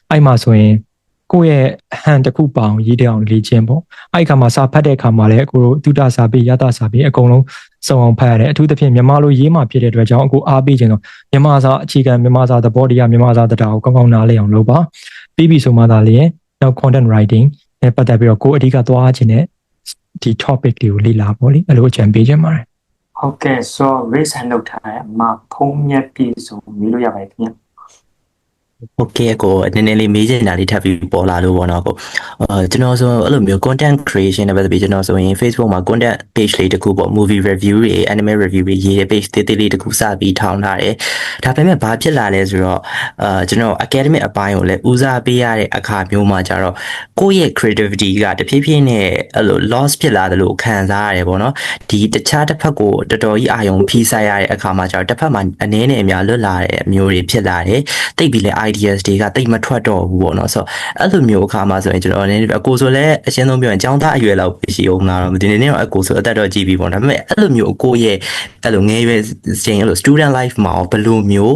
အဲ့မှာဆိုရင်ကိုယ့်ရဲ့ဟန်တစ်ခုပါအောင်ရေးတဲ့အောင်လေ့ကျင့်ပေါ့အဲ့ခါမှာစာဖတ်တဲ့အခါမှာလည်းတုဒစာပေရတစာပေအကုန်လုံးစုံအောင်ဖတ်ရတယ်အထူးသဖြင့်မြန်မာလိုရေးမှဖြစ်တဲ့အတွက်ကြောင့်အားပေးခြင်းတော့မြန်မာစာအခြေခံမြန်မာစာသဘောတရားမြန်မာစာတရားကိုကောင်းကောင်းနားလည်အောင်လုပ်ပါပြီးပြီဆိုမှသာလေနောက် content writing နဲ့ပတ်သက်ပြီးတော့ကိုအဓိကသွားခြင်းနဲ့ဒီ topic တွေကိုလေ့လာပေါ့လေအဲ့လိုအကြံပေးခြင်းပါတယ်ဟုတ်ကဲ့ဆို raise hand လုပ်ထားတဲ့အမဖုံးမြက်ပြည့်စုံမေးလို့ရပါတယ်ခင်ဗျာโอเคကိုနည်းနည်းလေးမေးချင်တာလေးထပ်ပြီးပေါ်လာလို့ပေါ့နော်ကိုကျွန်တော်ဆိုအဲ့လိုမျိုး content creation နဲ့ပတ်သက်ပြီးကျွန်တော်ဆိုရင် Facebook မှာ content page လေးတစ်ခုပေါ့ movie review တွေ anime review တွေရေးတဲ့ page သေးသေးလေးတစ်ခုစပြီးထောင်ထားတယ်ဒါပေမဲ့ဘာဖြစ်လာလဲဆိုတော့ကျွန်တော် academic အပိုင်းကိုလည်းဦးစားပေးရတဲ့အခါမျိုးမှာကျတော့ကိုယ့်ရဲ့ creativity ကတဖြည်းဖြည်းနဲ့အဲ့လို loss ဖြစ်လာတယ်လို့ခံစားရတယ်ပေါ့နော်ဒီတခြားတစ်ဖက်ကိုတော်တော်ကြီးအာရုံဖိဆိုင်ရတဲ့အခါမှာကျတော့တစ်ဖက်မှာအနည်းနဲ့အများလွတ်လာတဲ့မျိုးတွေဖြစ်လာတယ်တိတ်ပြီးလဲ ideas တွေကတိတ်မထွက်တော့ဘူးပေါ့နော်ဆိုတော့အဲ့လိုမျိုးအခါမှာဆိုရင်ကျွန်တော်အနေနဲ့ဆိုလည်းအရှင်းဆုံးပြောရင်ကျောင်းသားအရွယ်လောက်ရှိအောင်လားတော့ဒီနေ့တော့ဆိုအသက်တော့ကြည့်ပြီးပေါ့ဒါပေမဲ့အဲ့လိုမျိုးကိုရဲ့အဲ့လိုငယ်ရွယ်ချိန်အဲ့လို student life မှာဘယ်လိုမျိုး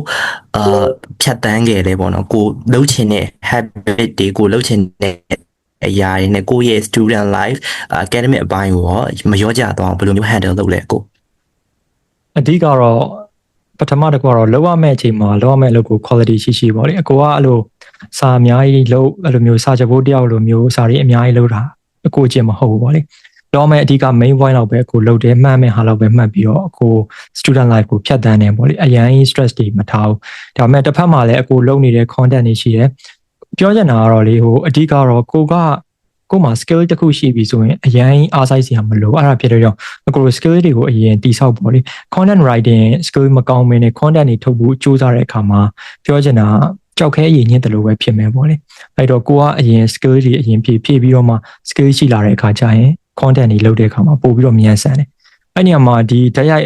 ဖြတ်တန်းခဲ့လဲပေါ့နော်ကိုလှုပ်ချင်တဲ့ habit တွေကိုလှုပ်ချင်တဲ့အရာတွေနဲ့ကိုရဲ့ student life academic အပိုင်းကိုရောမရောကြတော့ဘယ်လိုမျိုး handle လုပ်လဲကိုအဓိကတော့ပထမတစ်ခုကတော့လောက်ရမယ့်အချိန်မှာလောက်ရမယ့်အလုပ်ကို quality ရှိပေါ့လေကအဲ့လိုစာအများကြီးလုပ်အဲ့လိုမျိုးစာချက်ဖို့တယောက်လိုမျိုးစာတွေအများကြီးလုပ်တာအကျင့်မဟုတ်ဘူးပေါ့လေလောက်မယ့်အဓိက main point လောက်ပဲလုပ်တယ်မှတ်မယ်ဟာလောက်ပဲမှတ်ပြီးတော့student life ကိုဖြတ်တန်းတယ်ပေါ့လေအရင် stress တွေမထားဘူးဒါပေမဲ့တစ်ဖက်မှာလည်းလုပ်နေတဲ့ content တွေရှိတယ်ပြောချင်တာကတော့လေအဓိကတော့ကိုမှာ skill တစ်ခုရှိပြီဆိုရင်အရင်အားစိုက်စရာမလိုအဲ့ဒါဖြစ်တဲ့ကြောင့်skill တွေကိုအရင်တိဆောက်ပေါ့လေ content writing skill မကောင်းမင်းနဲ့ content တွေထုတ်ဖို့စူးစမ်းတဲ့အခါမှာပြောချင်တာကြောက်ခဲအရင်ညစ်တယ်လို့ပဲဖြစ်မယ်ပေါ့လေအဲ့တော့ကိုကအရင် skill တွေအရင်ဖြည့်ပြီးတော့မှ skill ရှိလာတဲ့အခါကျရင် content တွေလုပ်တဲ့အခါမှာပို့ပြီးတော့မြန်ဆန်တယ်အဲ့ဒီမှာဒီတိုက်ရိုက်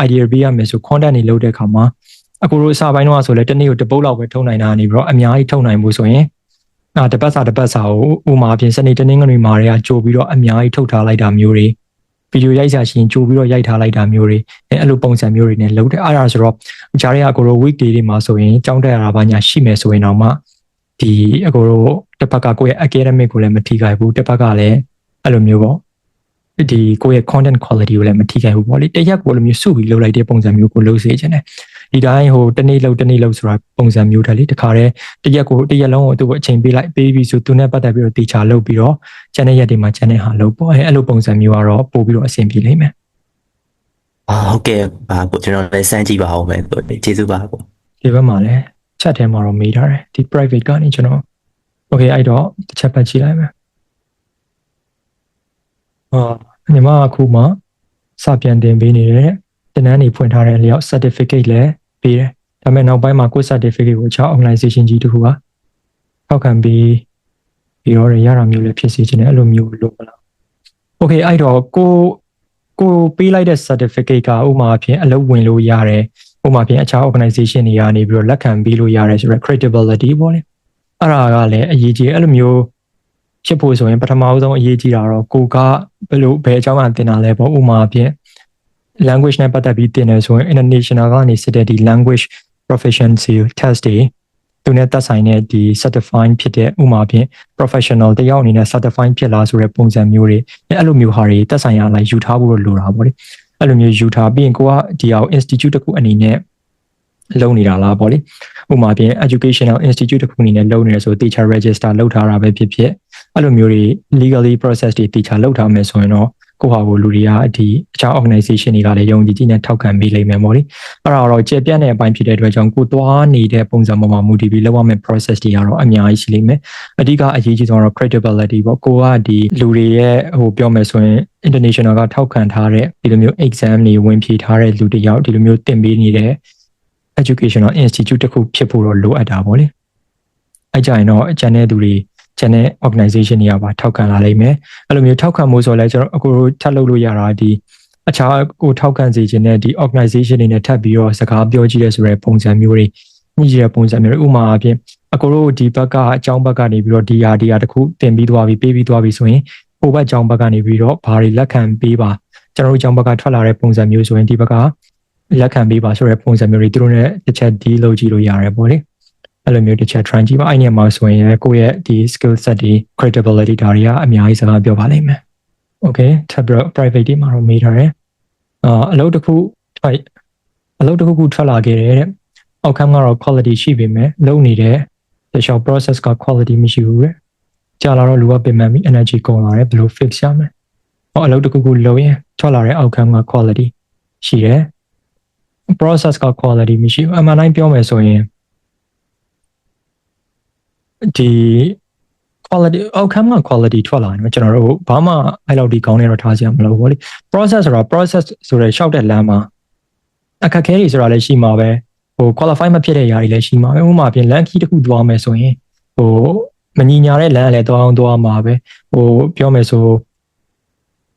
idea ပေးရမယ်ဆို content တွေလုပ်တဲ့အခါမှာတို့အစပိုင်းတော့ဆိုလဲတစ်နေ့ကိုတစ်ပုတ်လောက်ပဲထုတ်နိုင်တာနေပြီးတော့အများကြီးထုတ်နိုင်မှုဆိုရင်တပတ်စာကိုဥမာအပြင်စနေတနင်္ဂနွေမှာတွေကကြိုပြီးတော့အများကြီးထုတ်ထားလိုက်တာမျိုးတွေဗီဒီယိုရိုက်စာရှင်ကြိုပြီးတော့ရိုက်ထားလိုက်တာမျိုးတွေအဲ့လိုပုံစံမျိုးတွေနဲ့လုပ်တယ်အဲ့ဒါဆိုတော့ဂျားတွေကweekday တွေမှာဆိုရင်ကြောင်းတက်ရတာဘာညာရှိမယ်ဆိုရင်တော့မှဒီတို့တစ်ဖက်ကကိုယ့်ရဲ့ academic ကိုလည်းမထိခိုက်ဘူးတစ်ဖက်ကလည်းအဲ့လိုမျိုးပေါ့ဒီကိုယ့်ရဲ့ content quality ကိုလည်းမထိခိုက်ဘူးပေါ့လေတရက်ကိုလိုမျိုးစုပြီးလုပ်လိုက်တဲ့ပုံစံမျိုးကိုလုပ်စေချင်တယ်ဒီတိုင်းတနေ့လောက်ဆိုတာပုံစံမျိုးတယ်လေတခါတည်းတရက်လုံးကိုသူ့အချိန်ပေးလိုက်ပေးပြီးဆိုသူနဲ့ပတ်သက်ပြီးတော့တေချာလုပ်ပြီးတော့ကျန်တဲ့ရက်တွေမှာကျန်တဲ့ဟာလုပ်ပေါ့အဲ့လိုပုံစံမျိုးကတော့ပို့ပြီးတော့အဆင်ပြေလိမ့်မယ်ဟုတ်ကဲ့ပါကိုကျွန်တော်လည်းစမ်းကြည့်ပါဦးမယ်ကျေးဇူးပါကိုဒီဘက်မှာလည်း chat ထဲမှာတော့မေးထားတယ်ဒီ private ကနေကျွန်တော် okay အဲ့တော့တစ်ချက်ပတ်ကြည့်လိုက်မယ်ညီမအခုမှစပြန်တင်ပေးနေတဲ့တင်နန်းနေဖွင့်ထားတဲ့အလျောက် certificate လည်းပေးတယ်ဒါပေမဲ့နောက်ပိုင်းမှာကို certificate ကိုအခြား organization ကြီးတခုကထောက်ခံပြီးတော့ရတာမျိုးလည်းဖြစ်စေချင်တယ်အဲ့လိုမျိုးလုပ်မလား okay အဲ့တော့ကိုပေးလိုက်တဲ့ certificate ကဥပမာအဖြစ်အလုပ်ဝင်လို့ရတယ်ဥပမာအဖြစ်အခြား organization တွေကနေပြီးတော့လက်ခံပြီးလို့ရတယ်ဆိုတော့ credibility ပေါ့လေအဲ့ဒါကလည်းအရေးကြီးအဲ့လိုမျိုးဖြစ်ဖို့ဆိုရင်ပထမဆုံးအရေးကြီးတာတော့ကိုကဘယ်အကြောင်းအရာသင်တာလဲပေါ့ဥပမာအဖြစ်language နဲ့ပတ်သက်ပြီးသင်တယ်ဆိုရင် international ကနေစစ်တဲ့ဒီ language proficiency test တွေ သူနဲ့သက်ဆိုင်တဲ့ဒီ certifying ဖြစ်တဲ့ဥမာဖြင့် professional တယောက်အနေနဲ့ certifying ဖြစ်လားဆိုတဲ့ပုံစံမျိုးတွေအဲ့လိုမျိုးဟာတွေသက်ဆိုင်ရာလိုက်ယူထားဖို့လိုတာပေါ့လေအဲ့လိုမျိုးယူထားပြီးရင်ကိုကဒီအောင် institute တစ်ခုအနေနဲ့လုပ်နေတာလားပေါ့လေဥပမာဖြင့် educational institute တစ်ခုအနေနဲ့လုပ်နေရဆို teacher register လုပ်ထားတာပဲဖြစ်ဖြစ်အဲ့လိုမျိုးတွေ legally process တွေ teacher လုပ်ထားမယ်ဆိုရင်တော့ကိုဟာကိုလူတွေကဒီအခြား organization တွေကလည်းယုံကြည်ကြည်နဲ့ထောက်ခံပေးလိမ့်မယ်ပေါ့လေအဲ့ဒါတော့ကျေပြန့်တဲ့အပိုင်းဖြစ်တဲ့အတွက်ကြောင့်ကိုသွားနေတဲ့ပုံစံပေါ်မှာ motivate ပြီးလုပ်ရမယ့် process တွေကတော့အများကြီးရှိလိမ့်မယ်အဓိကအရေးကြီးဆုံးကတော့ credibility ပေါ့ကိုကဒီလူတွေရဲ့ဟိုပြောမယ်ဆိုရင် international ကထောက်ခံထားတဲ့ဒီလိုမျိုး exam တွေဝင်ဖြေထားတဲ့လူတွေရောက်ဒီလိုမျိုးသင်ပေးနေတဲ့ educational institute တစ်ခုဖြစ်ဖို့တော့လိုအပ်တာပေါ့လေအဲ့ကြရင်တော့အကျန်တဲ့သူတွေကျန်တဲ့ organization တွေကပါထောက်ခံလာလိမ့်မယ်အဲ့လိုမျိုးထောက်ခံမှုဆိုလဲကျွန်တော်အခုထပ်လုပ်လို့ရတာဒီအခြားကိုထောက်ခံစေခြင်းနဲ့ဒီ organization တွေနဲ့ထပ်ပြီးတော့စကားပြောကြည့်ရဲဆိုတဲ့ပုံစံမျိုးတွေညှိရတဲ့ပုံစံမျိုးတွေဥပမာအပြင်အခုတို့ဒီဘက်ကအကြောင်းဘက်ကနေပြီးတော့ဒီဟာတစ်ခုတင်ပြီးသွားပြီးပေးပြီးသွားပြီးဆိုရင်ဟိုဘက်အကြောင်းဘက်ကနေပြီးတော့ဘာတွေလက်ခံပေးပါကျွန်တော်တို့အကြောင်းဘက်ကထွက်လာတဲ့ပုံစံမျိုးဆိုရင်ဒီဘက်ကလက်ခံပေးပါဆိုတဲ့ပုံစံမျိုးတွေသူတို့နဲ့တစ်ချက် deal လုပ်ကြည့်လို့ရတယ်ပေါ့လေအဲ့လိုမျိုးတစ်ချက် try ကြည့်ပါအဲ့နေရာမှာဆိုရင်ကိုယ့်ရဲ့ဒီ skill set တွေ credibility ဒါတွေကအများကြီးစကားပြောပါလိမ့်မယ် okay tablet private ဒီမှာတော့မေးထားတယ်အလုပ်တစ်ခုထွက်လာခဲ့တယ်တဲ့ outcome ကတော့ quality ရှိပေမဲ့လုပ်နေတဲ့တခြား process က quality မရှိဘူးတဲ့ကြာလာတော့လူကပြင်မှန်ပြီး energy ကုန်လာတယ်ဘယ်လို fix ရမလဲအလုပ်တစ်ခုလုပ်ရင်ထွက်လာတဲ့ outcome က quality ရှိတယ် process က quality မရှိဘူးအမှန်တိုင်းပြောမယ်ဆိုရင်ဒီ quality outcome က quality ထွက်လာတယ်ကျွန်တော်တို့ဘာမှအဲ့လောက်ဒီကောင်းနေတော့ထားစရာမလိုဘူးလေ process ဆိုတာ process ဆိုတဲ့ရှောက်တဲ့လမ်းမှာအခက်အခဲတွေဆိုတာလည်းရှိမှာပဲဟို qualify မဖြစ်တဲ့ຢာတွေလည်းရှိမှာပဲဥပမာပြင် lane key တစ်ခုသွားမယ်ဆိုရင်ဟိုမညီညာတဲ့လမ်းလည်းသွားမှာပဲဟိုပြောမယ်ဆို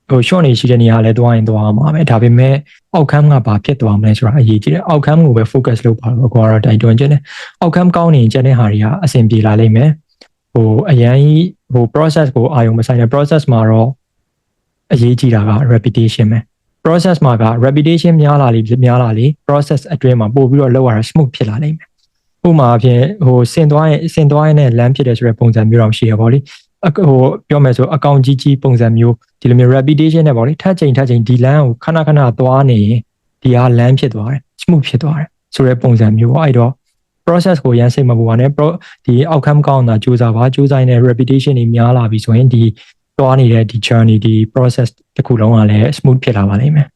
ဟို short နေရှိတဲ့နေရာလည်းသွားမှာပဲဒါပေမဲ့ outcome ကဘာဖြစ်သွားမလဲဆိုတာအရေးကြီးတယ် outcome ကိုပဲ focus လုပ်ပါတော့ကိုကတော့တိုက်တွန်းခြင်းတယ် outcome ကောင်းနေရင်ကျန်တဲ့ဟာတွေကအဆင်ပြေလာလိမ့်မယ်ဟိုအရင်ဟို process ကိုအာရုံမဆိုင်တဲ့ process မှာတော့အရေးကြီးတာက repetition ပဲ process မှာက repetition များလာလေ process အတွင်းမှာပို့ပြီးတော့လောက်ရတာ smooth ဖြစ်လာလိမ့်မယ်ဥပမာအဖြစ်ဟိုဆင်သွားရင်နဲ့ land ဖြစ်တယ်ဆိုတဲ့ပုံစံမျိုးတော့ရှိရပါလိမ့်ဟိုပြောမယ်ဆိုအကောင့်ကြီးပုံစံမျိုးဒီလိုမျိုး repetition နဲ့ပေါ့လေထပ်ချိန်ဒီ land ကိုခဏသွားနေရင်ဒီဟာ land ဖြစ်သွားတယ် smooth ဖြစ်သွားတယ်ဆိုတဲ့ပုံစံမျိုးပေါ့အဲ့တော့ process ကိုရန်စိတ်မပူပါနဲ့ဒီ outcome ကောင်းတာစူးစမ်းနေတဲ့ repetition တွေများလာပြီဆိုရင်ဒီသွားနေတဲ့ဒီ journey ဒီ process တစ်ခုလုံးကလည်း smooth ဖြစ်လာပါလိမ့်မယ်